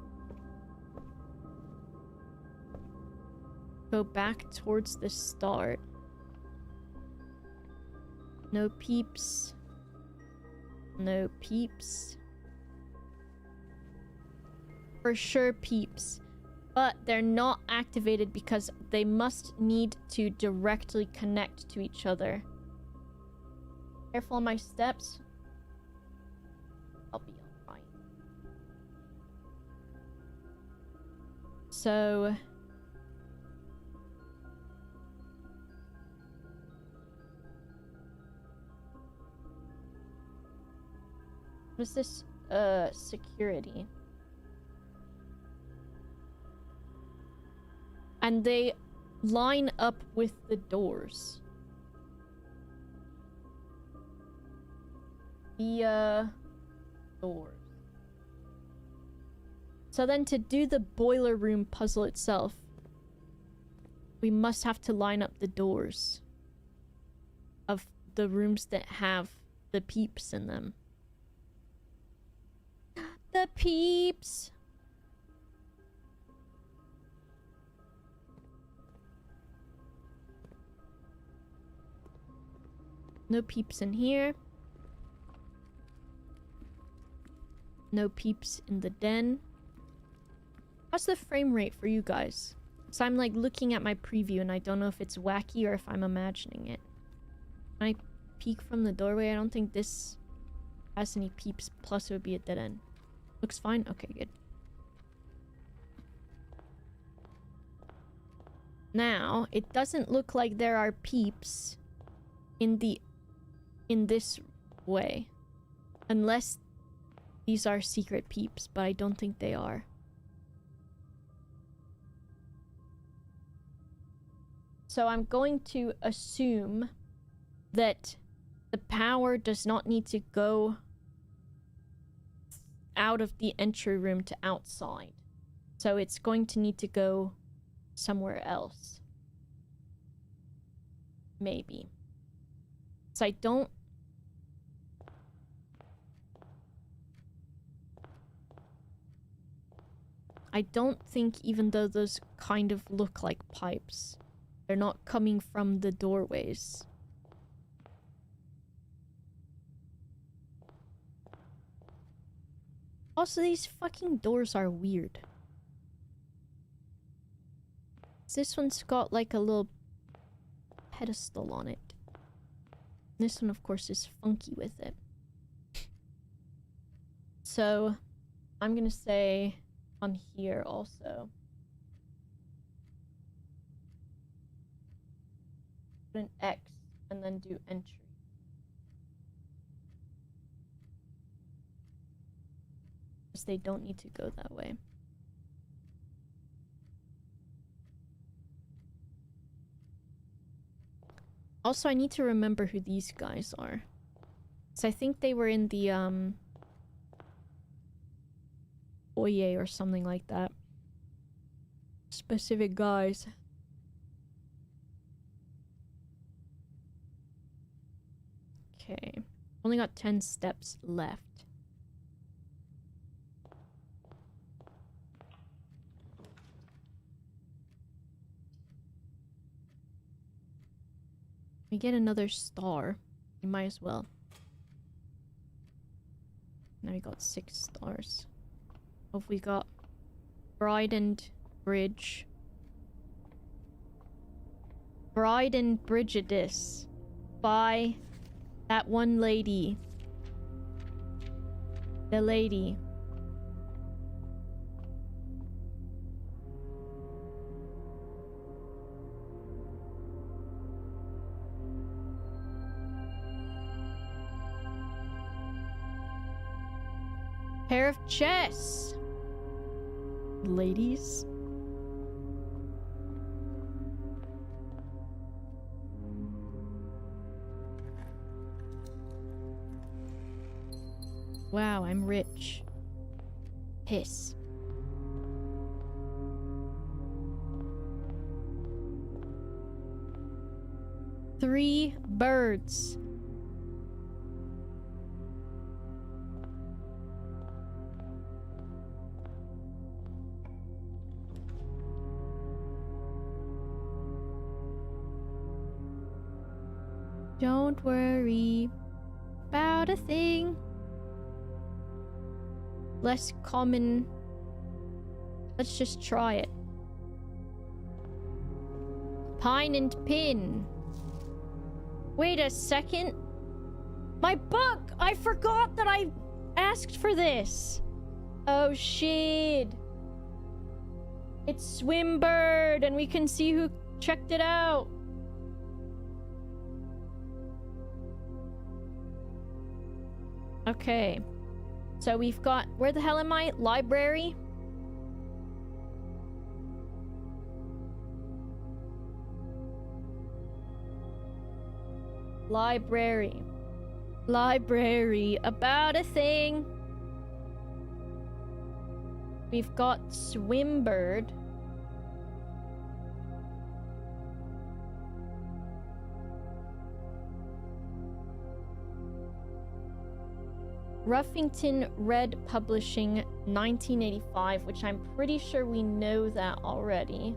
go back towards the start. No peeps. No peeps. For sure peeps. But they're not activated because they must need to directly connect to each other. Careful on my steps. I'll be alright. So... what is this? Security. And they line up with the doors. The, doors. So then to do the boiler room puzzle itself, we must have to line up the doors of the rooms that have the peeps in them. The peeps! No peeps in here. No peeps in the den. How's the frame rate for you guys? So I'm like looking at my preview and I don't know if it's wacky or if I'm imagining it. Can I peek from the doorway? I don't think this has any peeps, plus it would be a dead end. Looks fine? Okay, good. Now, it doesn't look like there are peeps in this way. Unless these are secret peeps, but I don't think they are. So I'm going to assume that the power does not need to go out of the entry room to outside. So it's going to need to go somewhere else. Maybe. So I don't think, even though those kind of look like pipes, they're not coming from the doorways. Also, these fucking doors are weird. This one's got like a little pedestal on it. This one, of course, is funky with it. So, I'm gonna say on here also. Put an X and then do entry. Because they don't need to go that way. Also, I need to remember who these guys are. So I think they were in the, foyer or something like that. Specific guys. Okay. Only got 10 steps left. We get another star. We might as well. Now we got 6 stars. What have we got? Bride and Bridge. Bride and Bridgetess. By that one lady. The lady. Pair of chess. Ladies. Wow, I'm rich. Piss. Three birds. Don't worry about a thing. Less common. Let's just try it. Pine and pin. Wait a second. My book! I forgot that I asked for this. Oh shit. It's Swimbird and we can see who checked it out. Okay. So we've got... Where the hell am I? Library? Library. Library. About a thing. We've got Swimbird. Ruffington Red Publishing 1985, which I'm pretty sure we know that already.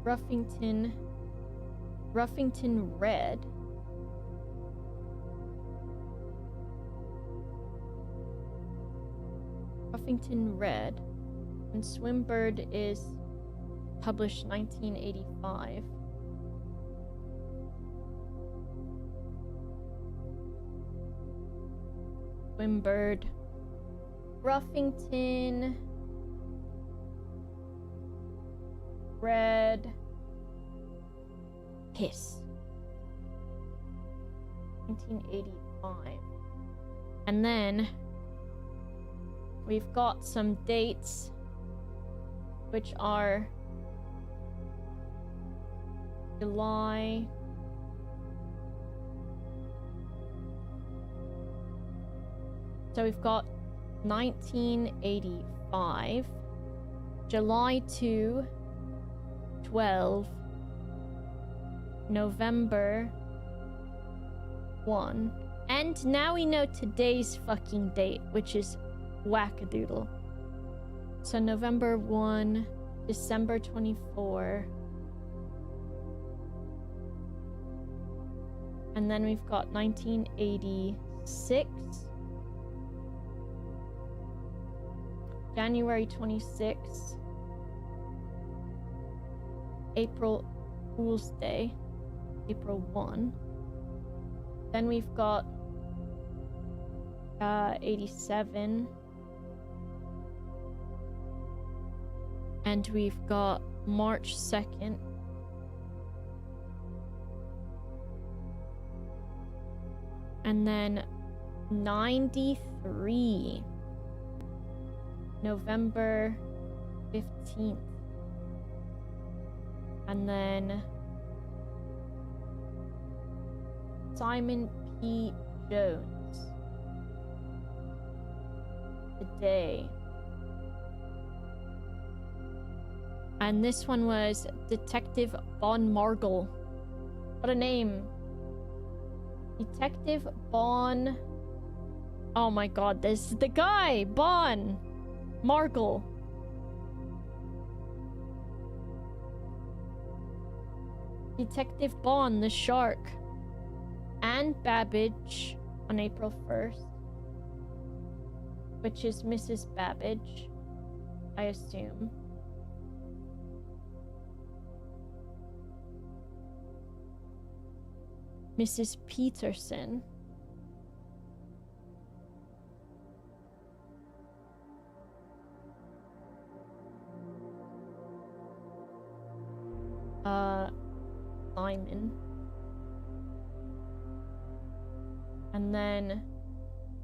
Ruffington Red. Ruffington Red. And Swimbird is published 1985. Swimbird. Ruffington Red. Piss. 1985. And then we've got some dates, which are July. So we've got 1985. July 2, 12, November 1. And now we know today's fucking date, which is wackadoodle. So November 1, December 24. And then we've got 1986. January 26. April Fool's Day. April 1. Then we've got 87. And we've got March 2nd. And then 93. November 15th. And then Simon P. Jones. Today. And this one was Detective Bon Margle. What a name. Detective Bon... Oh my god, this is the guy! Bon Margle. Detective Bon, the shark. Anne Babbage on April 1st. Which is Mrs. Babbage, I assume. Mrs. Peterson. Simon. And then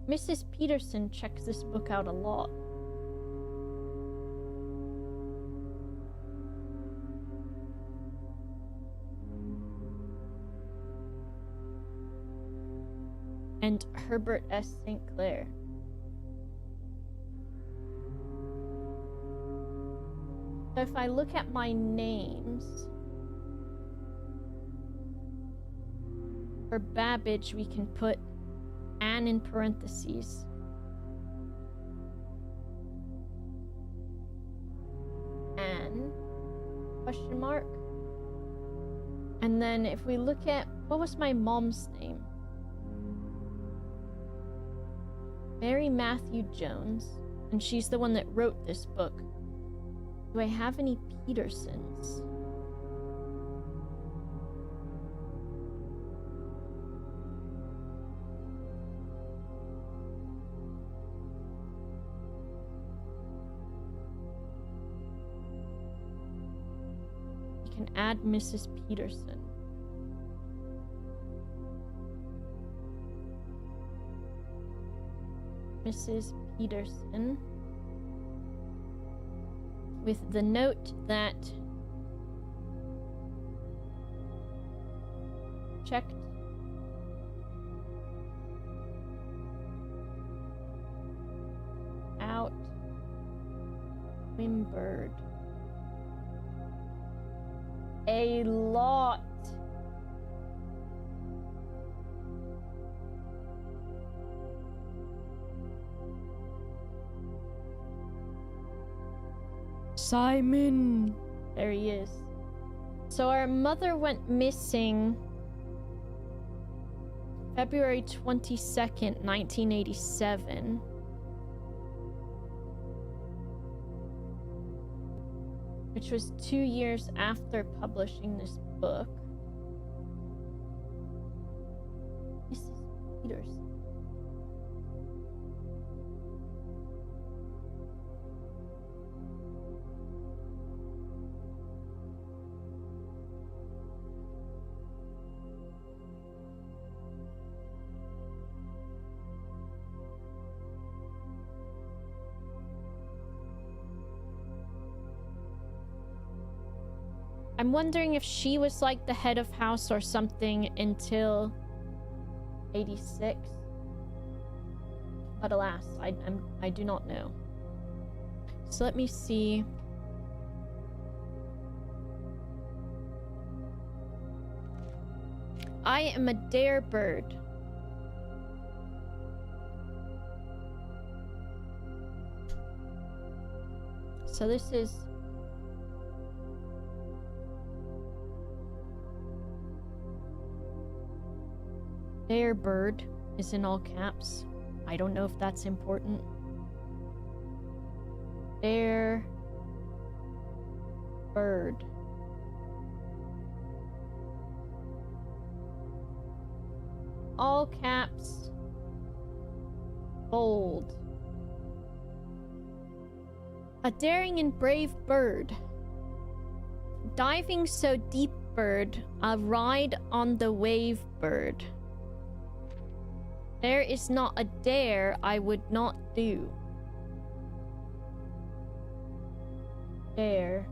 Mrs. Peterson checks this book out a lot. And Herbert S. St. Clair. So if I look at my names, for Babbage we can put Anne in parentheses. Anne, question mark. And then if we look at, what was my mom's name? Mary Matthew Jones, and she's the one that wrote this book. Do I have any Petersons? You can add Mrs. Peterson. Mrs. Peterson, with the note that checked out Wimbird a lot. Simon! There he is. So our mother went missing February 22nd, 1987. Which was 2 years after publishing this book. Mrs. Peterson. I'm wondering if she was like the head of house or something until 86. But alas, I do not know. So let me see. I am a dare bird. So this is dare bird is in all caps. I don't know if that's important. Dare bird. All caps. Bold. A daring and brave bird. Diving so deep bird, a ride on the wave bird. There is not a dare I would not do. Dare.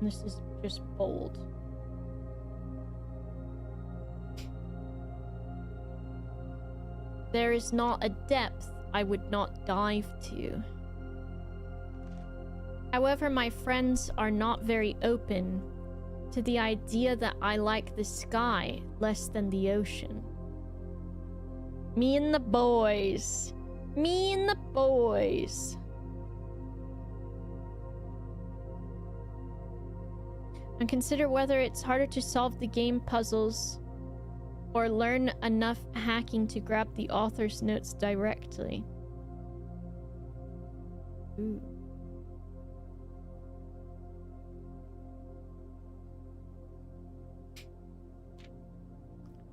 This is just bold. There is not a depth I would not dive to. However, my friends are not very open to the idea that I like the sky less than the ocean. Me and the boys. Me and the boys. And consider whether it's harder to solve the game puzzles or learn enough hacking to grab the author's notes directly. Ooh.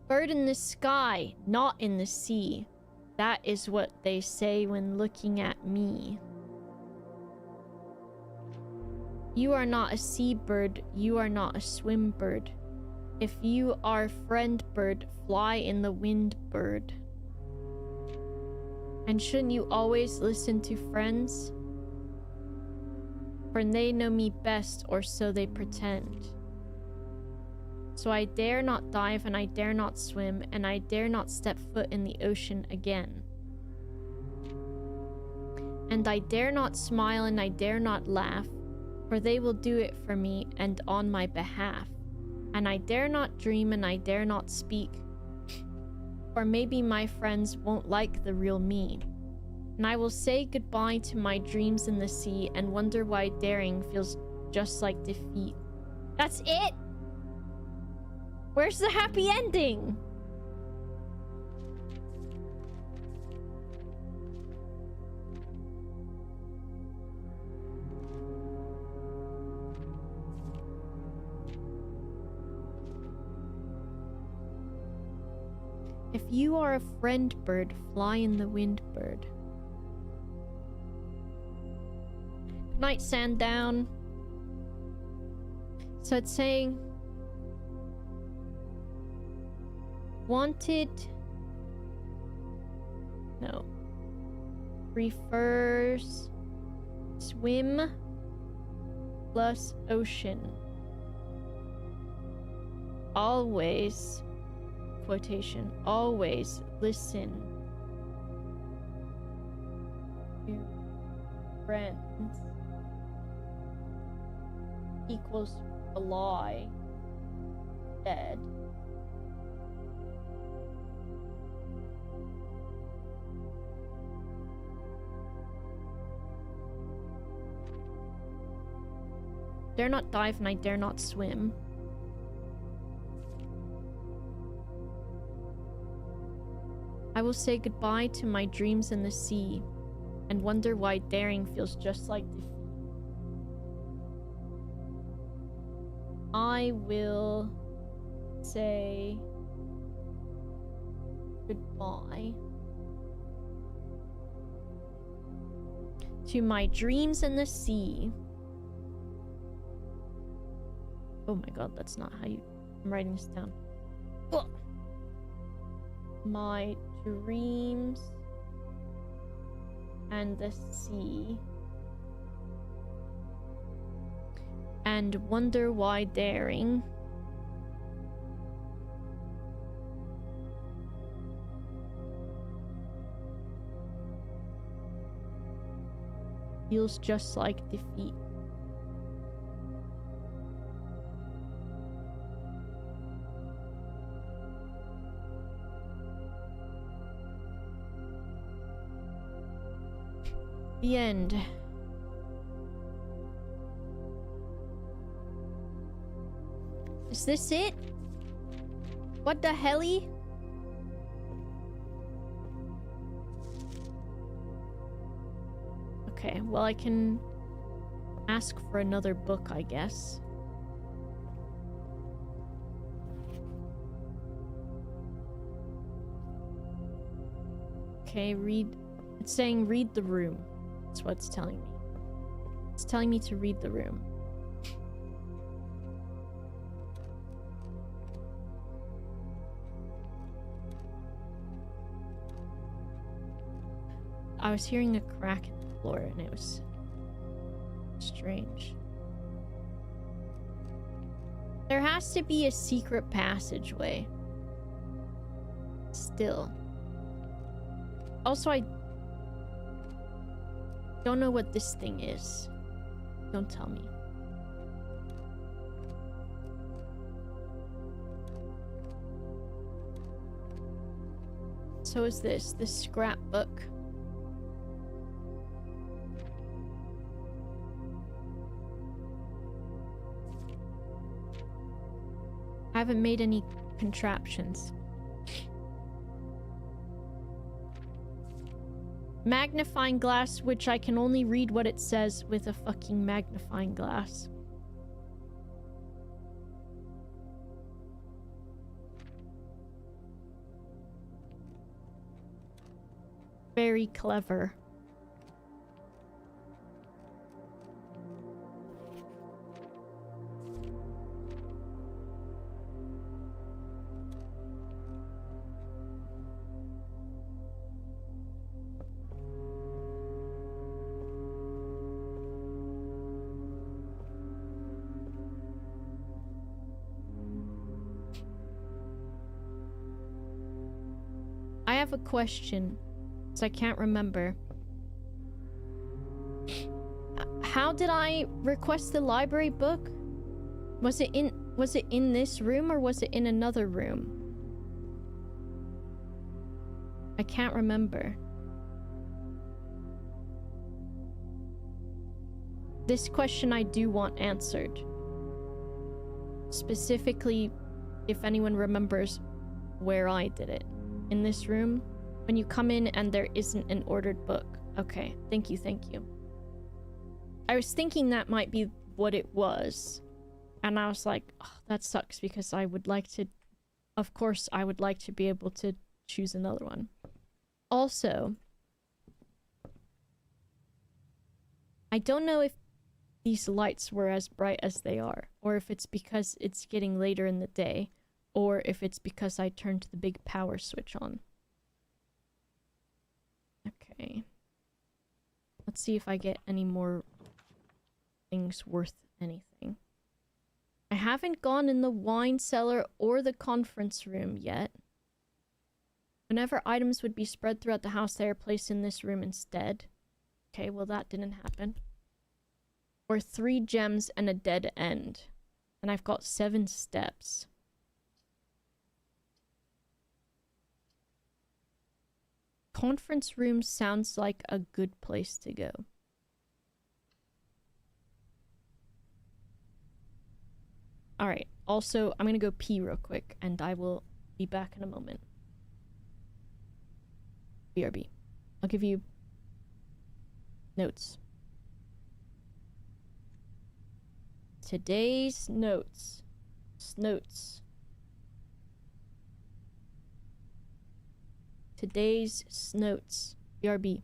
Bird in the sky, not in the sea. That is what they say when looking at me. You are not a seabird, you are not a swim bird. If you are friend bird, fly in the wind bird. And shouldn't you always listen to friends? For they know me best, or so they pretend. So I dare not dive, and I dare not swim, and I dare not step foot in the ocean again. And I dare not smile, and I dare not laugh, for they will do it for me and on my behalf. And I dare not dream, and I dare not speak, or maybe my friends won't like the real me. And I will say goodbye to my dreams in the sea and wonder why daring feels just like defeat. That's it! Where's the happy ending? If you are a friend bird, fly in the wind bird. Good night, Sandown. So it's saying wanted, no, prefers swim plus ocean. Always, quotation, always listen to friends equals a lie dead. Dare not dive, and I dare not swim. I will say goodbye to my dreams in the sea and wonder why daring feels just like defeat. I will say goodbye to my dreams in the sea. Oh my god, that's not how you... I'm writing this down. Ugh. My dreams and the sea. And wonder why daring feels just like defeat. The end. Is this it? What the helly? Okay, well I can ask for another book, I guess. Okay, read. It's saying read the room. That's what it's telling me. It's telling me to read the room. I was hearing a crack in the floor and it was strange. There has to be a secret passageway. Still. Also, I don't know what this thing is. Don't tell me. So is this scrapbook? I haven't made any contraptions. Magnifying glass, which I can only read what it says with a fucking magnifying glass. Very clever. I have a question, so I can't remember. How did I request the library book? Was it in this room or was it in another room? I can't remember. This question I do want answered. Specifically, if anyone remembers where I did it. In this room, when you come in and there isn't an ordered book. Okay, thank you. I was thinking that might be what it was. And I was like, oh, that sucks because I would like to... Of course, I would like to be able to choose another one. Also, I don't know if these lights were as bright as they are, or if it's because it's getting later in the day, or if it's because I turned the big power switch on. Okay. Let's see if I get any more things worth anything. I haven't gone in the wine cellar or the conference room yet. Whenever items would be spread throughout the house, they are placed in this room instead. Okay, well that didn't happen. Or 3 gems and a dead end. And I've got 7 steps. Conference room sounds like a good place to go. Alright, also, I'm gonna go pee real quick, and I will be back in a moment. BRB. I'll give you notes. Today's notes. Snotes. Today's snotes. BRB.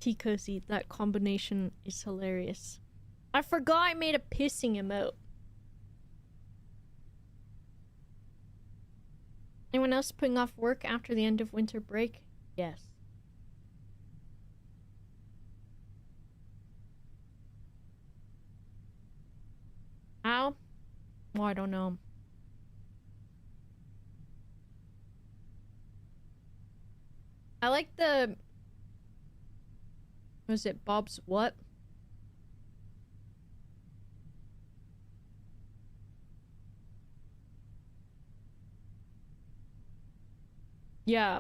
tea cozy. That combination is hilarious. I forgot I made a pissing emote. Anyone else putting off work after the end of winter break? Yes. How? Well, I don't know. I like the... Was it Bob's what? Yeah.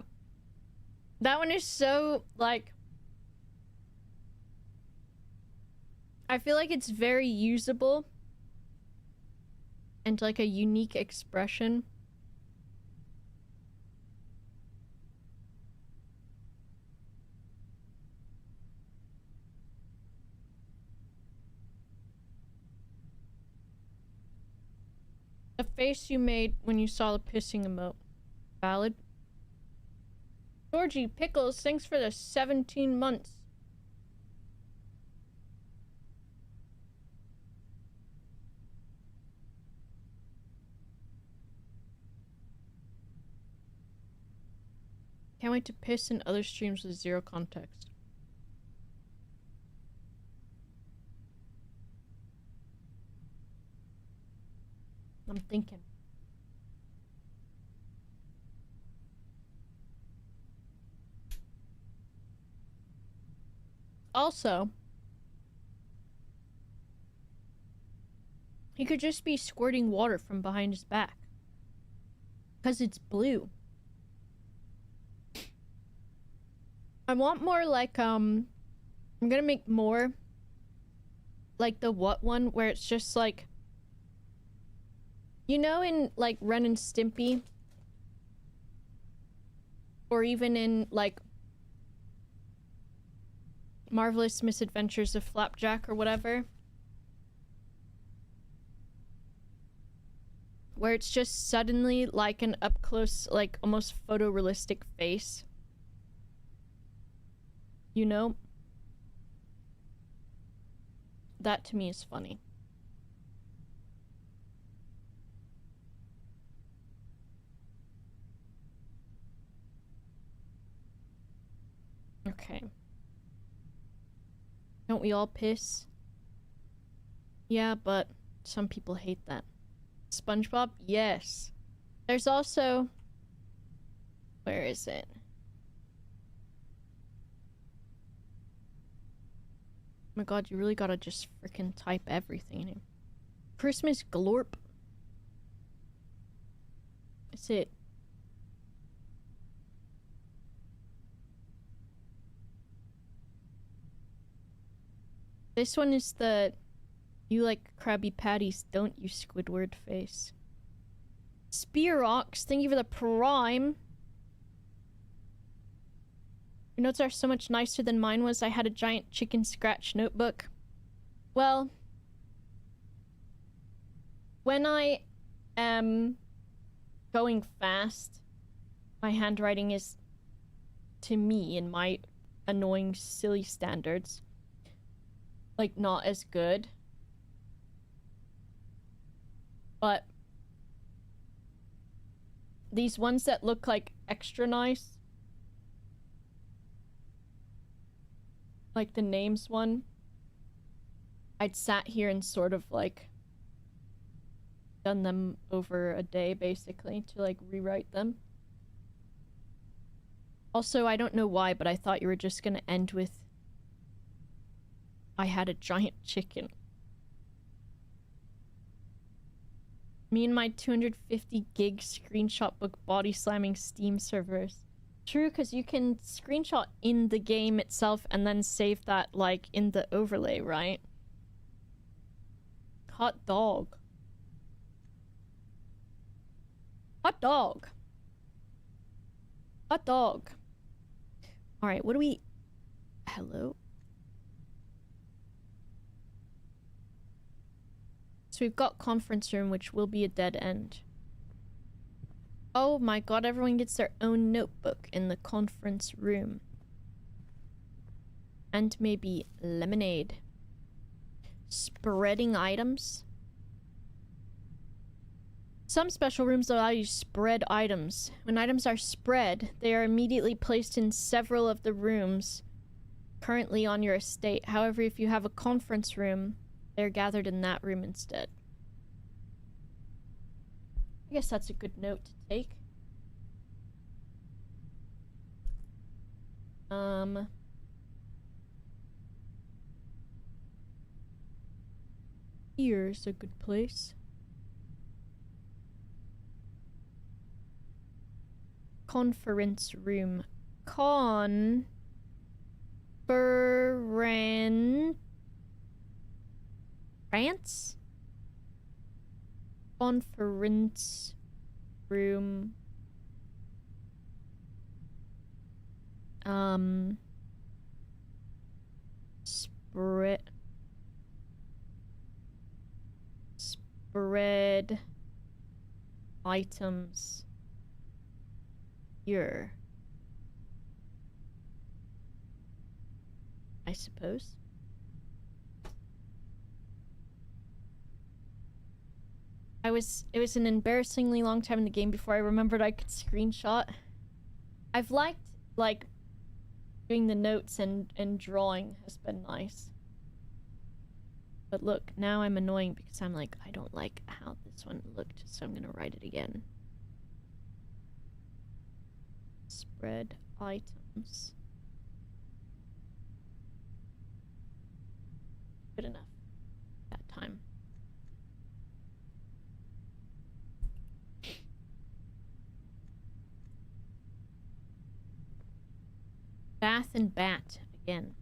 That one is so, like... I feel like it's very usable. And like a unique expression. The face you made when you saw the pissing emote. Valid. Georgie Pickles, thanks for the 17 months. Can't wait to piss in other streams with zero context. I'm thinking. Also, he could just be squirting water from behind his back. Because it's blue. I want more like, I'm gonna make more like the what one, where it's just like, you know, in like Ren and Stimpy, or even in like Marvelous Misadventures of Flapjack or whatever, where it's just suddenly like an up close, like almost photorealistic face. You know? That to me is funny. Okay. Don't we all piss? Yeah, but some people hate that. SpongeBob? Yes. There's also... Where is it? Oh my god, you really gotta just freaking type everything in here. Christmas glorp. That's it. This one is the... You like Krabby Patties, don't you, Squidward face? Spearox, thank you for the prime. Your notes are so much nicer than mine was. I had a giant chicken scratch notebook. Well, when I am going fast, my handwriting is, to me, in my annoying, silly standards, like, not as good. But these ones that look like extra nice, like the names one, I'd sat here and sort of like done them over a day basically to like rewrite them. Also, I don't know why, but I thought you were just gonna end with I had a giant chicken. Me and my 250 gig screenshot book body slamming Steam servers. True, because you can screenshot in the game itself and then save that, like, in the overlay, right? Hot dog. Hot dog. Hot dog. Alright, what do we... Hello? So we've got conference room, which will be a dead end. Oh my god, everyone gets their own notebook in the conference room. And maybe lemonade. Spreading items. Some special rooms allow you to spread items. When items are spread, they are immediately placed in several of the rooms currently on your estate. However, if you have a conference room, they're gathered in that room instead. I guess that's a good note to take. Here's a good place. Conference room. Conference room. Spread items here, I suppose. It was an embarrassingly long time in the game before I remembered I could screenshot. I've liked, like, doing the notes and drawing has been nice. But look, now I'm annoying because I'm like, I don't like how this one looked, so I'm gonna write it again. Spread items. Good enough that time. Bath and bat again.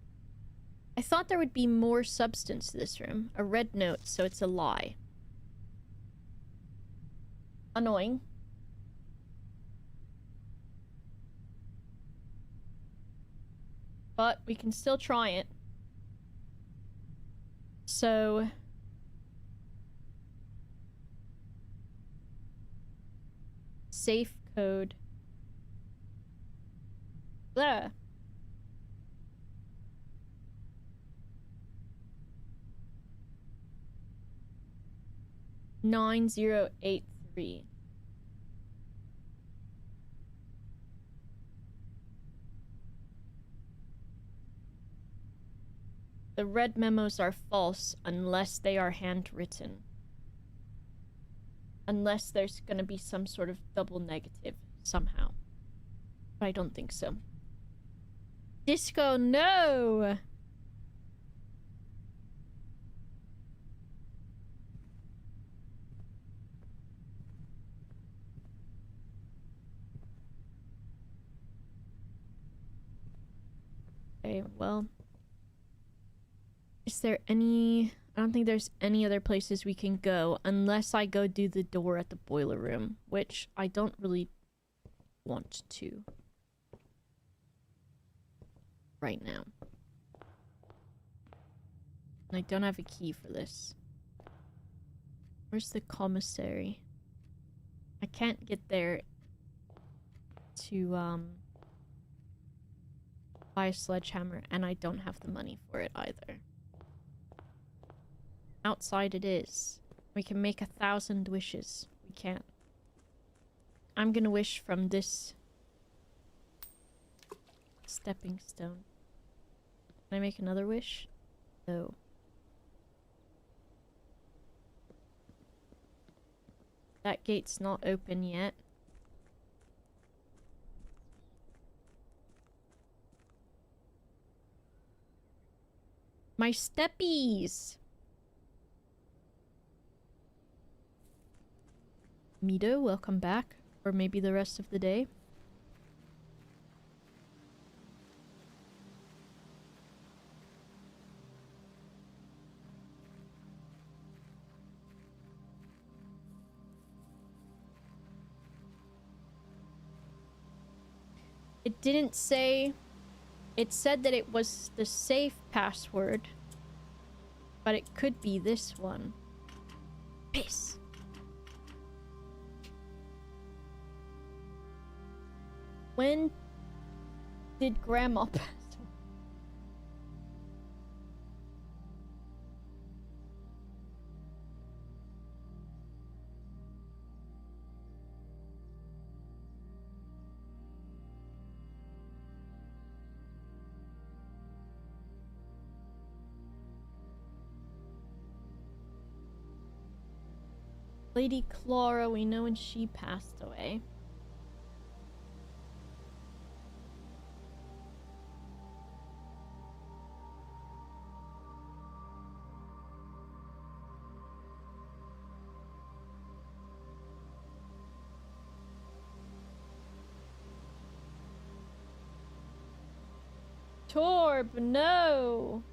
I thought there would be more substance to this room. A red note, so it's a lie. Annoying. But we can still try it. So... safe code. Blah. 9083. The red memos are false unless they are handwritten. Unless there's gonna be some sort of double negative somehow. But I don't think so. Disco, no! Okay, well... is there any... I don't think there's any other places we can go unless I go do the door at the boiler room, which I don't really want to right now. And I don't have a key for this. Where's the commissary? I can't get there to buy a sledgehammer, and I don't have the money for it either. Outside it is. We can make 1,000 wishes. We can't. I'm gonna wish from this stepping stone. Can I make another wish? No. That gate's not open yet. My steppies! Mido, welcome back. Or maybe the rest of the day. It didn't say... It said that it was the safe password. But it could be this one. Piss. When did Grandma pass away? Lady Clara, we know when she passed away. Torb, no!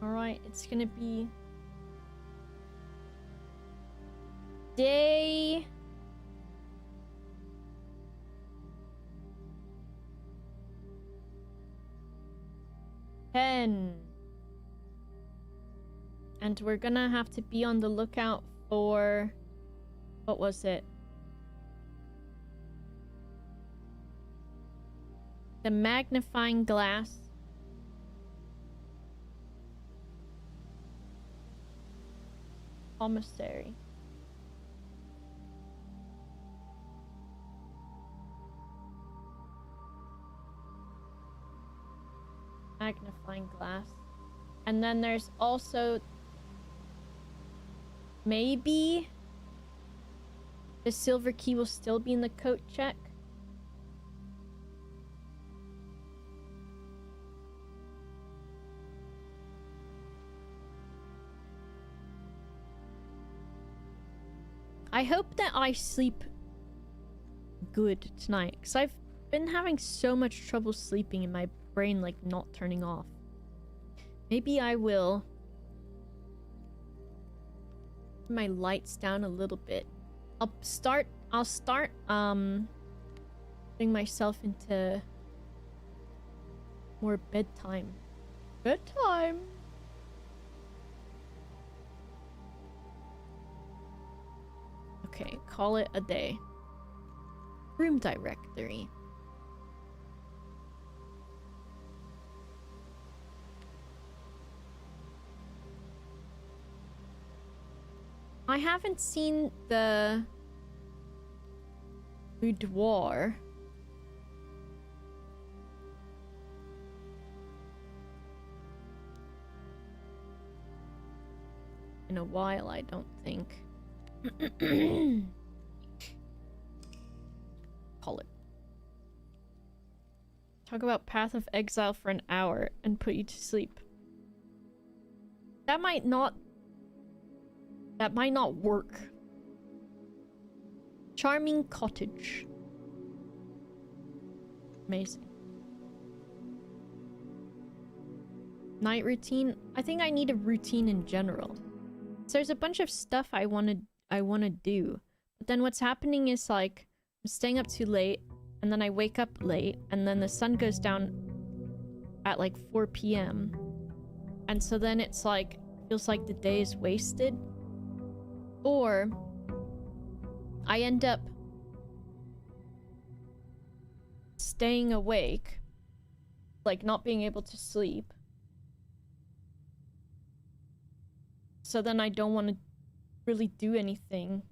Alright, it's gonna be day 10. And we're gonna have to be on the lookout for, what was it? The magnifying glass. Commissary. Magnifying glass. And then there's also maybe the silver key will still be in the coat check. I hope that I sleep good tonight, because I've been having so much trouble sleeping and my brain like not turning off. Maybe I will turn my lights down a little bit. I'll start putting myself into more bedtime. Bedtime. Okay, call it a day. Room directory. I haven't seen the boudoir. In a while, I don't think. Call it. Talk about Path of Exile for an hour and put you to sleep. That might not work. Charming cottage. Amazing. Night routine. I think I need a routine in general. So there's a bunch of stuff I want to do. But then what's happening is like I'm staying up too late and then I wake up late and then the sun goes down at like 4 p.m. And so then it's like feels like the day is wasted. Or I end up staying awake, like not being able to sleep. So then I don't want to really do anything.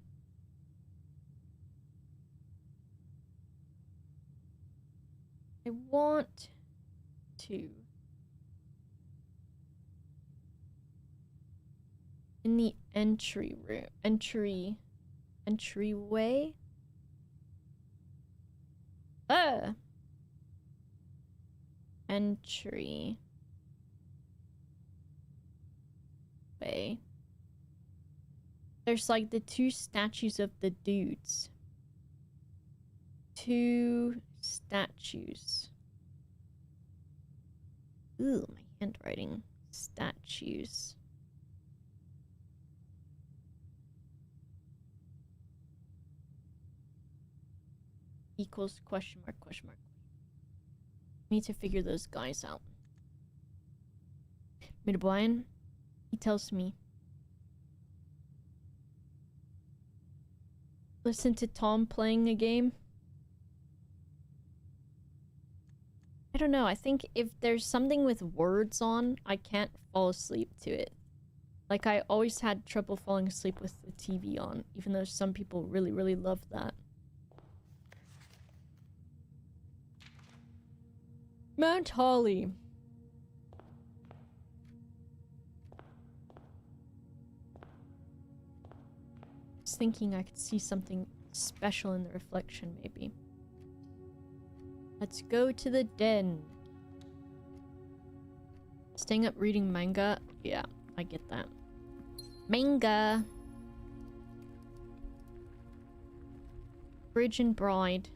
I want to. In the entryway. Entry. Way. There's like the two statues of the dudes. Two statues. Ooh, my handwriting. Statues. Equals question mark, question mark. Need to figure those guys out. Midwine, he tells me. Listen to Tom playing a game. I don't know, I think if there's something with words on, I can't fall asleep to it. Like, I always had trouble falling asleep with the TV on, even though some people really, really love that. Mount Holly. thinking I could see something special in the reflection, maybe. Let's go to the den. Staying up reading manga? Yeah, I get that. Manga! Bridge and Bride.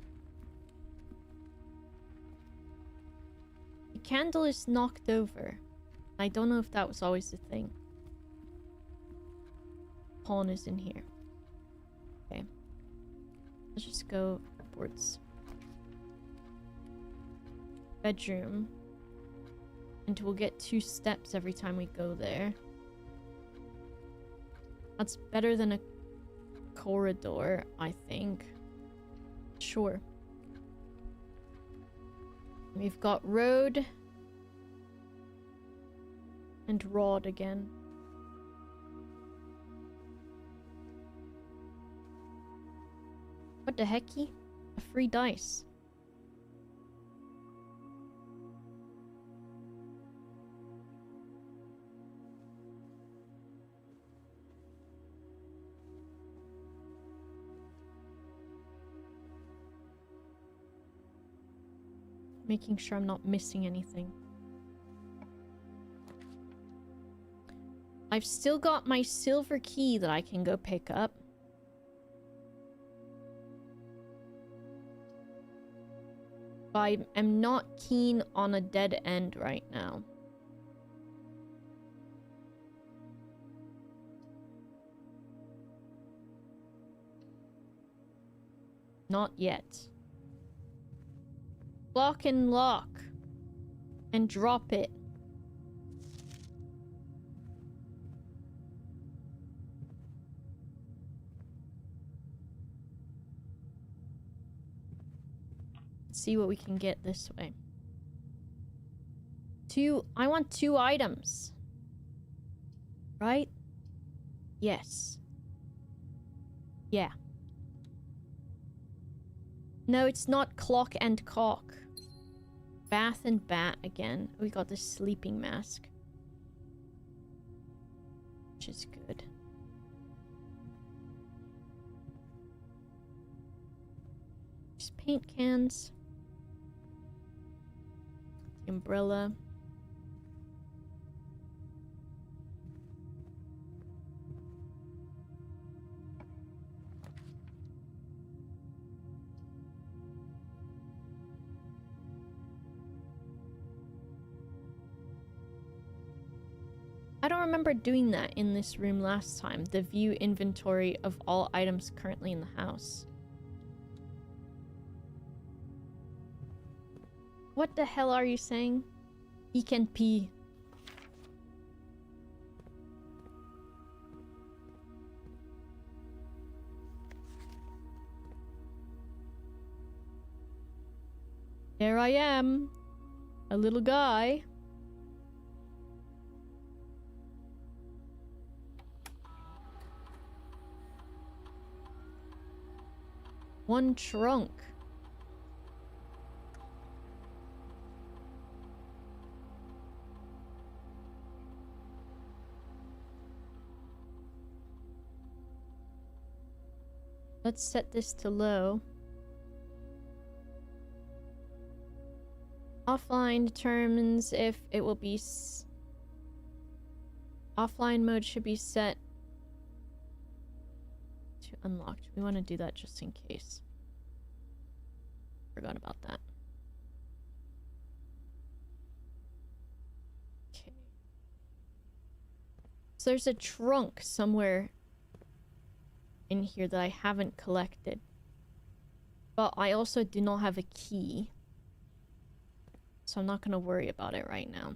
The candle is knocked over. I don't know if that was always the thing. Pawn is in here. Okay. Let's just go upwards. Bedroom. And we'll get 2 steps every time we go there. That's better than a corridor, I think. Sure. We've got road. And rod again. What the hecky? A free dice. Making sure I'm not missing anything. I've still got my silver key that I can go pick up. But I am not keen on a dead end right now. Not yet. Lock and lock. And drop it. Let's see what we can get this way. I want 2 items. Right? Yes. Yeah. No, it's not clock and cock. Bath and bat again. We got the sleeping mask. Which is good. Just paint cans. The umbrella. I don't remember doing that in this room last time. The view inventory of all items currently in the house. What the hell are you saying? He can pee. There I am. A little guy. One trunk. Let's set this to low. Offline determines if it will be... Offline mode should be set to unlocked. We want to do that just in case. Forgot about that. Okay. So there's a trunk somewhere in here that I haven't collected. But I also do not have a key. So I'm not going to worry about it right now.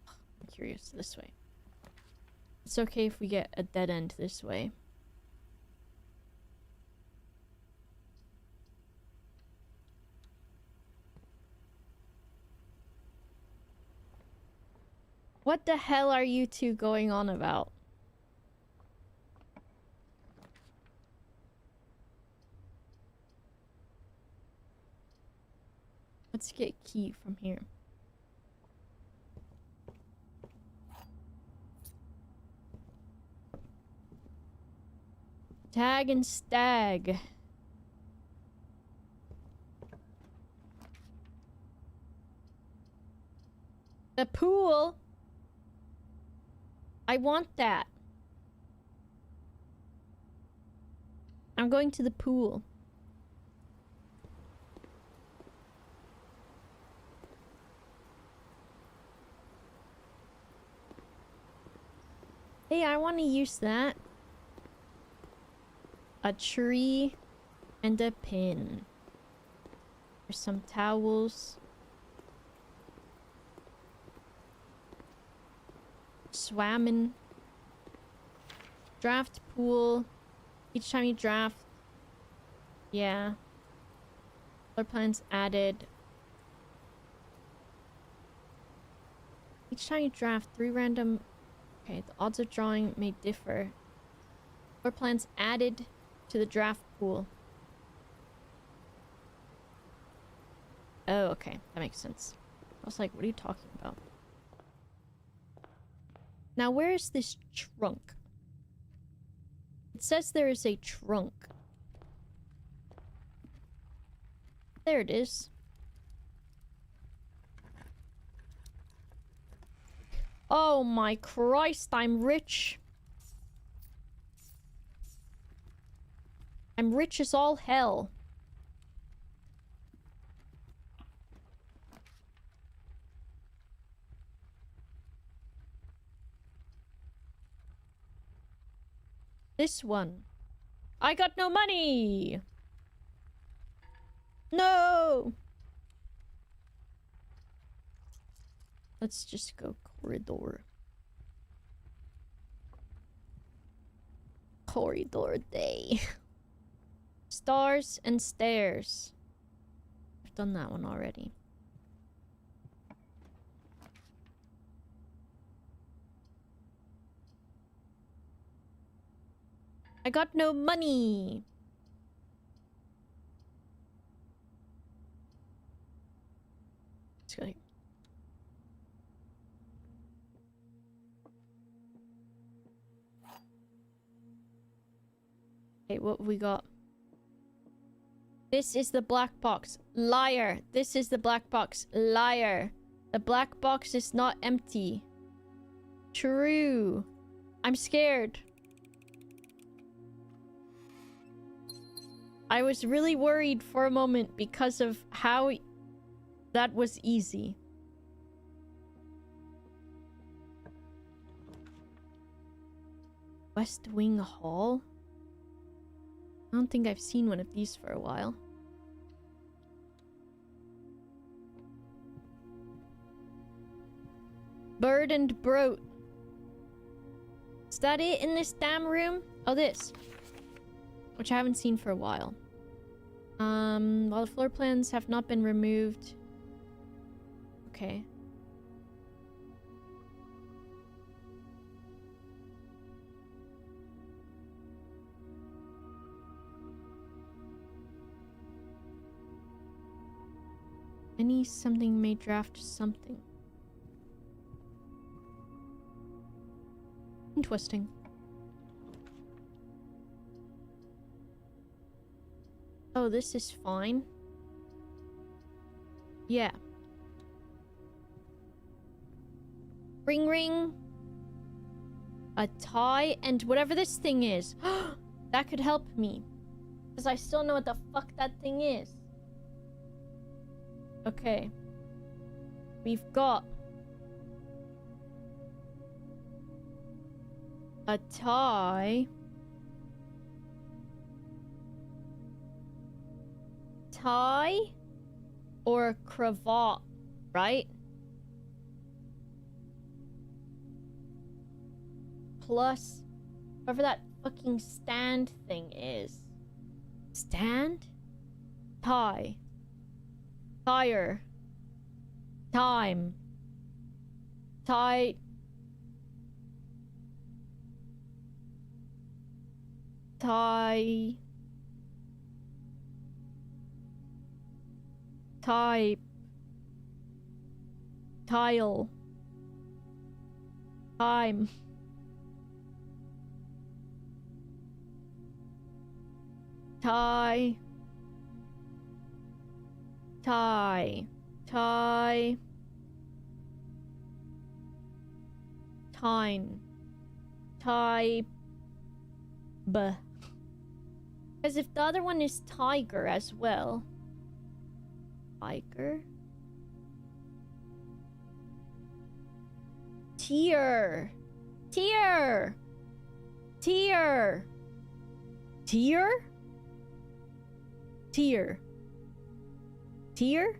I'm curious this way. It's okay if we get a dead end this way. What the hell are you two going on about? Let's get key from here. Tag and stag. The pool? I want that. I'm going to the pool. Hey, I want to use that. A tree and a pin. There's some towels. Swamming. Draft pool. Each time you draft. Yeah. Floor plans added. Each time you draft 3 random... Okay, the odds of drawing may differ. Floor plans added to the draft pool. Oh, okay. That makes sense. I was like, what are you talking about? Now, where is this trunk? It says there is a trunk. There it is. Oh my Christ, I'm rich. I'm rich as all hell. This one. I got no money! No! Let's just go corridor. Corridor day. Stars and stairs. I've done that one already. I got no money. Let's go here. Okay, what we got? This is the black box. Liar. This is the black box. Liar. The black box is not empty. True. I'm scared. I was really worried for a moment because of how that was easy. West Wing Hall? I don't think I've seen one of these for a while. Bird and Broat. Is that it in this damn room? Oh, this. Which I haven't seen for a while. While the floor plans have not been removed. Okay. Any something may draft something. Interesting. Oh, this is fine. Yeah. Ring. A tie and whatever this thing is. That could help me. Because I still know what the fuck that thing is. Okay. We've got a tie. Tie or a cravat, right? Plus whatever that fucking stand thing is. Stand? Tie. Tire. Time. Tie. Tie. Type. Tile. Time. Tie. Tie. Tie. Tine. Tie. B. Because if the other one is tiger as well. Tiger. Tear. Tear. Tear. Tear? Tear. Tear?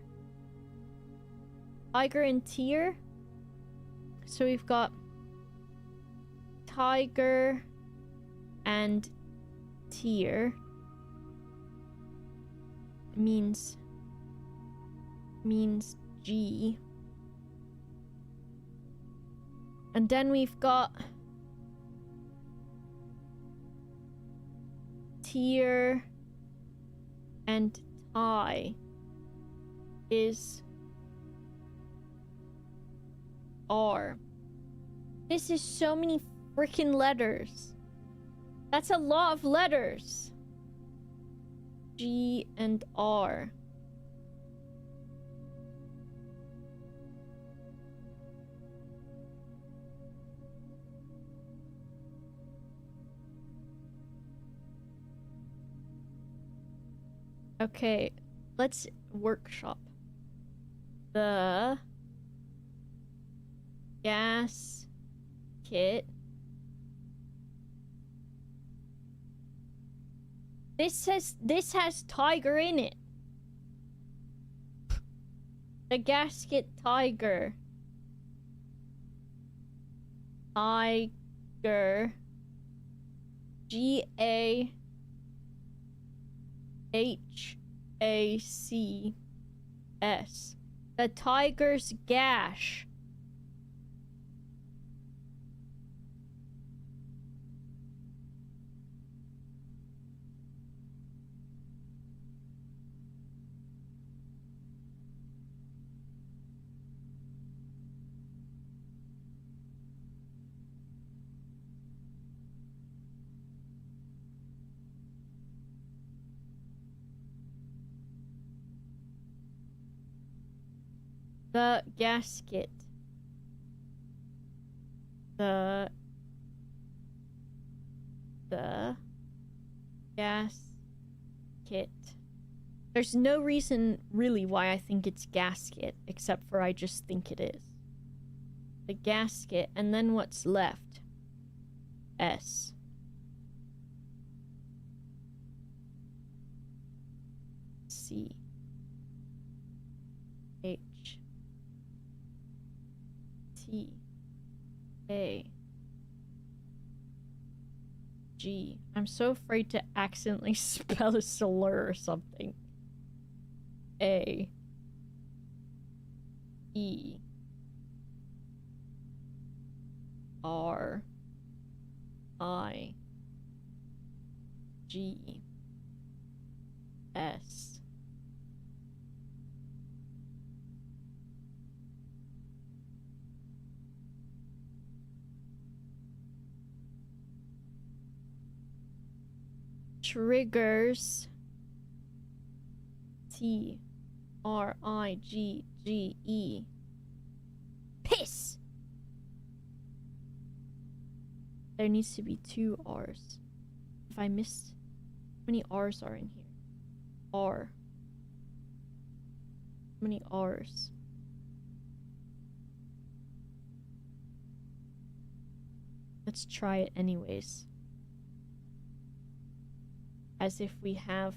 Tiger and tear? So we've got tiger and tear. Means G. And then we've got tear and tie is R. This is so many freaking letters. That's a lot of letters. G and R. Okay, let's workshop. The gas kit. This has tiger in it. The gasket tiger. Tiger. G-A-H-A-C-S. The tiger's gash. The gasket. The gasket. There's no reason really why I think it's gasket, except for I just think it is. The gasket, and then what's left? S. C. H. T. A. G. I'm so afraid to accidentally spell a slur or something. A. E. R. I. G. S. Triggers. T. R. I. G. G. E. Piss! There needs to be 2 R's. If I missed... How many R's are in here? R. How many R's? Let's try it anyways. As if we have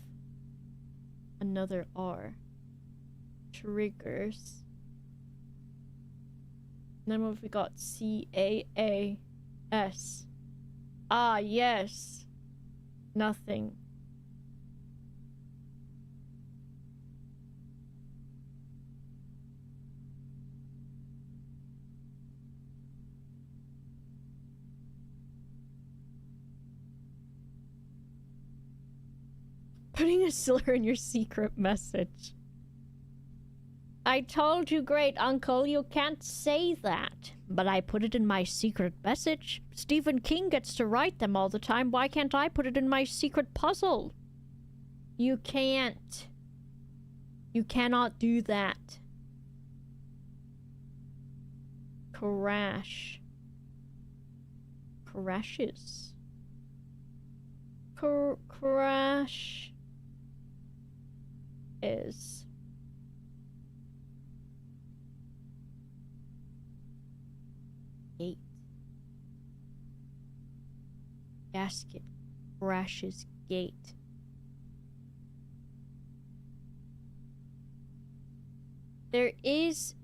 another R. Triggers. And then what have we got? C-A-A-S. Ah, yes. Nothing. Putting a slur in your secret message. I told you, great uncle, you can't say that. But I put it in my secret message. Stephen King gets to write them all the time. Why can't I put it in my secret puzzle? You can't. You cannot do that. Crash. Crashes. Crash is gate. Gasket crashes gate. There is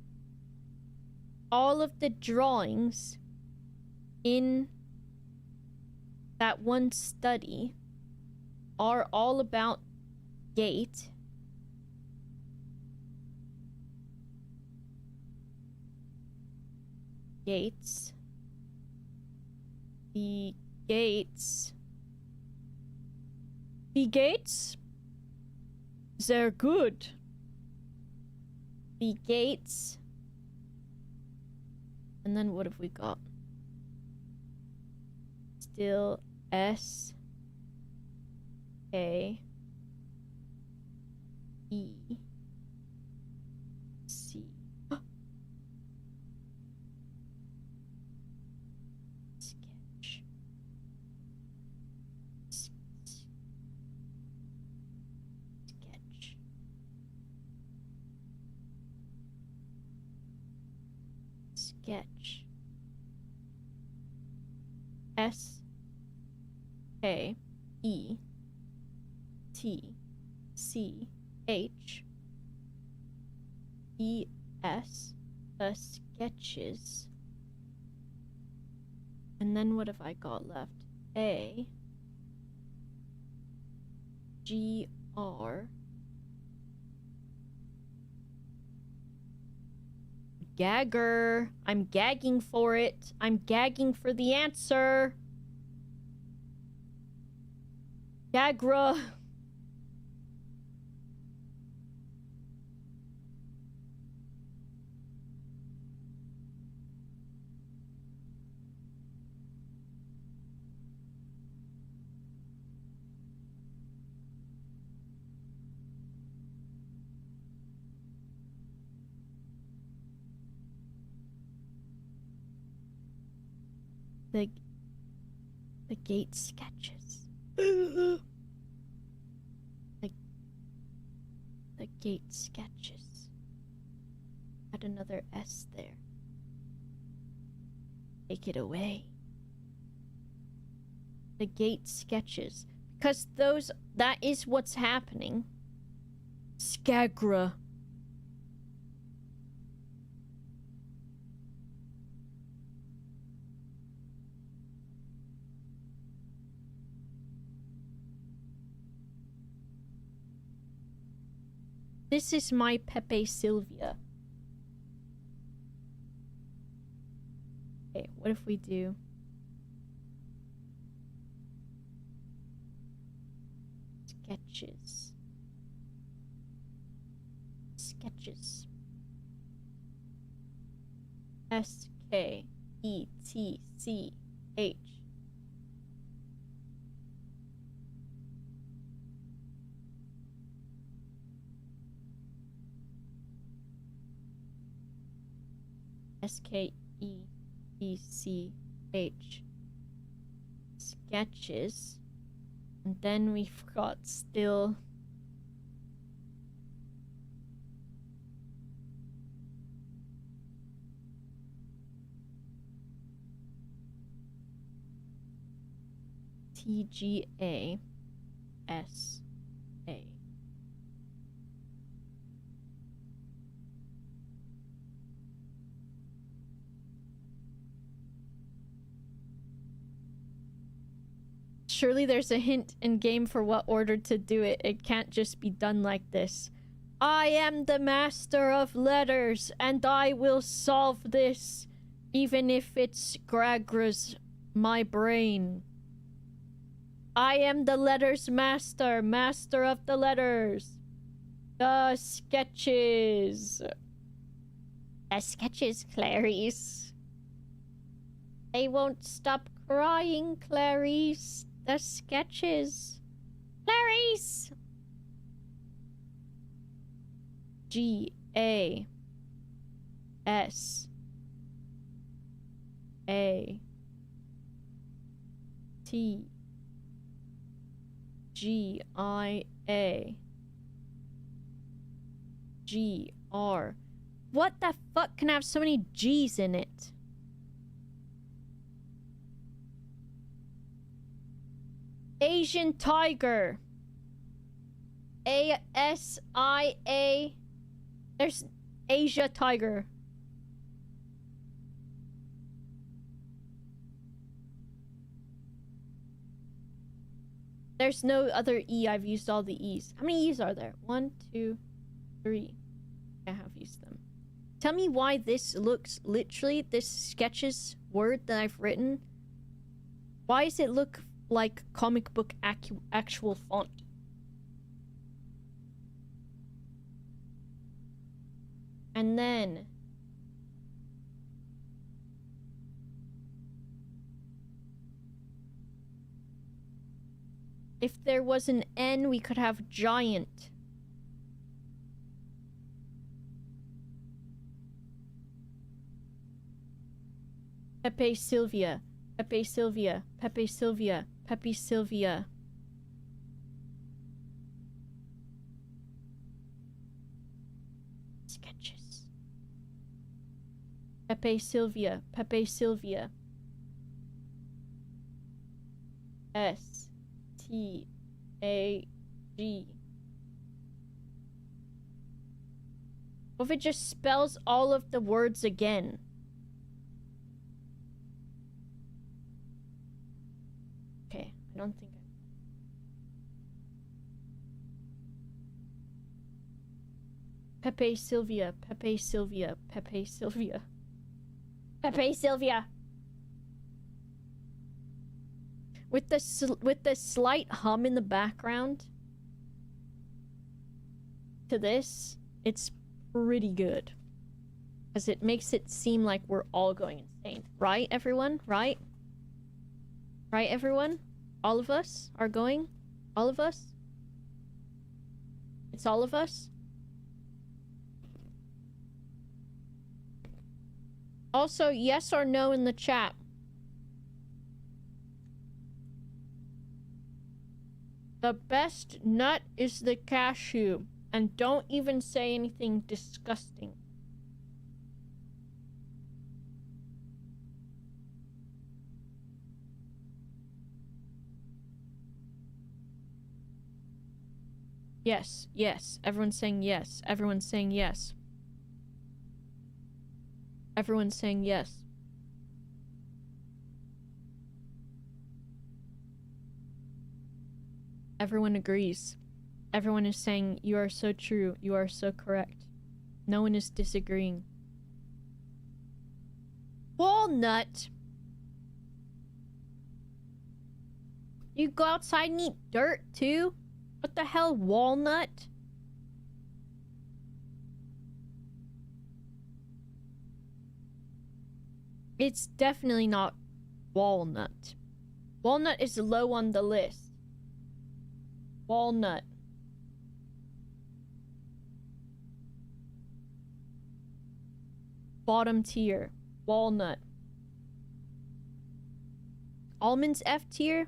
all of the drawings in that one study are all about gate. Gates. The gates. The gates? They're good. The gates. And then what have we got? Still S A E C. Sketch. Sketch. Sketch. S K E T C H E S, the sketches. And then what have I got left? A G R Gagger. I'm gagging for it. I'm gagging for the answer. Gagra. The gate sketches. The gate sketches. Add another S there. Take it away. The gate sketches. Because that is what's happening. Skagra. This is my Pepe Sylvia. Okay, what if we do sketches? Sketches. S K E T C H. S-K-E-E-C-H. Sketches. And then we've got still T-G-A-S-A. Surely there's a hint in game for what order to do it. It can't just be done like this. I am the master of letters, and I will solve this, even if it's Gragra's my brain. I am the letters master, master of the letters. The sketches. The sketches, Clarice. They won't stop crying, Clarice. The sketches. Clarice! G A S A T G I A G R. What the fuck can have so many G's in it? Asian tiger. A-S-I-A. There's Asia tiger. There's no other E. I've used all the E's. How many E's are there? 1, 2, 3. I have used them. Tell me why this looks literally, this sketches word that I've written. Why does it look like comic book actual font? And then if there was an N, we could have giant. Pepe Sylvia, Pepe Sylvia, Pepe Sylvia, Pepe Sylvia. Sketches. Pepe Sylvia, Pepe Sylvia. S T A G. What if it just spells all of the words again? Okay, I don't think Pepe Sylvia, Pepe Sylvia, Pepe Sylvia. Pepe Sylvia. With the slight hum in the background to this, it's pretty good. Because it makes it seem like we're all going insane. Right, everyone? Right? Right, everyone? All of us are going? All of us? It's all of us? Also, yes or no in the chat. The best nut is the cashew. And don't even say anything disgusting. Yes, yes. Everyone's saying yes. Everyone's saying yes. Everyone's saying yes. Everyone agrees. Everyone is saying, you are so true. You are so correct. No one is disagreeing. Walnut? You go outside and eat dirt too? What the hell, walnut? It's definitely not walnut. Walnut is low on the list. Walnut. Bottom tier. Walnut. Almonds F tier?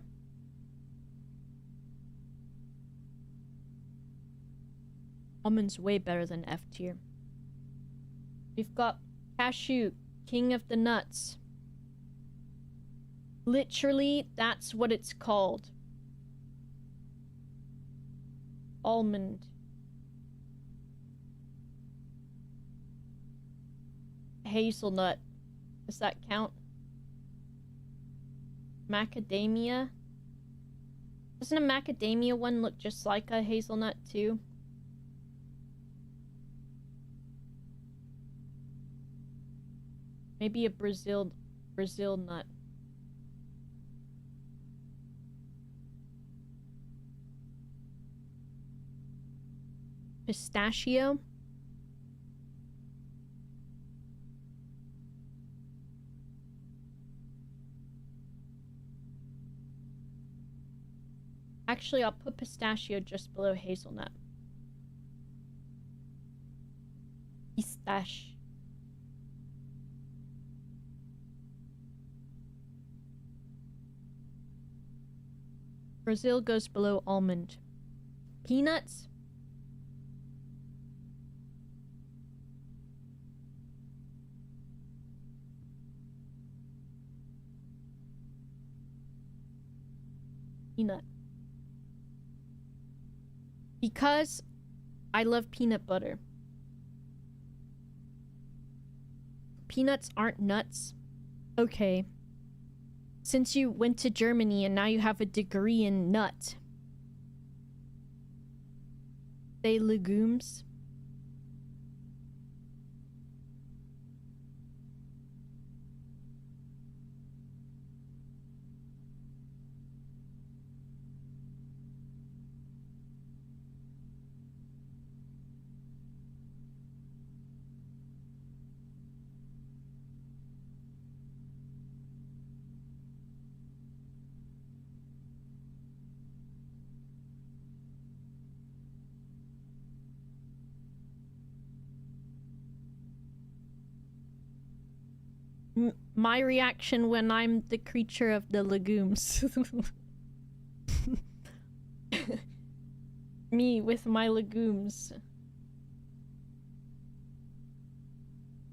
Almonds way better than F tier. We've got cashew, king of the nuts. Literally, that's what it's called. Almond. Hazelnut. Does that count? Macadamia? Doesn't a macadamia one look just like a hazelnut too? Maybe a Brazil nut. Pistachio? Actually, I'll put pistachio just below hazelnut. Pistache. Brazil goes below almond. Peanuts? Peanut. Because I love peanut butter. Peanuts aren't nuts. Okay. Since you went to Germany and now you have a degree in nut. They legumes? My reaction when I'm the creature of the legumes. Me with my legumes.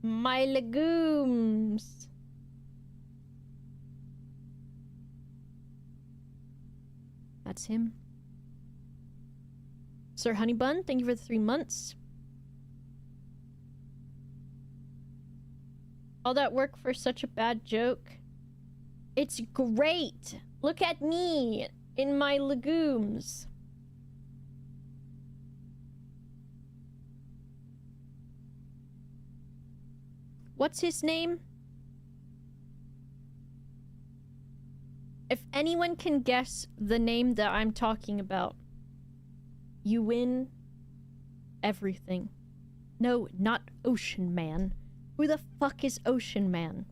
My legumes. That's him. Sir Honeybun, thank you for the 3 months. All that work for such a bad joke. It's great. Look at me in my legumes. What's his name? If anyone can guess the name that I'm talking about, you win everything. No, not Ocean Man. Who the fuck is Ocean Man?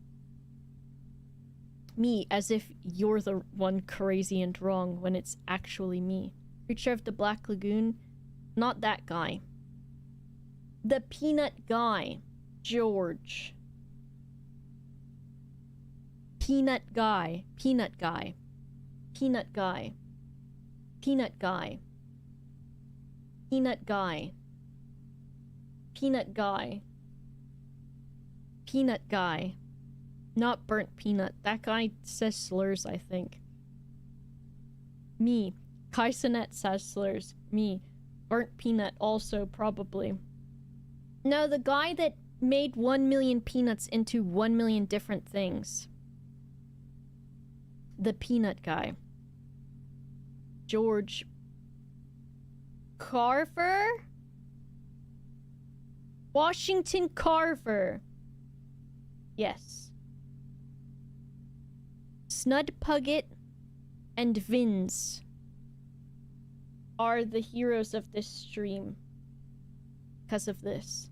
Me, as if you're the one crazy and wrong when it's actually me. Creature of the Black Lagoon? Not that guy. The peanut guy. George. Peanut guy. Peanut guy. Peanut guy. Peanut guy. Peanut guy. Peanut guy. Peanut guy. Not burnt peanut. That guy says slurs, I think. Me. Kaisenet says slurs. Me. Burnt peanut also, probably. No, the guy that made 1 million peanuts into 1 million different things. The peanut guy. George Carver? Washington Carver. Yes. Snudpuggett and Vins are the heroes of this stream. Because of this.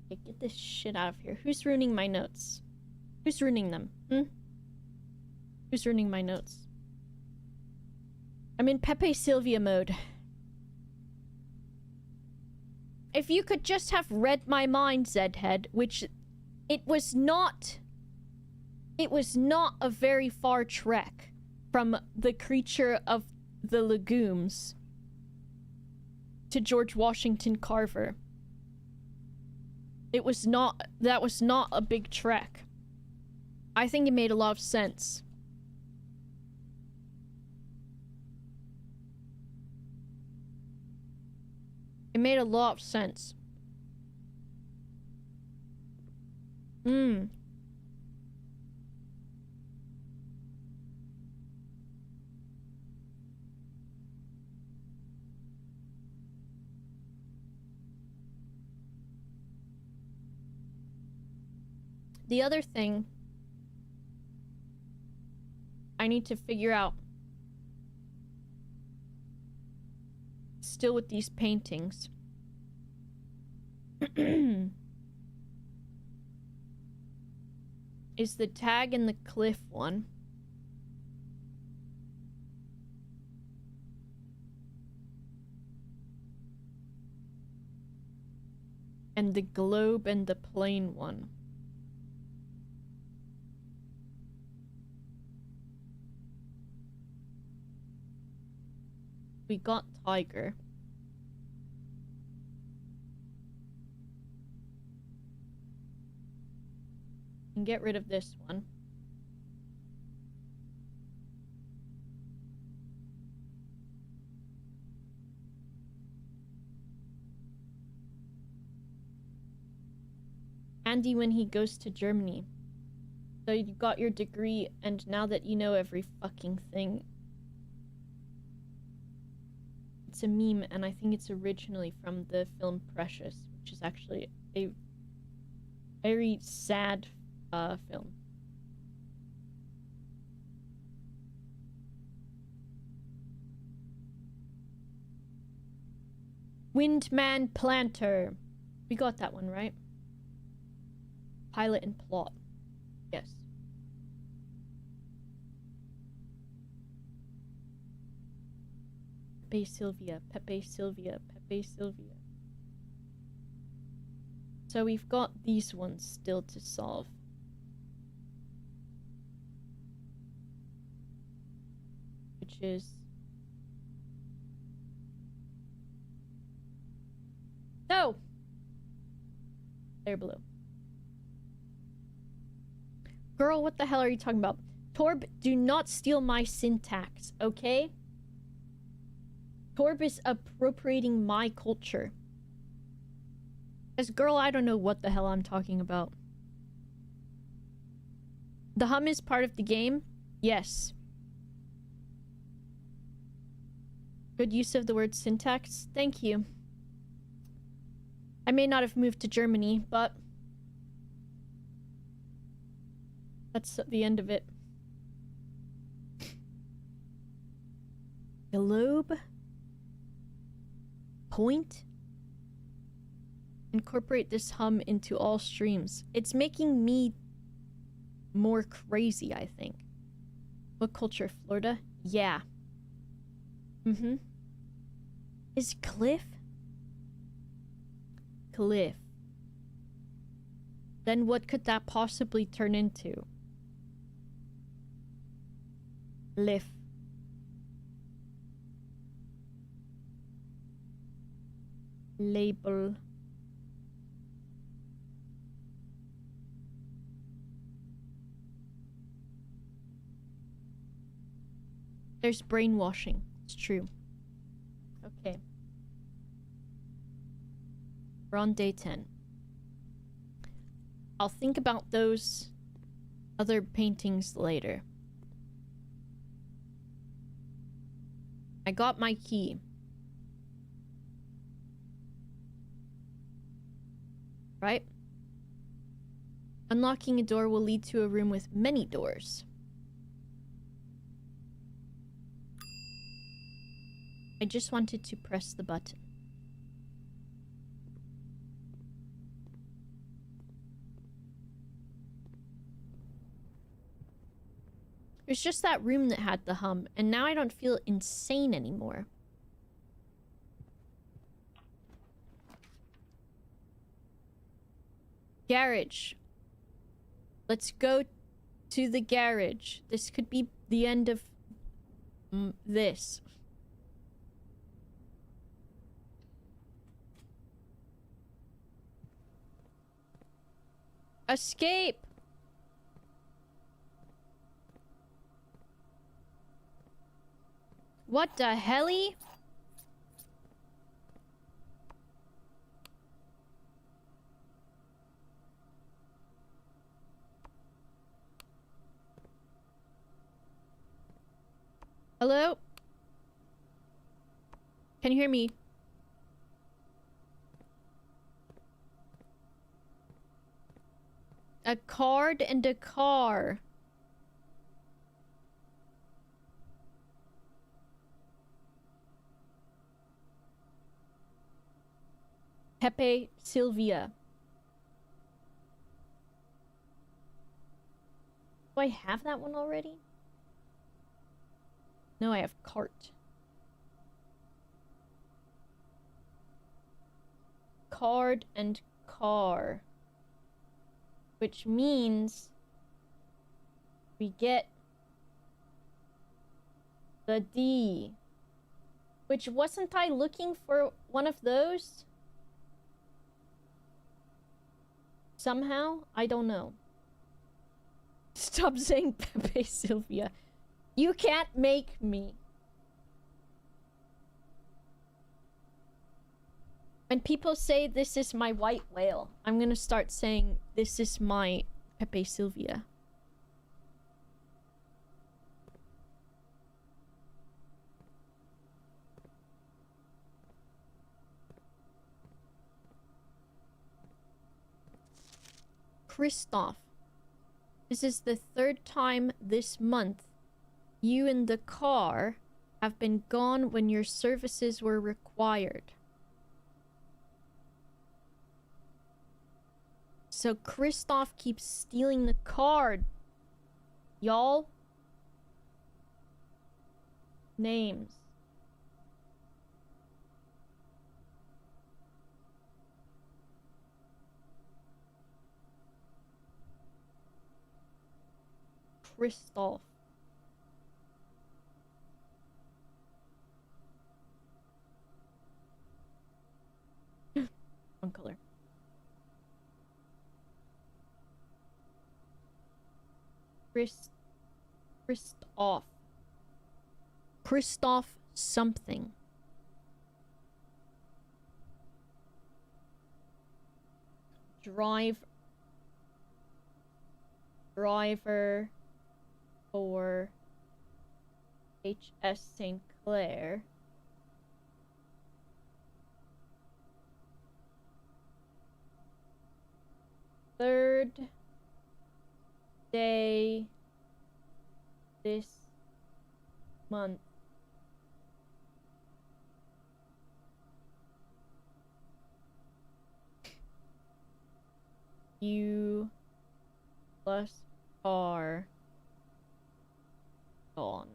Okay, get this shit out of here. Who's ruining my notes? Who's ruining them? Who's ruining my notes? I'm in Pepe Sylvia mode. If you could just have read my mind, Zedhead, which it was not a very far trek from the creature of the legumes to George Washington Carver. That was not a big trek. I think it made a lot of sense. It made a lot of sense. The other thing I need to figure out, still with these paintings, is the tag in the cliff one. And the globe and the plain one. We got tiger. And get rid of this one. Andy when he goes to Germany. So you got your degree, and now that you know every fucking thing, it's a meme, and I think it's originally from the film Precious, which is actually a very sad film. Windman Planter. We got that one, right? Pilot and plot. Yes. Pepe Sylvia, Pepe Sylvia, Pepe Sylvia. So we've got these ones still to solve. Which is... No! They're blue. Girl, what the hell are you talking about? Torb, do not steal my syntax, okay? Torb is appropriating my culture. As girl, I don't know what the hell I'm talking about. The hum is part of the game? Yes. Good use of the word syntax. Thank you. I may not have moved to Germany, but that's the end of it. Globe. Point. Incorporate this hum into all streams. It's making me more crazy, I think. What culture? Florida? Yeah. Mm-hmm. Is Cliff? Cliff. Then what could that possibly turn into? Liff. Label. There's brainwashing. It's true. Okay. We're on day 10. I'll think about those other paintings later. I got my key. Right? Unlocking a door will lead to a room with many doors. I just wanted to press the button. It was just that room that had the hum, and now I don't feel insane anymore. Garage. Let's go to the garage. This could be the end of this. Escape! What the helly? Hello? Can you hear me? A card and a car. Pepe Sylvia. Do I have that one already? No, I have cart. Card and car. Which means we get the D. Which, wasn't I looking for one of those? Somehow? I don't know. Stop saying Pepe Sylvia. You can't make me. When people say this is my white whale, I'm gonna start saying this is my Pepe Sylvia. Christoph, this is the 3rd time this month you and the car have been gone when your services were required. So Christoph keeps stealing the car. Y'all. Names. Christoph. One color. Christoph. Christoph something. Driver for HS St. Clair. Third day this month. You plus are gone.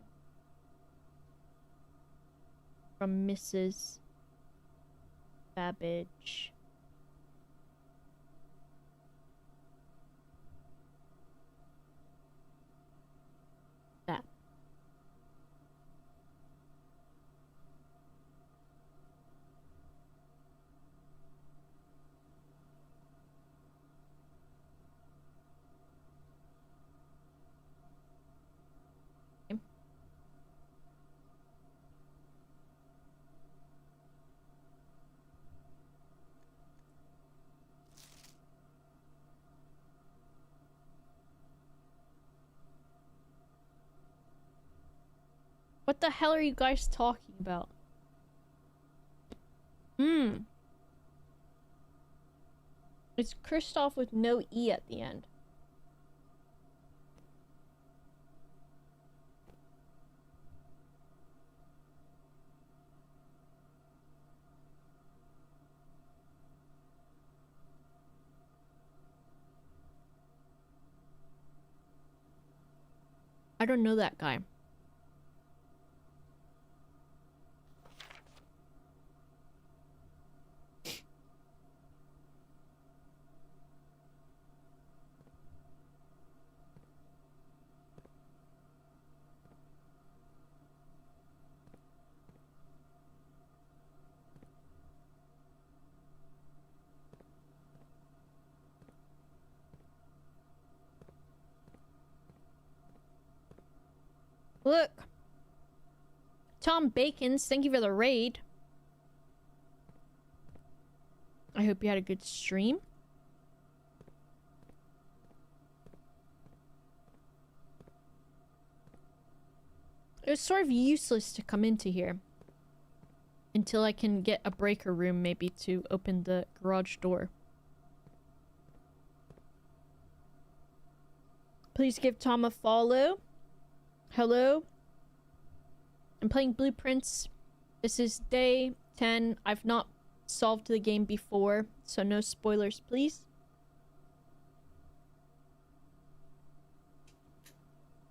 From Mrs. Babbage. That. Okay. What the hell are you guys talking about? It's Christoph with no E at the end. I don't know that guy. Look. Tom Bacons, thank you for the raid. I hope you had a good stream. It was sort of useless to come into here. Until I can get a breaker room maybe to open the garage door. Please give Tom a follow. Hello. I'm playing Blueprints. This is day 10. I've not solved the game before, so no spoilers, please.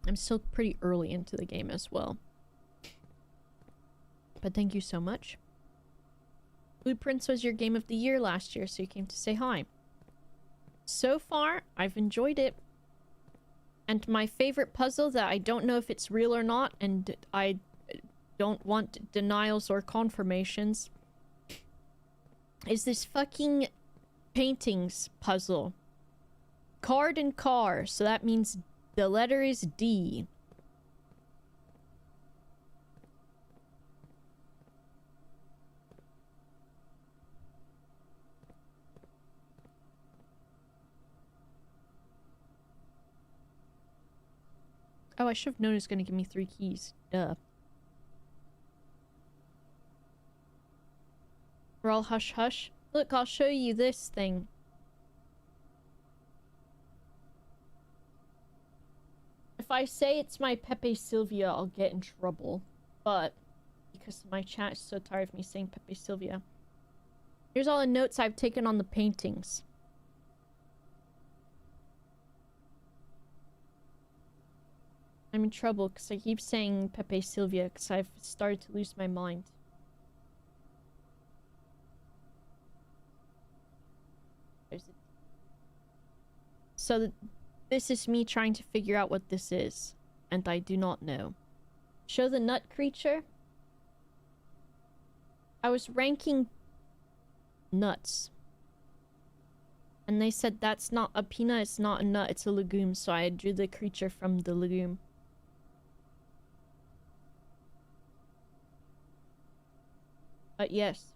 I'm still pretty early into the game as well. But thank you so much. Blueprints was your game of the year last year, so you came to say hi. So far, I've enjoyed it. And my favorite puzzle that I don't know if it's real or not, and I don't want denials or confirmations, is this fucking paintings puzzle. Card and car, so that means the letter is D. Oh, I should have known it was gonna give me 3 keys. Duh. We're all hush hush. Look, I'll show you this thing. If I say it's my Pepe Sylvia, I'll get in trouble. But, because my chat is so tired of me saying Pepe Sylvia. Here's all the notes I've taken on the paintings. I'm in trouble because I keep saying Pepe Sylvia because I've started to lose my mind. So this is me trying to figure out what this is, and I do not know. Show the nut creature? I was ranking nuts. And they said that's not a peanut, it's not a nut, it's a legume, so I drew the creature from the legume. But yes.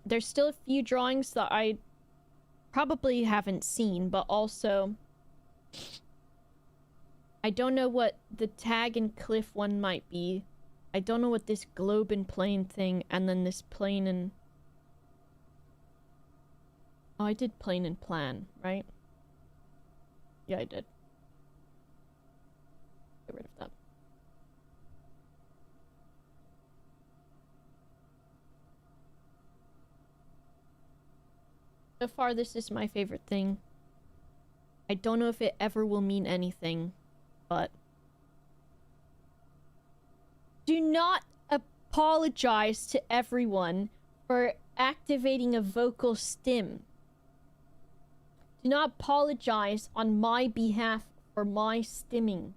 There's still a few drawings that I probably haven't seen, but also I don't know what the tag and cliff one might be. I don't know what this globe and plane thing, and then this plane and... Oh, I did plane and plan, right? Yeah, I did. Get rid of that. So far, this is my favorite thing. I don't know if it ever will mean anything, but... Do not apologize to everyone for activating a vocal stim. Do not apologize on my behalf for my stimming.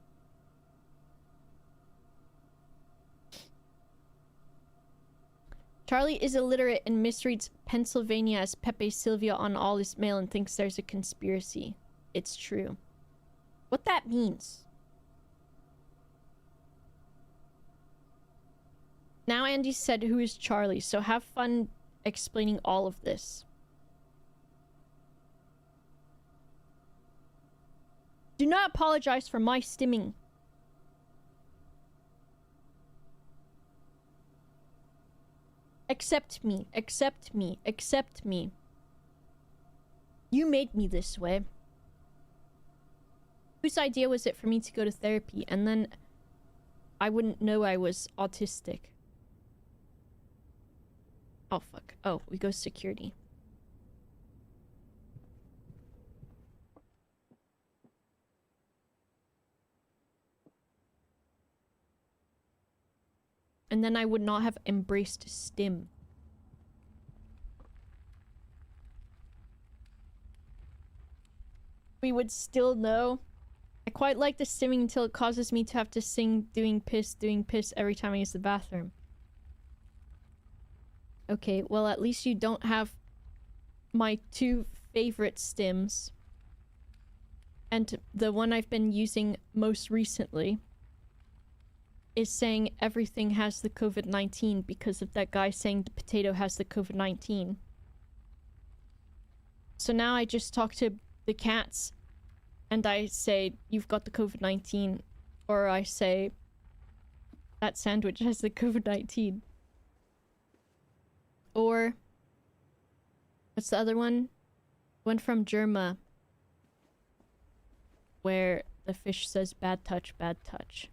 Charlie is illiterate and misreads Pennsylvania as Pepe Sylvia on all his mail and thinks there's a conspiracy. It's true. What that means. Now Andy said who is Charlie, so have fun explaining all of this. Do not apologize for my stimming. Accept me, accept me, accept me. You made me this way. Whose idea was it for me to go to therapy and then I wouldn't know I was autistic? Oh, fuck. Oh, we go security. And then I would not have embraced STEM. We would still know. I quite like the stimming until it causes me to have to sing doing piss every time I use the bathroom. Okay, well at least you don't have my 2 favorite stims. And the one I've been using most recently is saying everything has the COVID-19 because of that guy saying the potato has the COVID-19. So now I just talk to the cats and I say, you've got the COVID-19. Or I say, that sandwich has the COVID-19. Or, what's the other one? One from Germa. Where the fish says, bad touch, bad touch.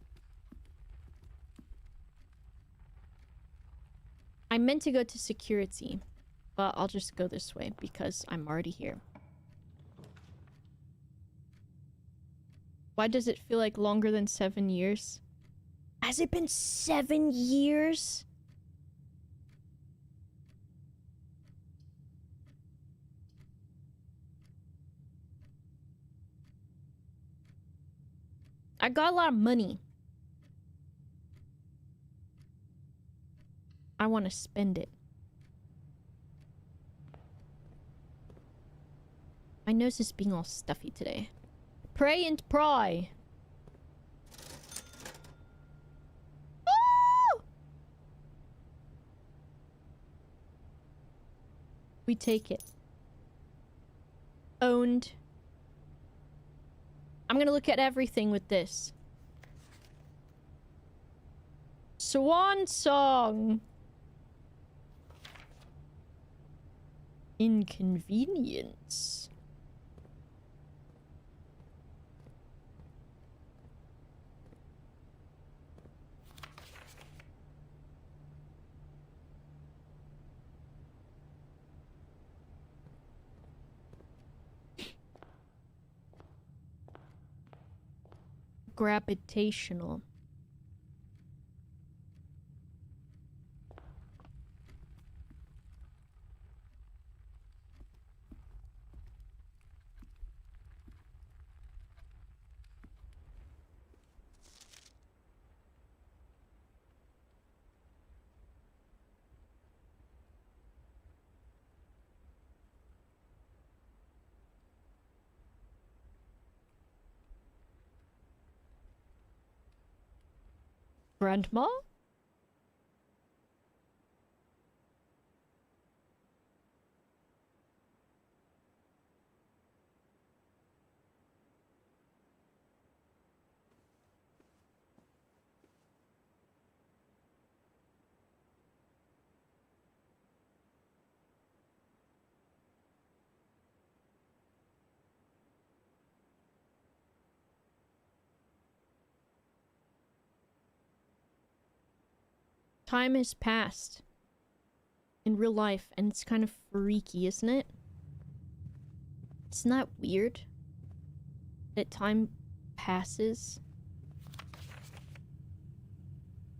I meant to go to security, but I'll just go this way because I'm already here. Why does it feel like longer than 7 years? Has it been 7 years? I got a lot of money. I want to spend it. My nose is being all stuffy today. Pray and pry. Oh! We take it. Owned. I'm gonna look at everything with this. Swan song. Inconvenience. Gravitational. Grandma? Time has passed in real life, and it's kind of freaky, isn't it? Isn't that weird? That time passes?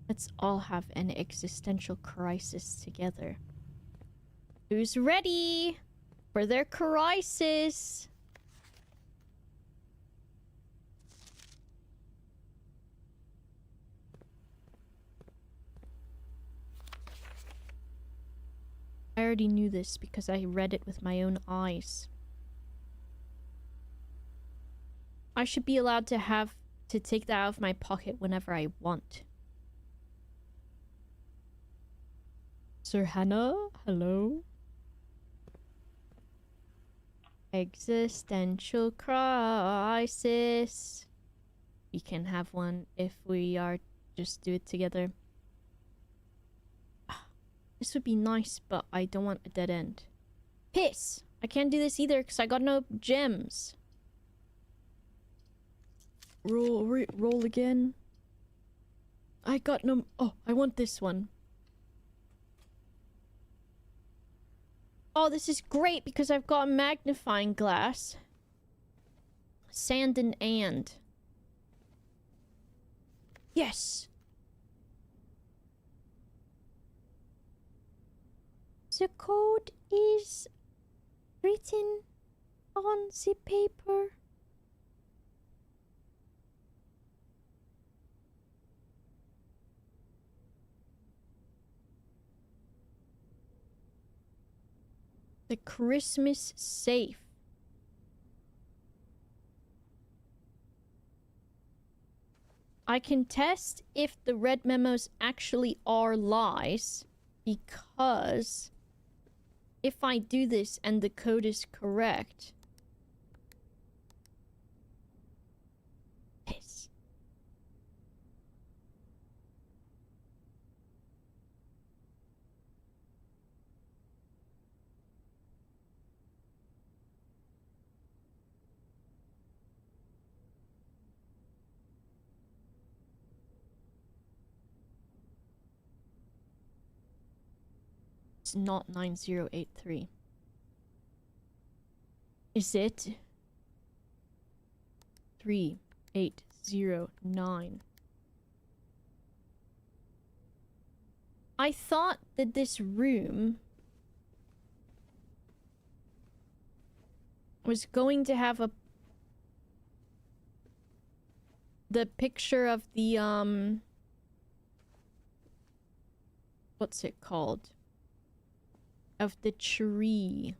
Let's all have an existential crisis together. Who's ready for their crisis? I already knew this because I read it with my own eyes. I should be allowed to take that out of my pocket whenever I want. Sir Hannah, hello? Existential crisis. We can have one if we are just do it together. This would be nice, but I don't want a dead end. Piss! I can't do this either because I got no gems. Roll again. I got no... Oh, I want this one. Oh, this is great because I've got a magnifying glass. Sand and. Yes! The code is written on the paper. The Christmas safe. I can test if the red memos actually are lies, because if I do this and the code is correct... Piss. It's not 9083. Is it? 3809. I thought that this room was going to have a the picture of the what's it called? Of the tree.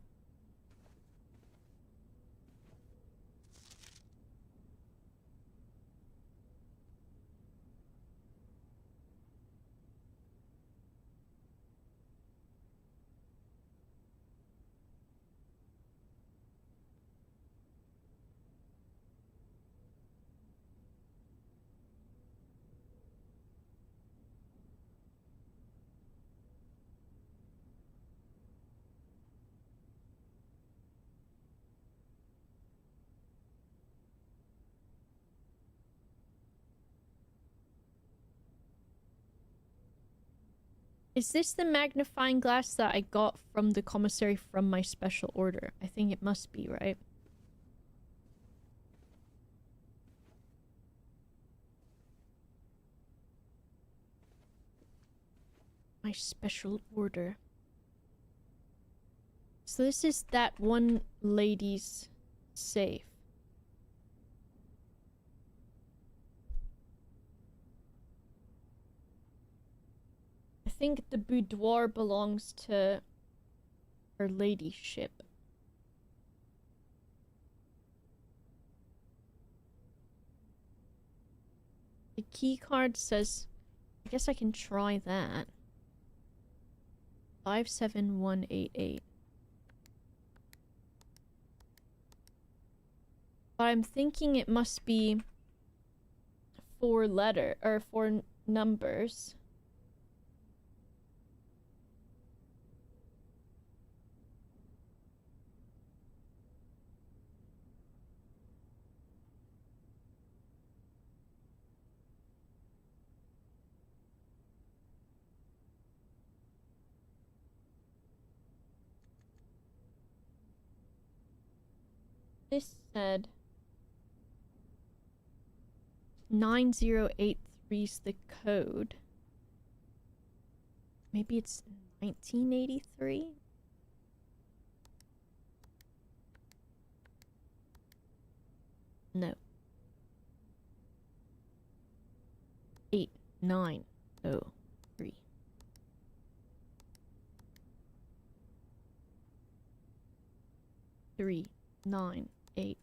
Is this the magnifying glass that I got from the commissary from my special order? I think it must be, right? My special order. So this is that one lady's safe. I think the boudoir belongs to her ladyship. The key card says, I guess I can try that. 57188. But I'm thinking it must be 4 numbers. This said 9083 is the code. Maybe it's 1983? No. 8903. Three 980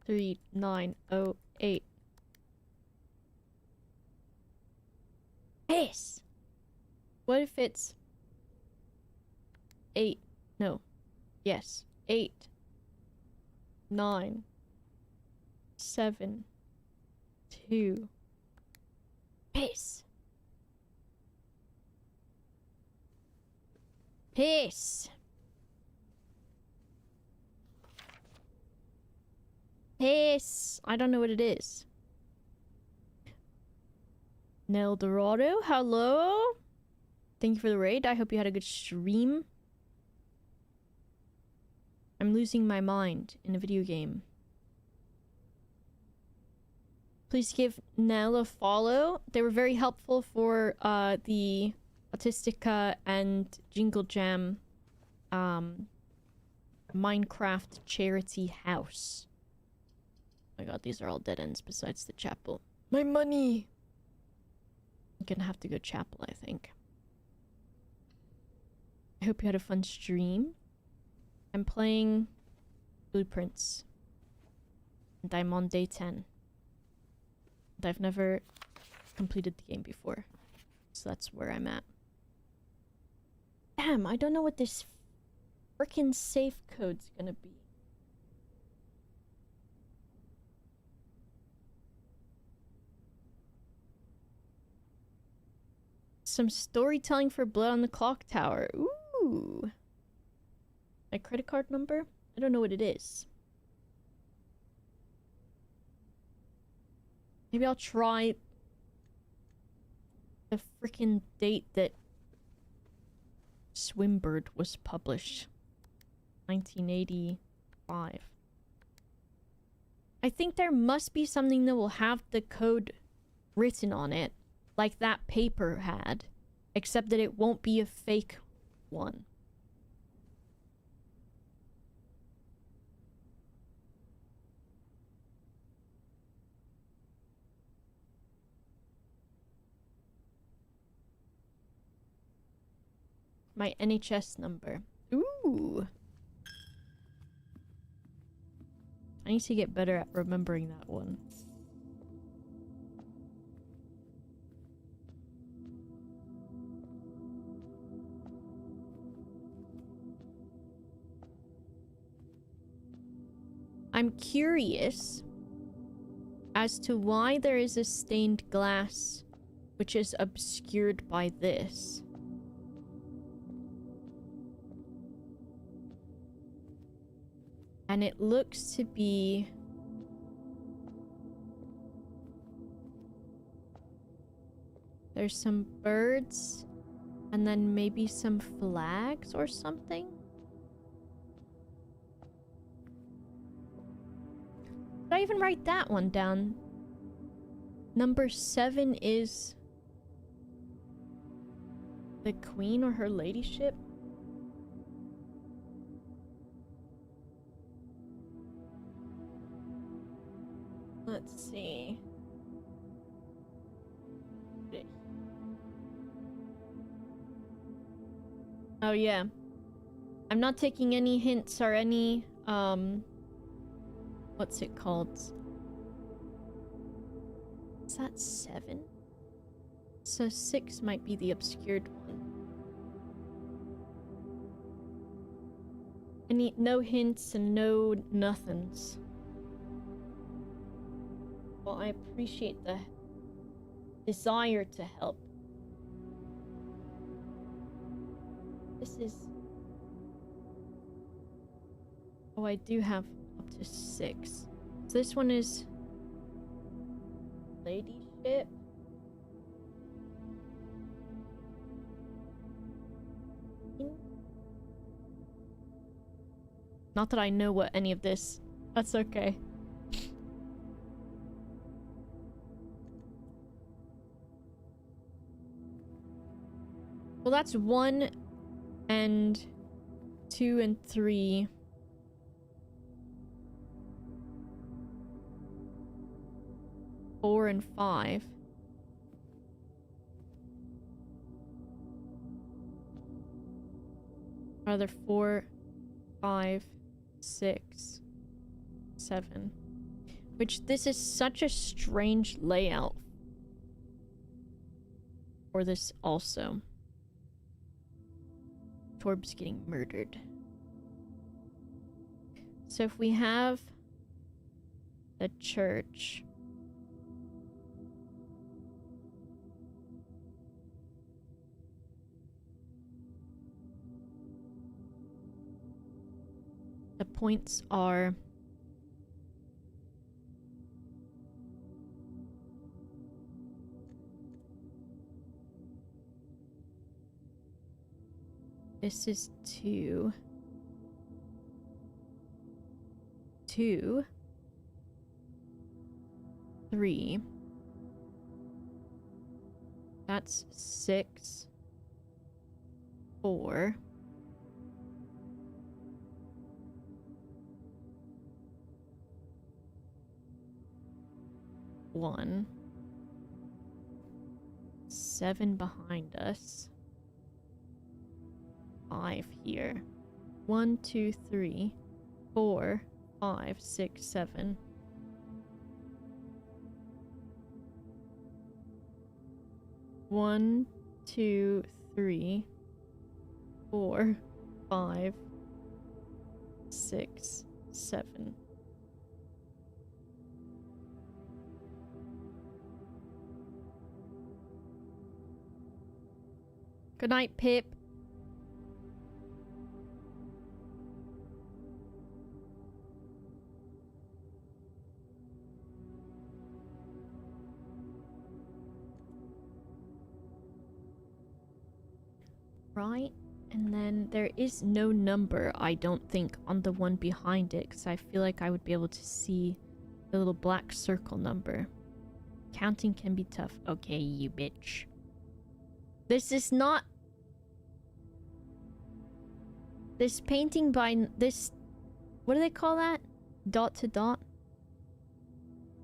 3908. Yes. What if it's 8? No. Yes. 8 9 7 2. Piss. Piss. Piss. I don't know what it is. Nel Dorado, hello. Thank you for the raid. I hope you had a good stream. I'm losing my mind in a video game. Please give Nell a follow. They were very helpful for the Autistica and Jingle Jam Minecraft charity house. Oh my god, these are all dead ends besides the chapel. My money! I'm gonna have to go chapel, I think. I hope you had a fun stream. I'm playing Blueprints. And I'm on day 10. And I've never completed the game before. So that's where I'm at. Damn, I don't know what this frickin' safe code's gonna be. Some storytelling for Blood on the Clock Tower. Ooh. My credit card number? I don't know what it is. Maybe I'll try the freaking date that Swimbird was published. 1985. I think there must be something that will have the code written on it, like that paper had, except that it won't be a fake one. My NHS number. Ooh. I need to get better at remembering that one. I'm curious as to why there is a stained glass which is obscured by this. And it looks to be... There's some birds and then maybe some flags or something? Did I even write that one down? Number 7 is the Queen or her ladyship? Let's see. Oh yeah. I'm not taking any hints or any, what's it called? Is that 7? So 6 might be the obscured one. I need no hints and no nothings. Well, I appreciate the desire to help. This is... Oh, I do have up to 6. So this one is... ladyship. Not that I know what any of this. That's okay. Well, that's 1 and 2 and 3. Four and 5. Rather 4, 5, 6, 7. Which this is such a strange layout for this also. Torb's getting murdered. So if we have the church, the points are this is 2, 2, 3. That's 6, 4. 1. 7 behind us. 5 here. 1, 2, 3, 4, 5, 6, 7. 1, 2, 3, 4, 5, 6, 7. Good night, Pip. Right, and then there is no number, I don't think, on the one behind it, because I feel like I would be able to see the little black circle number. Counting can be tough. Okay, you bitch. This is not... This painting by... This... What do they call that? Dot to dot?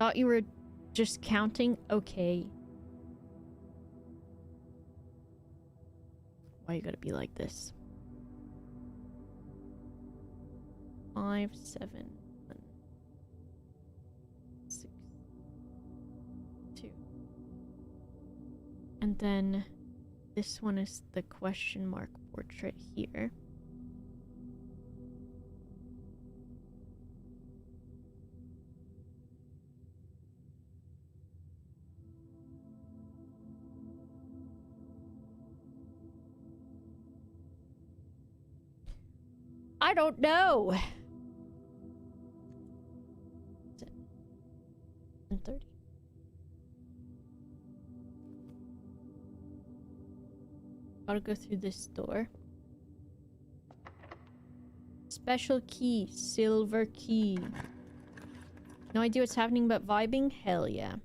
Thought you were just counting? Okay. Why you gotta be like this? 5, 7, 1, 6, 2. And then this one is the question mark portrait here. I don't know. 30. Gotta go through this door. Special key, silver key. No idea what's happening but vibing? Hell yeah.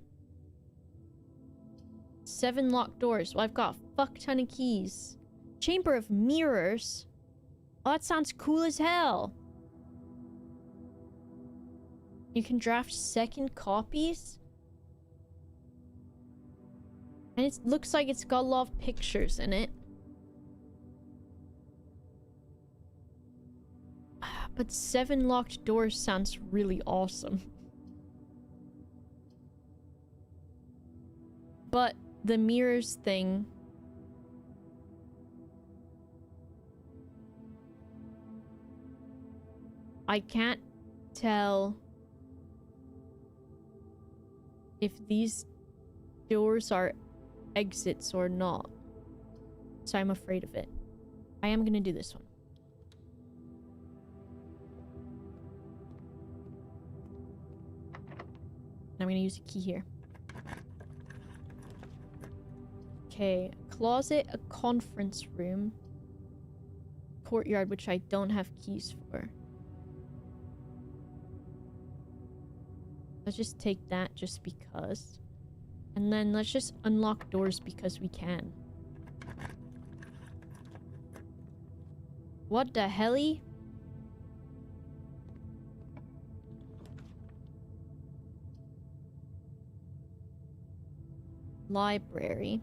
7 locked doors. Well, I've got a fuck ton of keys. Chamber of mirrors? Oh, that sounds cool as hell. You can draft second copies? And it looks like it's got a lot of pictures in it. But 7 locked doors sounds really awesome. But the mirrors thing... I can't tell if these doors are exits or not. So I'm afraid of it. I am gonna do this one. I'm gonna use a key here. Okay, closet, a conference room, courtyard, which I don't have keys for. Let's just take that just because. And then let's just unlock doors because we can. What the helly? Library.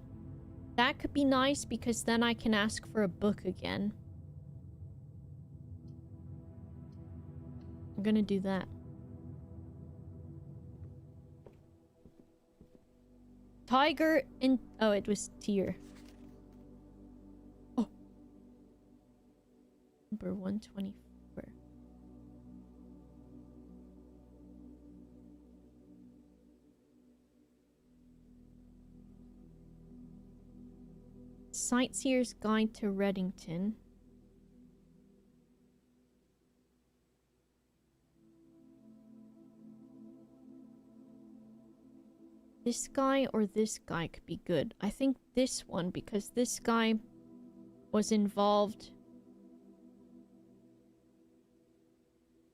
That could be nice because then I can ask for a book again. I'm gonna do that. Tiger in... Oh, it was tier. Oh. Number 124. Sightseer's Guide to Reddington. This guy or this guy could be good. I think this one because this guy was involved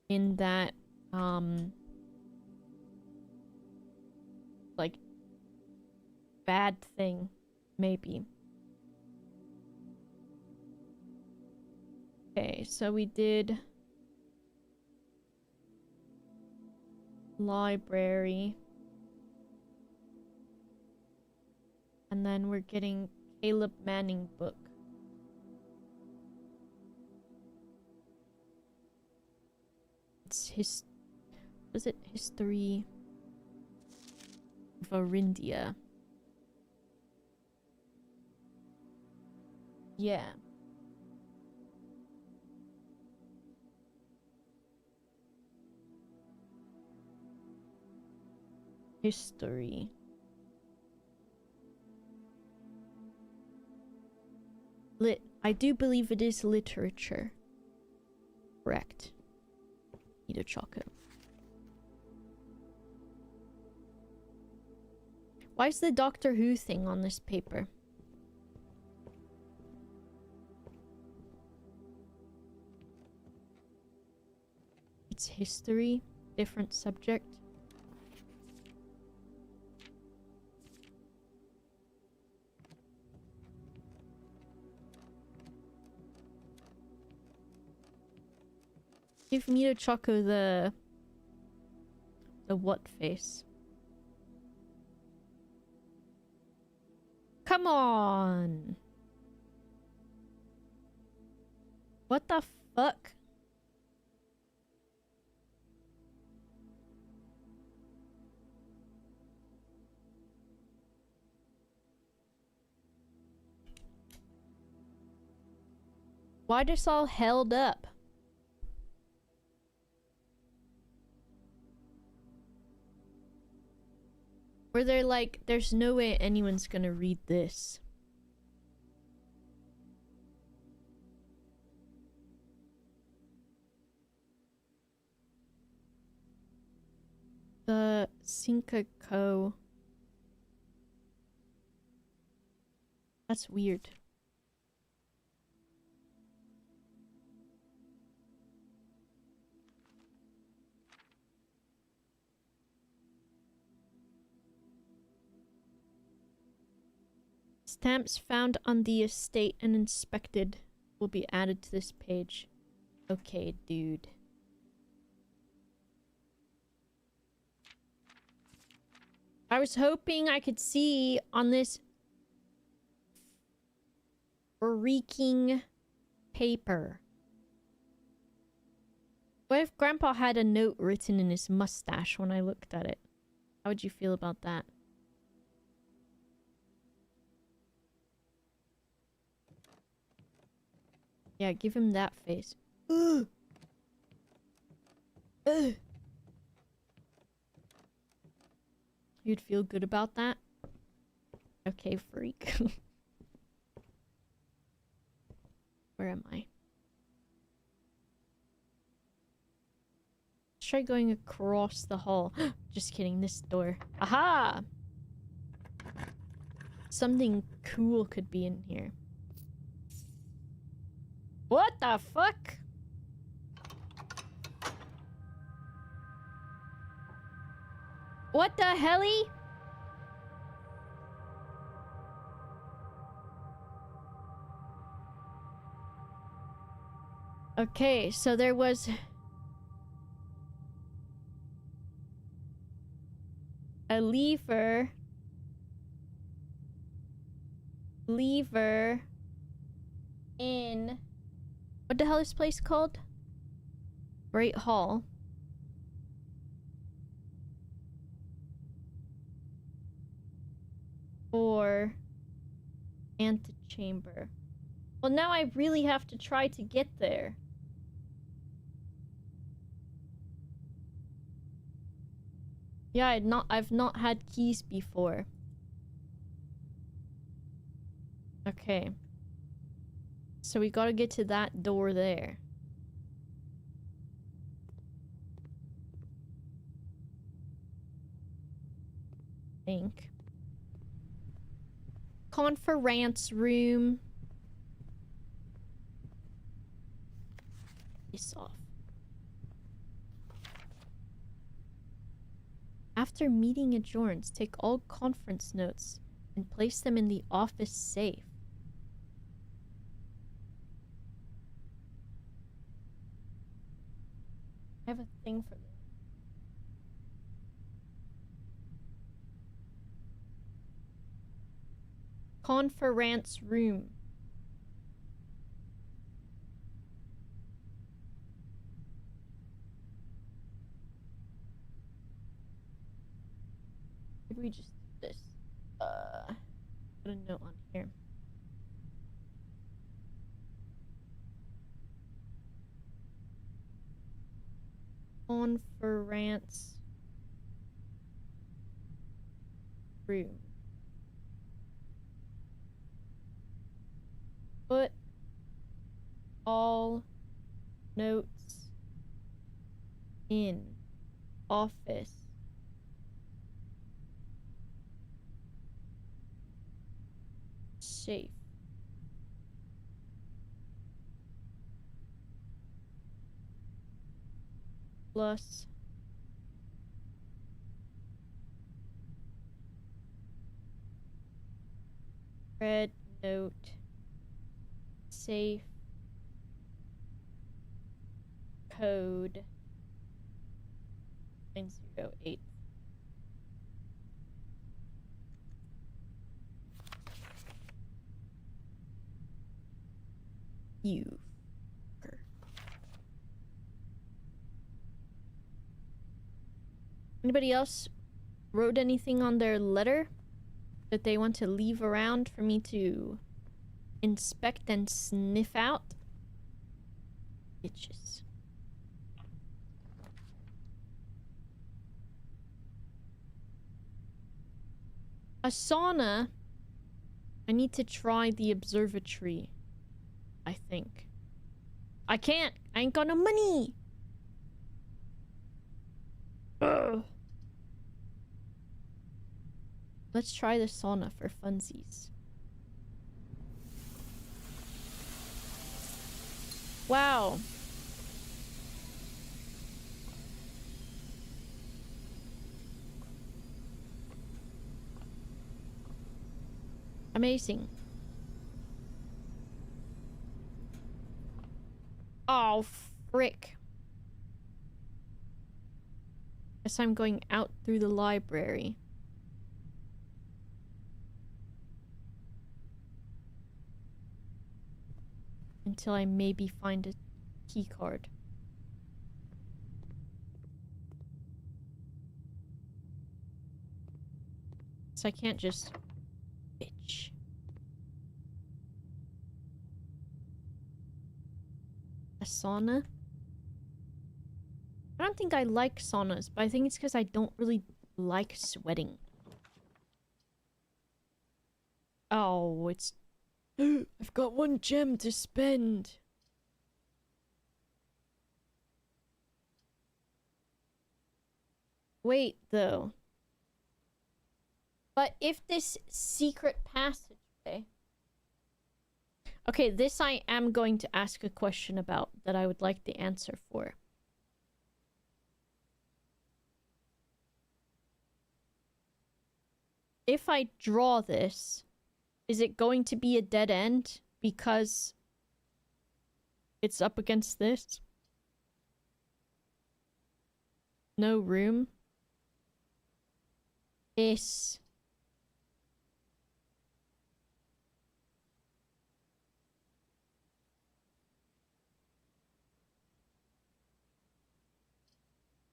in that like bad thing, maybe. Okay, so we did library. And then we're getting Caleb Manning book. It's his... Was it History of Arindia? Yeah. History. Lit. I do believe it is literature. Correct. Need a choco. Why is the Doctor Who thing on this paper? It's history, different subject. Give me to Choco the what face. Come on. What the fuck? Why this all held up? Where they're like, there's no way anyone's gonna read this. The Cinca Co. That's weird. Stamps found on the estate and inspected will be added to this page. Okay, dude. I was hoping I could see on this freaking paper. What if Grandpa had a note written in his mustache when I looked at it? How would you feel about that? Yeah, give him that face. Ugh. Ugh. You'd feel good about that? Okay, freak. Where am I? Let's try going across the hall. Just kidding, this door. Aha! Something cool could be in here. What the fuck? What the helly? Okay, so there was a lever in what the hell is this place called? Great Hall. Or antechamber. Well, now I really have to try to get there. Yeah, I've not had keys before. Okay. So we gotta get to that door there. Think. Conference room. Piss off. After meeting adjourns, take all conference notes and place them in the office safe. I have a thing for this. Conference room. Maybe we just do this. Put a note on here. Conference room. Put all notes in office safe. Plus red note safe code 908. You Anybody else wrote anything on their letter that they want to leave around for me to inspect and sniff out? Bitches. A sauna. I need to try the observatory, I think. I can't. I ain't got no money. Ugh. Let's try the sauna for funsies. Wow. Amazing. Oh, frick. Guess I'm going out through the library. Until I maybe find a key card. So I can't just... Bitch. A sauna? I don't think I like saunas, but I think it's because I don't really like sweating. Oh, it's... I've got 1 gem to spend. Wait, though. But if this secret passageway... Okay, this I am going to ask a question about that I would like the answer for. If I draw this, is it going to be a dead end because it's up against this? No room? This.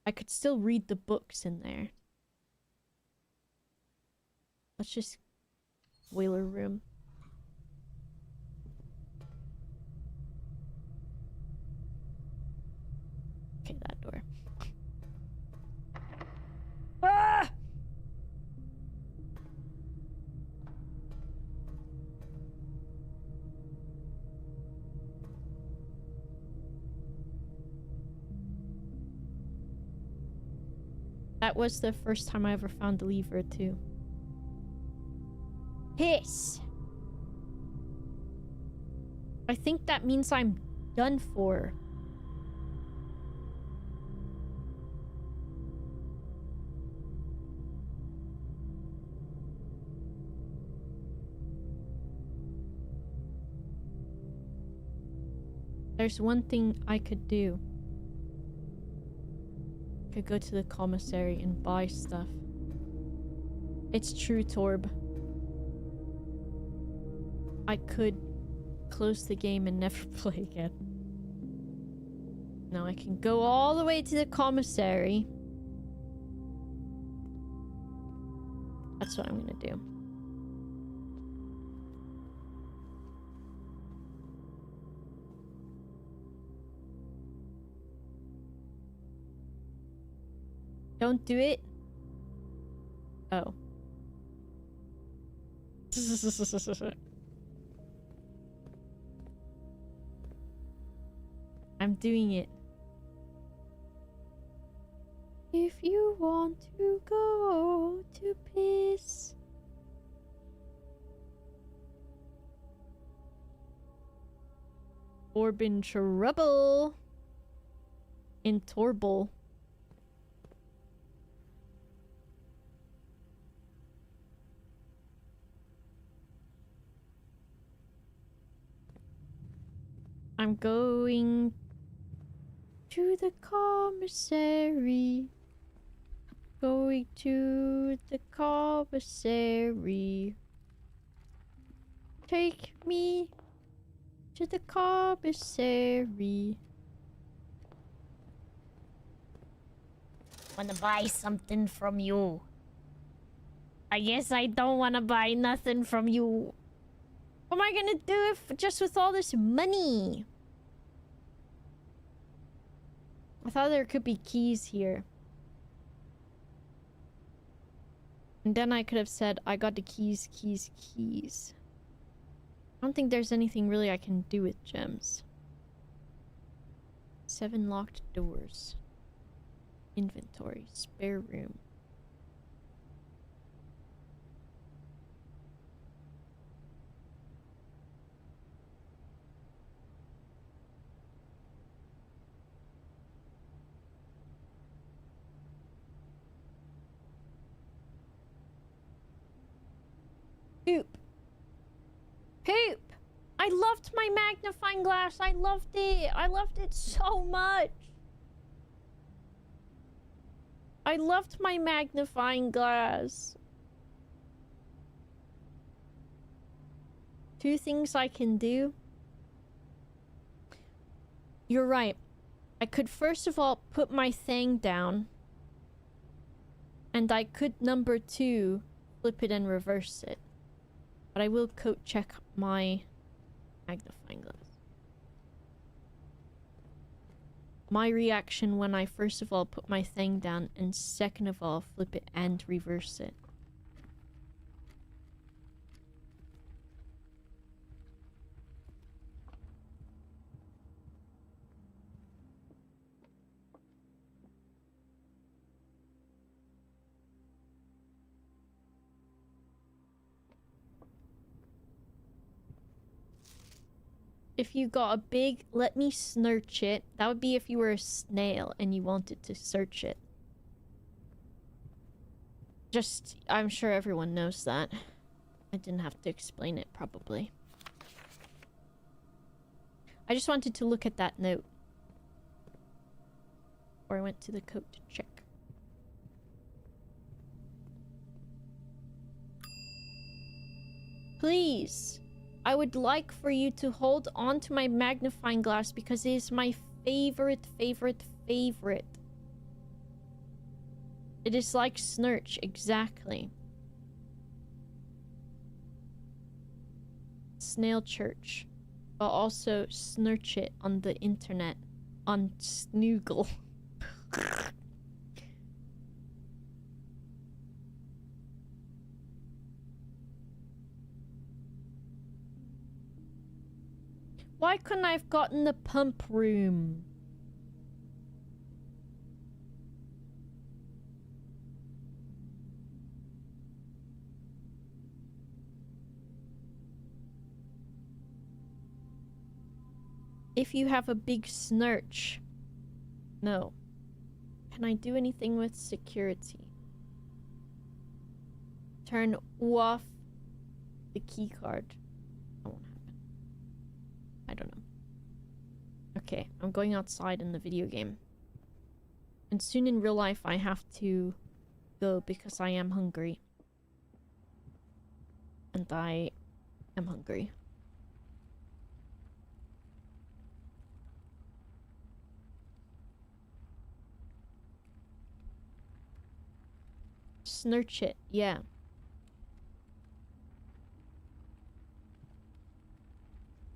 I could still read the books in there. Let's just... Whaler room. Okay, that door. Ah! That was the first time I ever found the lever, too. Hiss! I think that means I'm done for. There's one thing I could do. I could go to the commissary and buy stuff. It's true, Torb. I could close the game and never play again. Now I can go all the way to the commissary. That's what I'm gonna do. Don't do it. Oh. I'm doing it. If you want to go to piss. Orb in trouble. In Torble. I'm going to the commissary. Going to the commissary. Take me to the commissary. wanna buy something from you. I guess I don't wanna buy nothing from you. What am I gonna do if just with all this money? I thought there could be keys here. And then I could have said, I got the keys, keys, keys. I don't think there's anything really I can do with gems. 7 locked doors. Inventory. Spare room. Poop. Poop! I loved my magnifying glass. I loved it. I loved it so much. I loved my magnifying glass. 2 things I can do. You're right. I could first of all put my thing down. And I could number 2 flip it and reverse it. But I will coat check my magnifying glass. My reaction when I first of all put my thing down and second of all flip it and reverse it. If you got a big, let me snurch it. That would be if you were a snail and you wanted to search it. Just, I'm sure everyone knows that. I didn't have to explain it, probably. I just wanted to look at that note. Or I went to the coat to check. Please. I would like for you to hold on to my magnifying glass because it is my favorite. It is like Snurch, exactly. Snail Church. But also Snurch it on the internet. On Snoogle. Why couldn't I have gotten the pump room? If you have a big snurch. No. Can I do anything with security? Turn off the key card. That won't happen. I don't know. Okay, I'm going outside in the video game. And soon in real life I have to go because I am hungry. And I am hungry. Snurch it, yeah.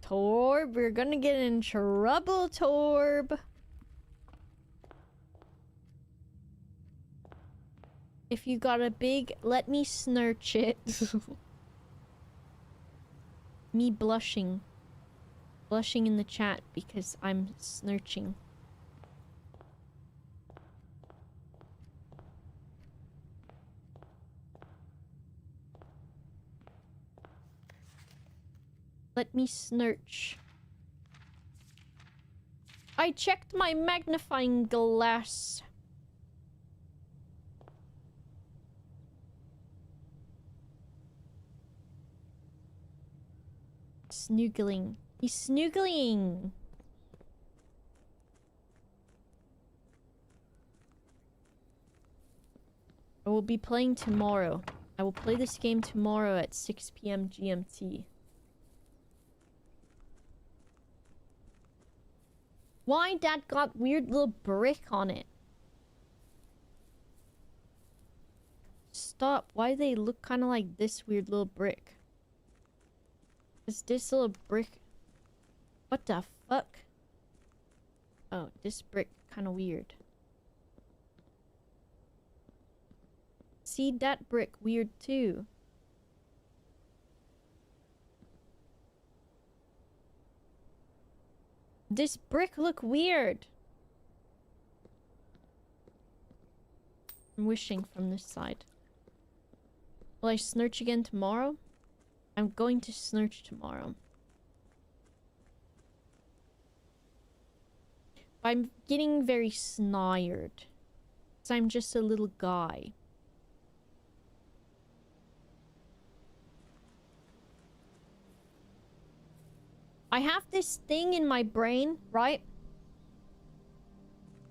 Torb, we're gonna get in trouble, Torb. If you got a big, let me snurch it. Me blushing. Blushing in the chat because I'm snurching. Let me snurch. I checked my magnifying glass. Snoogling. He's snoogling. I will be playing tomorrow. I will play this game tomorrow at 6 p.m. GMT. Why that got weird little brick on it? stop. Why do they look kind of like this weird little brick? Is this little brick... What the fuck? Oh, this brick kind of weird. See, that brick weird too. This brick look weird. I'm wishing from this side. Will I snurch again tomorrow? I'm going to snurch tomorrow. I'm getting very snired. Because I'm just a little guy. I have this thing in my brain, right?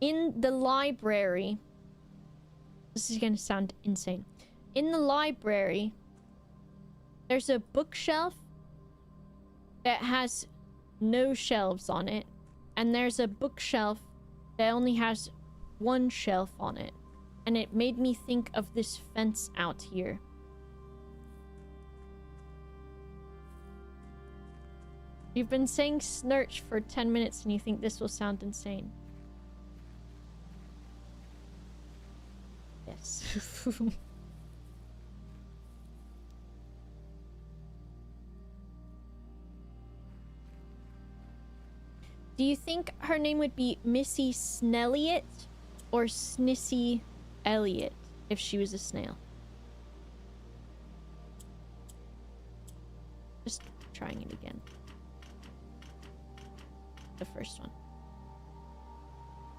In the library. This is gonna sound insane. In the library, there's a bookshelf that has no shelves on it. And there's a bookshelf that only has one shelf on it. And it made me think of this fence out here. You've been saying snurch for 10 minutes and you think this will sound insane. Yes. Do you think her name would be Missy Snelliot or Snissy Elliot if she was a snail? Just trying it again. The first one.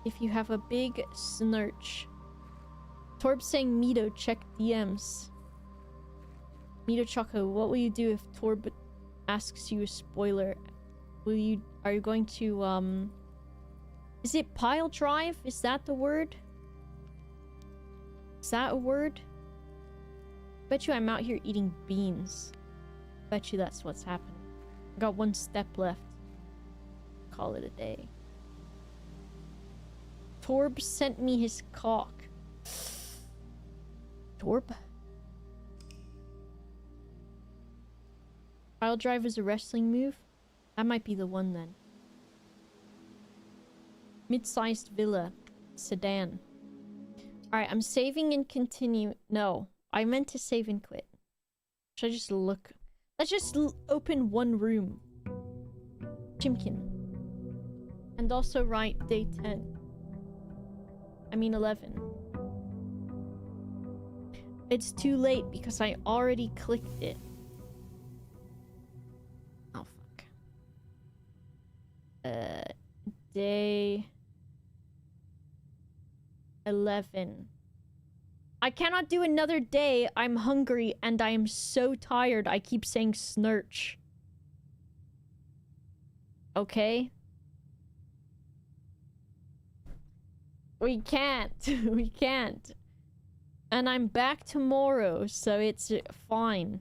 If you have a big snurch. Torb saying Mito, check DMs. Mito Choco, what will you do if Torb asks you a spoiler? Are you going to, is it pile drive? Is that the word? Is that a word? Bet you I'm out here eating beans. Bet you that's what's happening. I got one step left. Call it a day. Torb sent me his cock. Torb? Pile drive is a wrestling move? That might be the one then. Mid-sized villa. Sedan. Alright, I'm saving and continue. No, I meant to save and quit. Should I just look? Let's just open one room. Chimkin. And also write day 10. I mean 11. It's too late because I already clicked it. Oh, fuck. Day 11. I cannot do another day. I'm hungry and I am so tired. I keep saying snurch. Okay? We can't. We can't. And I'm back tomorrow, so it's fine.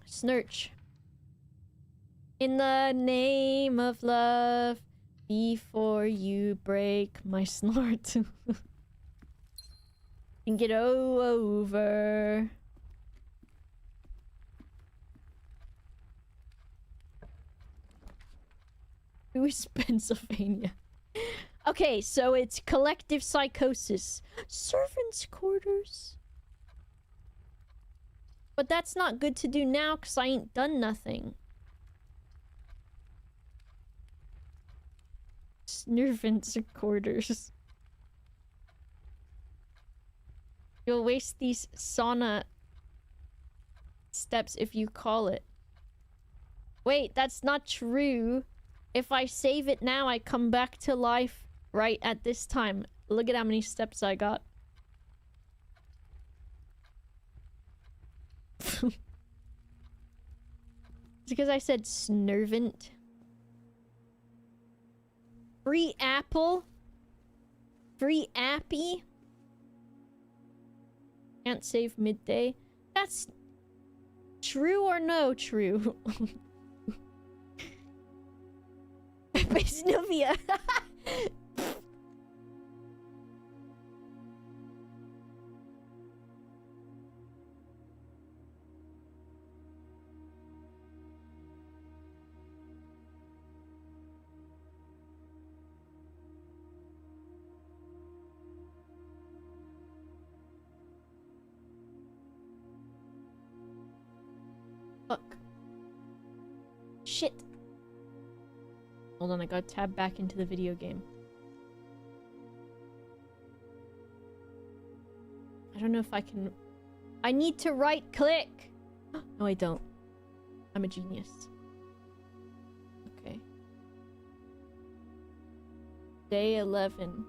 Snurch. In the name of love, before you break my snort. Think it over. Who is Pennsylvania? Okay, so it's collective psychosis. Servants' quarters. But that's not good to do now, because I ain't done nothing. Servants' quarters. You'll waste these sauna steps if you call it. Wait, that's not true. If I save it now, I come back to life right at this time. Look at how many steps I got. It's because I said snervant. Free apple? Free appy? Can't save midday. That's true or no true? It's Nuvia. Shit. Hold on, I gotta tab back into the video game. I don't know if I can... I need to right-click! No, I don't. I'm a genius. Okay. Day 11.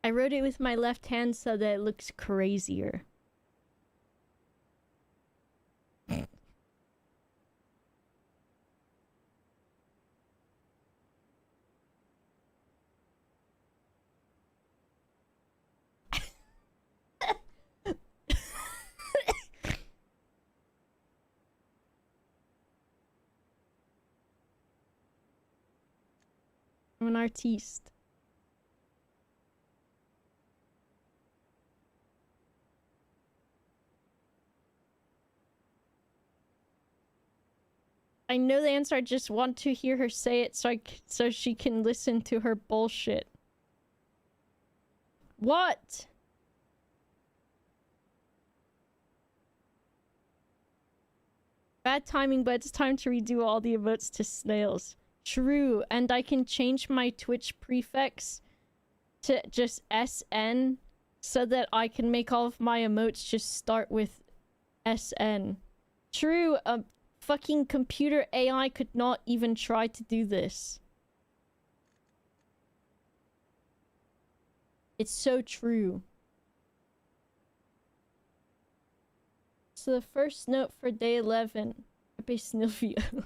I wrote it with my left hand so that it looks crazier. I'm an artiste. I know the answer. I just want to hear her say it so she can listen to her bullshit. What? Bad timing, but it's time to redo all the emotes to snails. True, and I can change my Twitch prefix to just SN so that I can make all of my emotes just start with SN. True, a fucking computer AI could not even try to do this. It's so true. So the first note for day 11. Happy Snilvia.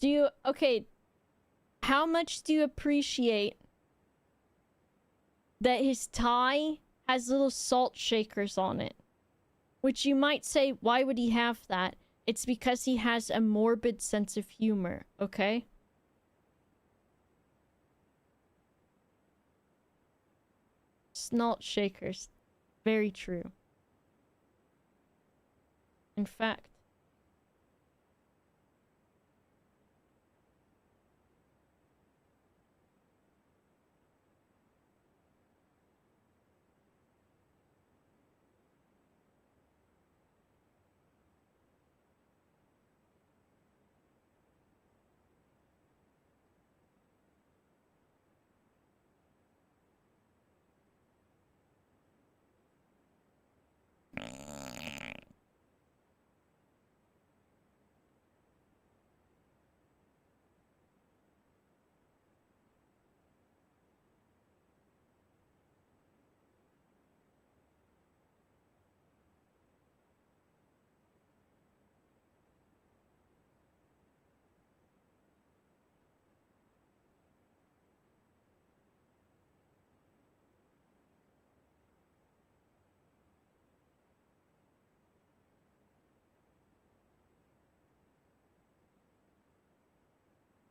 Do you... Okay. How much do you appreciate that his tie has little salt shakers on it? Which you might say, why would he have that? It's because he has a morbid sense of humor, okay? Salt shakers. Very true. In fact.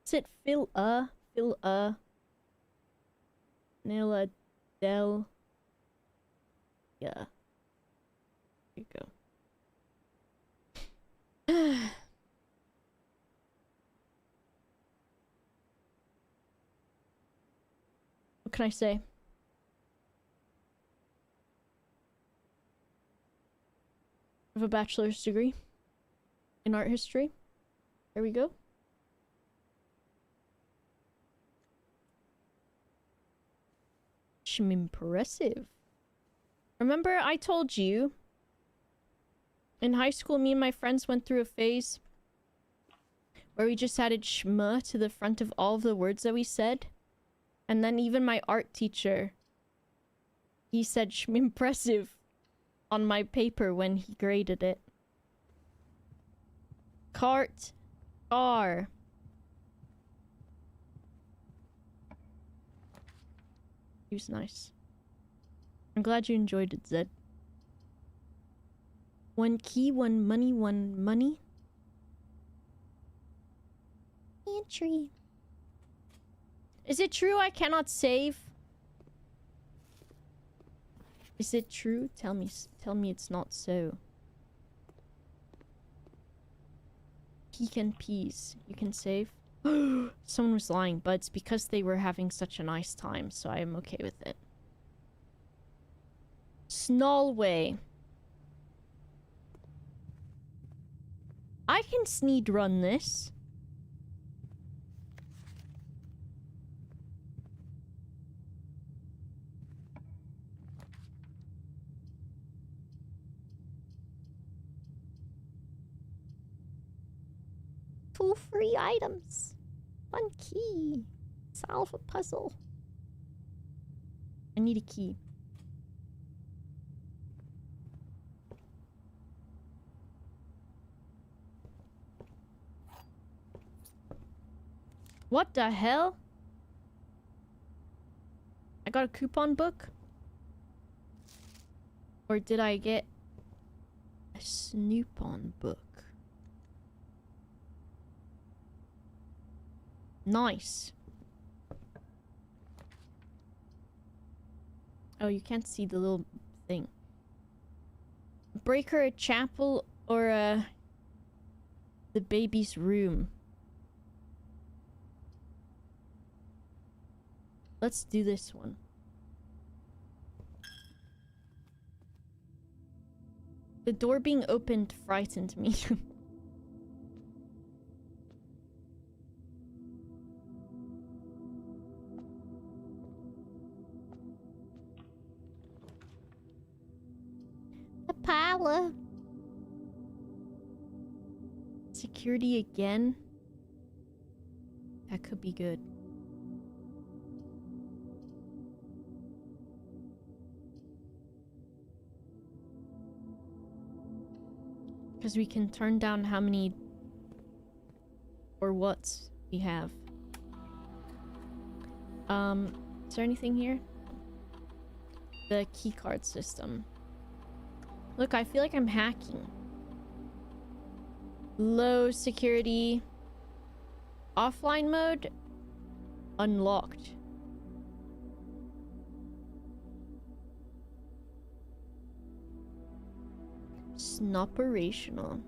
Is it Nilla Del? Yeah. There you go. What can I say? I have a bachelor's degree in art history. There we go. Impressive. Remember I told you in high school me and my friends went through a phase where we just added shma to the front of all of the words that we said? And then even my art teacher, he said impressive on my paper when he graded it. Cart. Car. He was nice. I'm glad you enjoyed it, Zed. One key, one money, one money. Entry. Is it true I cannot save? Is it true? Tell me it's not so. Peek and peas. You can save. Someone was lying, but it's because they were having such a nice time, so I am okay with it. Snallway. I can sneed run this. Two free items. One key. Solve a puzzle. I need a key. What the hell? I got a coupon book? Or did I get a Snoop-on book? Nice. Oh, you can't see the little thing. Breaker, a chapel, or the baby's room. Let's do this one. The door being opened frightened me. The parlor. Security again? That could be good. Because we can turn down how many or what's we have. Is there anything here? The keycard system. Look, I feel like I'm hacking. Low security. Offline mode. Unlocked. It's not operational.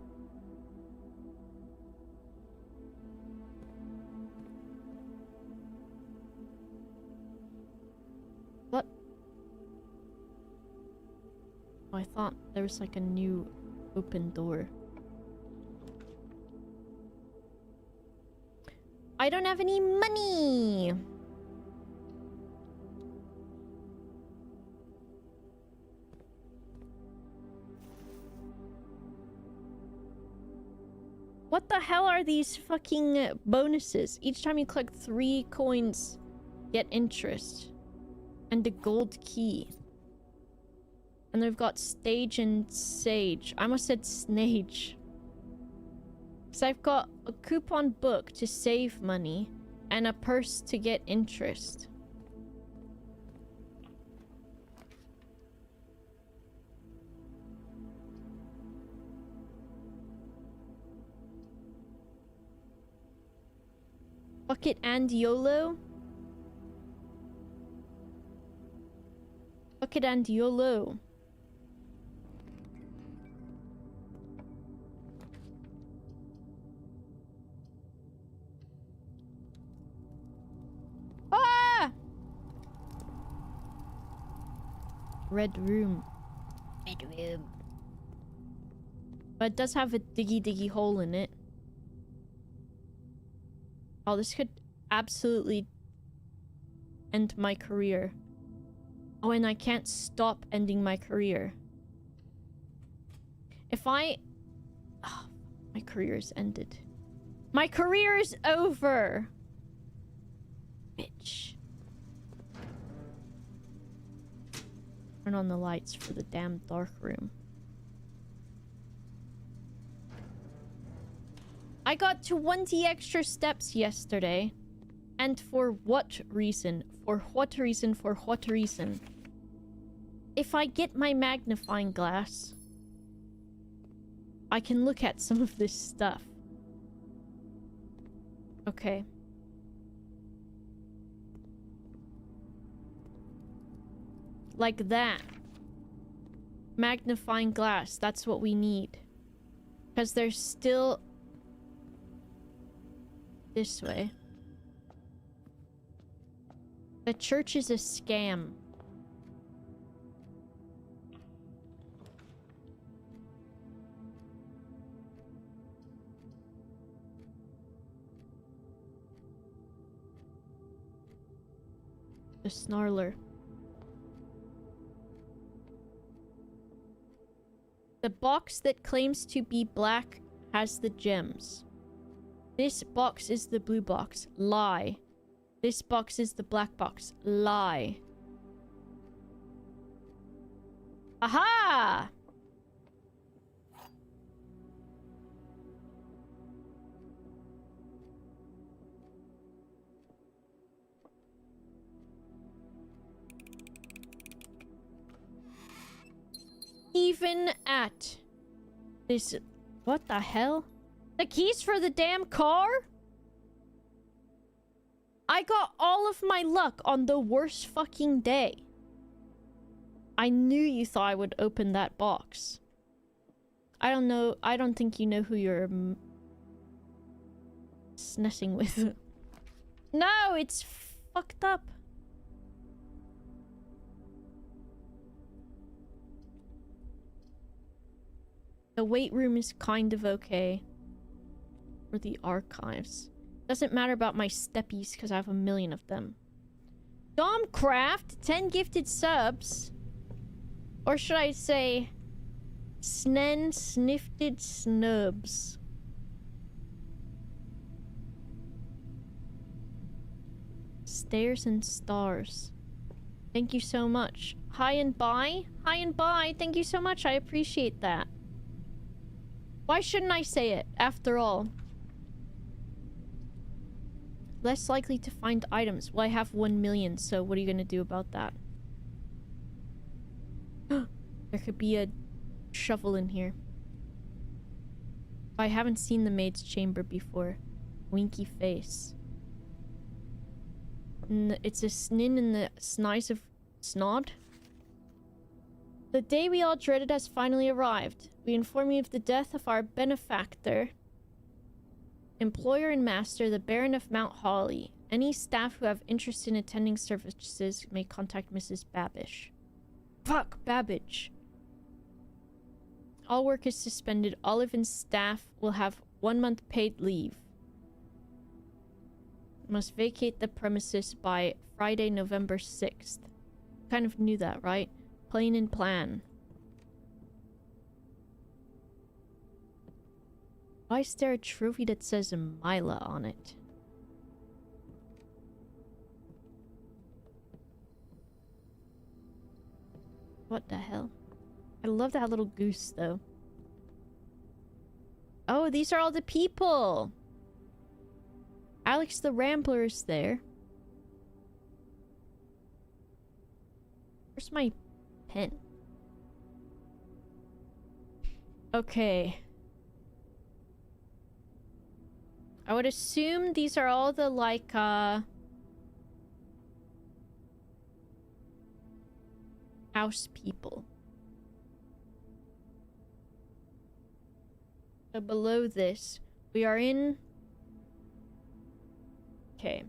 What? Oh, I thought there was like a new open door. I don't have any money. What the hell are these fucking bonuses? Each time you collect 3 coins, get interest. And a gold key. And they've got stage and sage. I almost said snage. Because I've got a coupon book to save money and a purse to get interest. Bucket and YOLO? Bucket and YOLO. Ah! Red room. Red room. But it does have a diggy hole in it. Oh, this could absolutely end my career. Oh, and I can't stop ending my career. If I... Oh, my career's ended. My career's over! Bitch. Turn on the lights for the damn dark room. I got 20 extra steps yesterday. And for what reason? For what reason? For what reason? If I get my magnifying glass, I can look at some of this stuff. Okay. Like that. Magnifying glass, that's what we need. Because there's still... This way. The church is a scam. The Snarler. The box that claims to be black has the gems. This box is the blue box. Lie. This box is the black box. Lie. Aha! Even at this... What the hell? The keys for the damn car? I got all of my luck on the worst fucking day. I knew you thought I would open that box. I don't know. I don't think you know who you're snessing with. No, it's fucked up. The weight room is kind of okay. Or the archives. Doesn't matter about my steppies because I have a million of them. Domcraft, 10 gifted subs. Or should I say, Snen Snifted Snubs. Stairs and stars. Thank you so much. Hi and bye. Hi and bye. Thank you so much. I appreciate that. Why shouldn't I say it, after all? Less likely to find items. Well, I have 1 million, so what are you gonna do about that? There could be a shovel in here. I haven't seen the maid's chamber before. Winky face. It's a snin in the snize of snod. The day we all dreaded has finally arrived. We inform you of the death of our benefactor, employer and master, the Baron of Mount Holly. Any staff who have interest in attending services may contact Mrs. Babish. Fuck, Babbage. All work is suspended. Olive and staff will have 1 month paid leave. Must vacate the premises by Friday, November 6th. Kind of knew that, right? Plain and plan. Why is there a trophy that says Mila on it? What the hell? I love that little goose, though. Oh, these are all the people! Alex the Rambler is there. Where's my pen? Okay. I would assume these are all the, like, house people. So below this, we are in... Okay.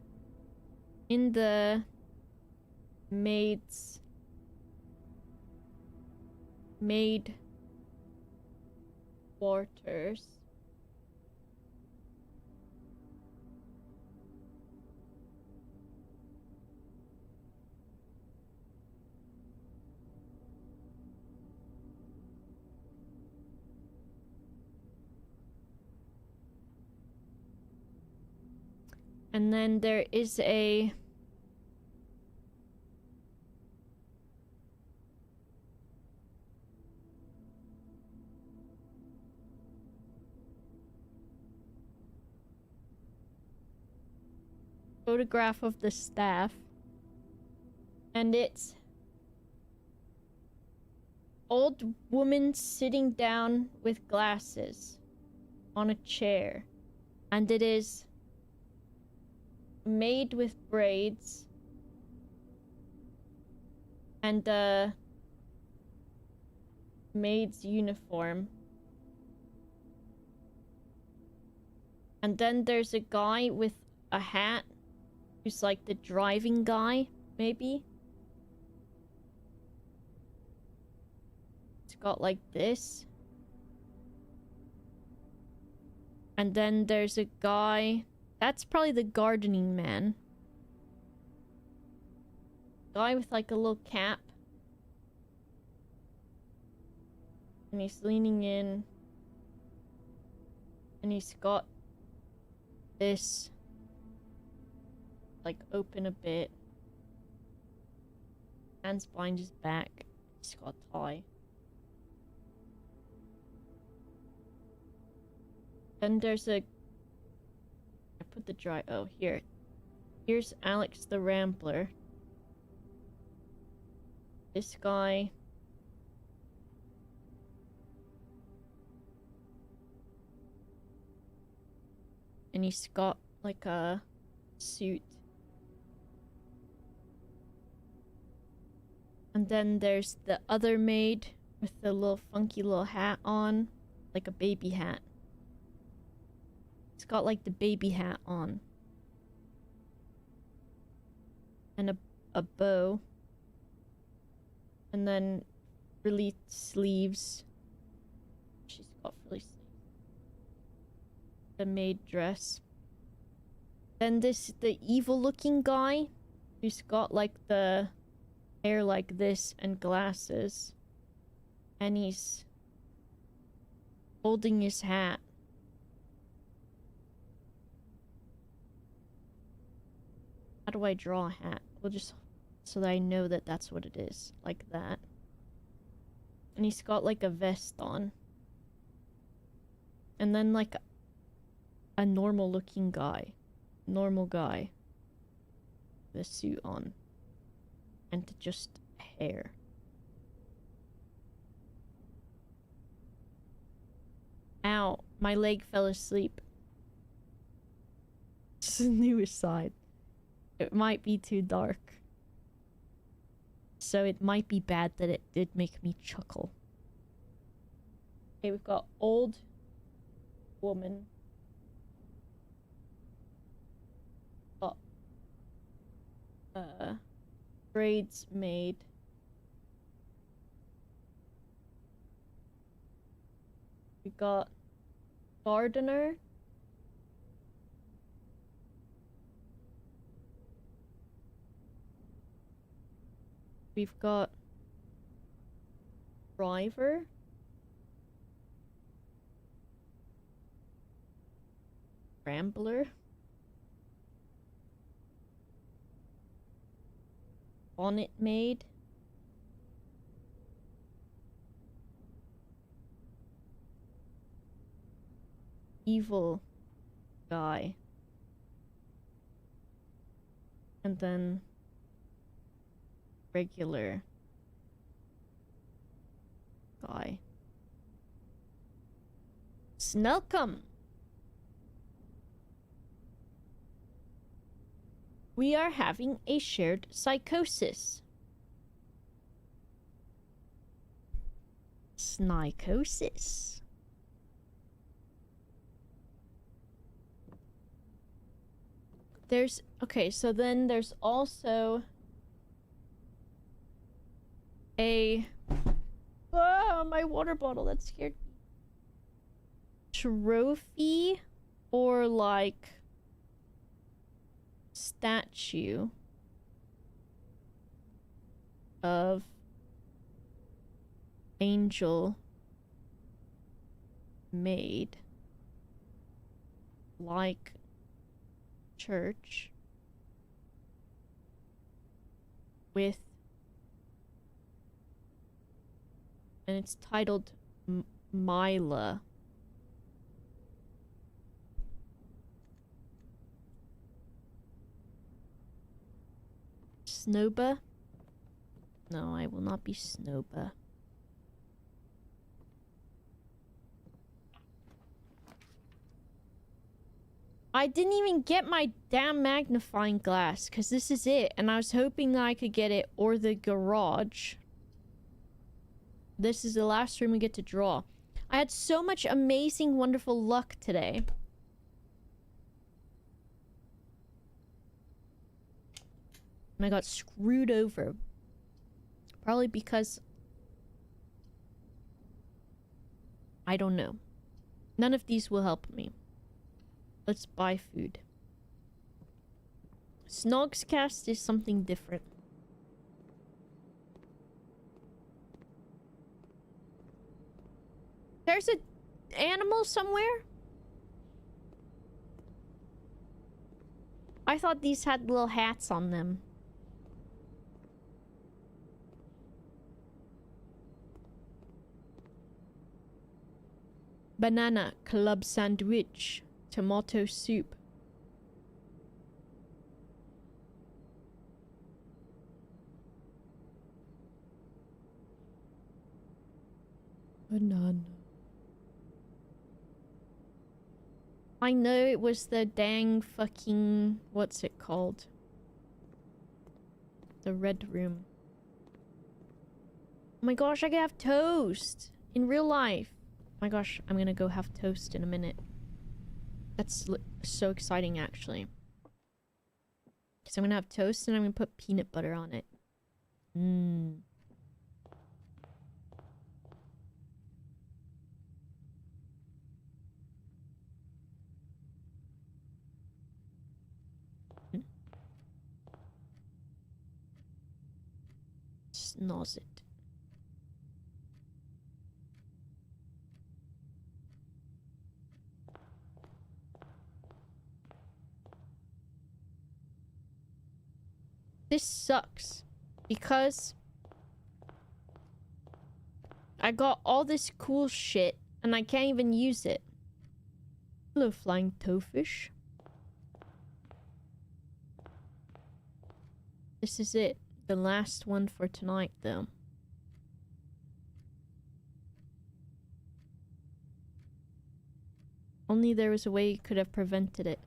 In the maid quarters. And then there is a... photograph of the staff. And it's... old woman sitting down with glasses on a chair. And it is... maid with braids and maid's uniform, and then there's a guy with a hat who's like the driving guy, maybe. It's got like this, and then there's a guy. That's probably the gardening man. Guy with like a little cap. And he's leaning in. And he's got this like open a bit. Hands behind his back. He's got a tie. Then there's a... I put the dry... Oh, here. Here's Alex the Rambler. This guy. And he's got like a suit. And then there's the other maid with the little funky little hat on. Like a baby hat. It's got like the baby hat on. And a bow. And then really sleeves. She's the maid dress. Then the evil looking guy who's got like the hair like this and glasses. And he's holding his hat. How do I draw a hat? We'll just so that I know that that's what it is. Like that. And he's got like a vest on. And then like a normal looking guy. Normal guy. With a suit on. And just hair. Ow. My leg fell asleep. Just the newest side. It might be too dark. So it might be bad that it did make me chuckle. Okay, we've got old woman. Got bridesmaid. We got gardener. We've got driver. Rambler. Bonnet maid. Evil guy. And then regular guy. Snelcom. We are having a shared psychosis. Snycosis. There's okay, so then there's also a my water bottle, that scared me. Trophy or like statue of angel made like church with, and it's titled Mila. Snoba? No, I will not be Snoba. I didn't even get my damn magnifying glass, because this is it, and I was hoping that I could get it, or the garage. This is the last room we get to draw. I had so much amazing, wonderful luck today. And I got screwed over. Probably because... I don't know. None of these will help me. Let's buy food. Snogscast is something different. There's an animal somewhere? I thought these had little hats on them. Banana club sandwich. Tomato soup. Banana. I know it was the dang fucking... what's it called? The red room. Oh my gosh, I can have toast! In real life. Oh my gosh, I'm gonna go have toast in a minute. That's so exciting, actually. Because I'm gonna have toast and I'm gonna put peanut butter on it. Mmm. Snoz it. This sucks because I got all this cool shit and I can't even use it. Hello, flying toadfish. This is it. The last one for tonight, though. Only there was a way you could have prevented it.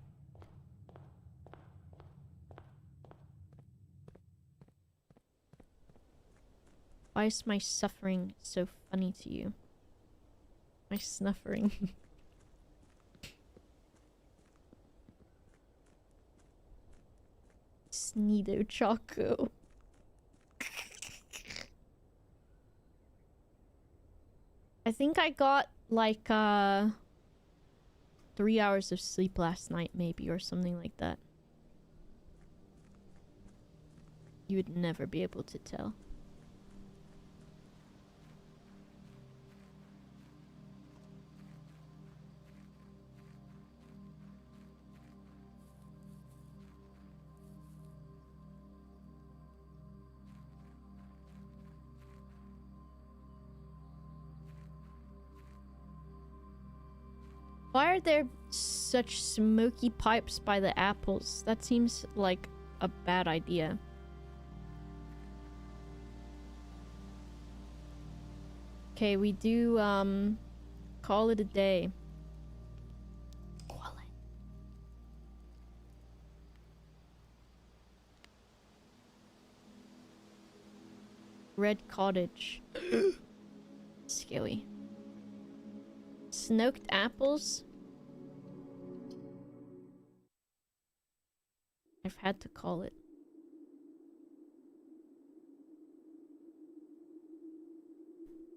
Why is my suffering so funny to you? My snuffering. Sneedo Choco. I think I got like 3 hours of sleep last night, maybe, or something like that. You would never be able to tell. Why are there such smoky pipes by the apples? That seems like a bad idea. Okay, we do call it a day. Call it. Red cottage. Scary. Smoked apples? I've had to call it.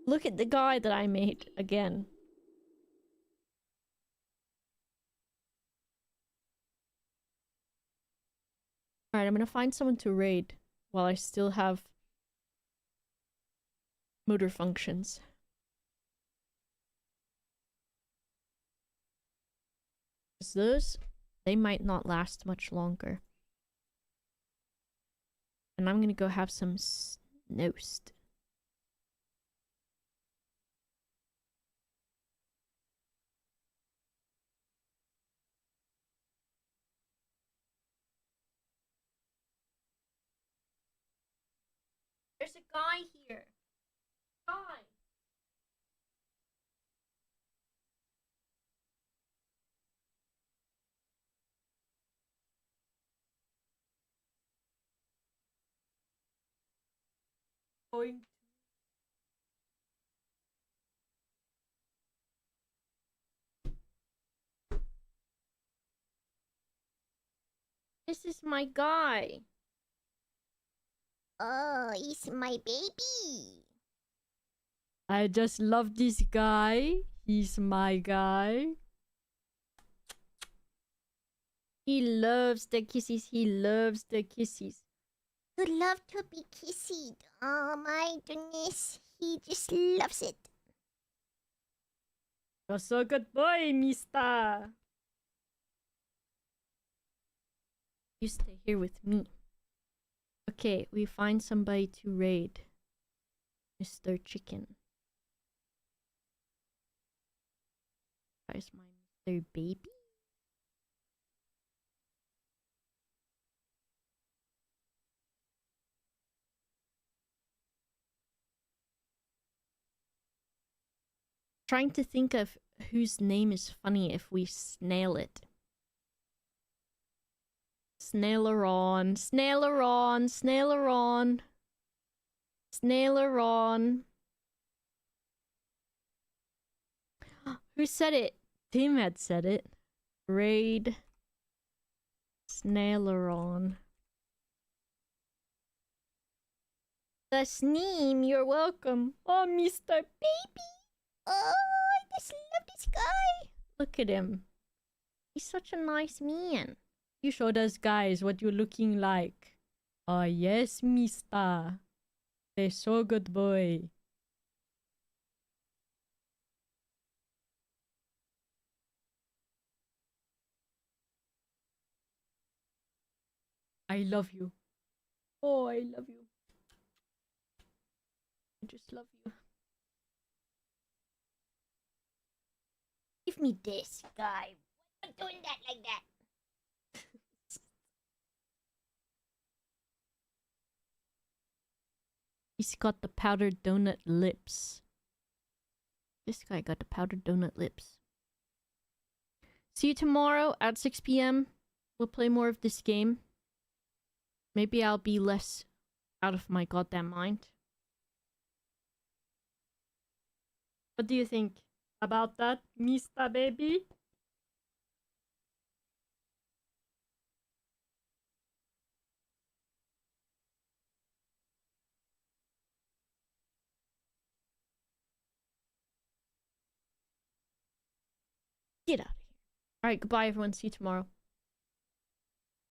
Look at the guy that I made again. Alright, I'm gonna find someone to raid while I still have motor functions. Because those, they might not last much longer. And I'm gonna go have some snost. There's a guy here. Guy. Going. This is my guy. Oh, he's my baby. I just love this guy. He's my guy. He loves the kisses. He loves the kisses. You love to be kissed. Oh my goodness. He just loves it. You're so good boy, mister. You stay here with me. Okay, we find somebody to raid. Mr. Chicken. Where's my Mr. Baby? Trying to think of whose name is funny if we snail it. Snaileron, Snaileron, Snaileron, Snaileron. Who said it? Tim had said it. Raid Snaileron. The Sneem, you're welcome. Oh, Mr. Baby. Oh, I just love this guy. Look at him. He's such a nice man. You showed us guys what you're looking like. Oh, yes, mister. They're so good, boy. I love you. Oh, I love you. I just love you. Give me this, guy. Why you doing that like that? He's got the powdered donut lips. This guy got the powdered donut lips. See you tomorrow at 6 p.m. We'll play more of this game. Maybe I'll be less out of my goddamn mind. What do you think about that, Mista baby? Get out of here. Alright, goodbye everyone. See you tomorrow.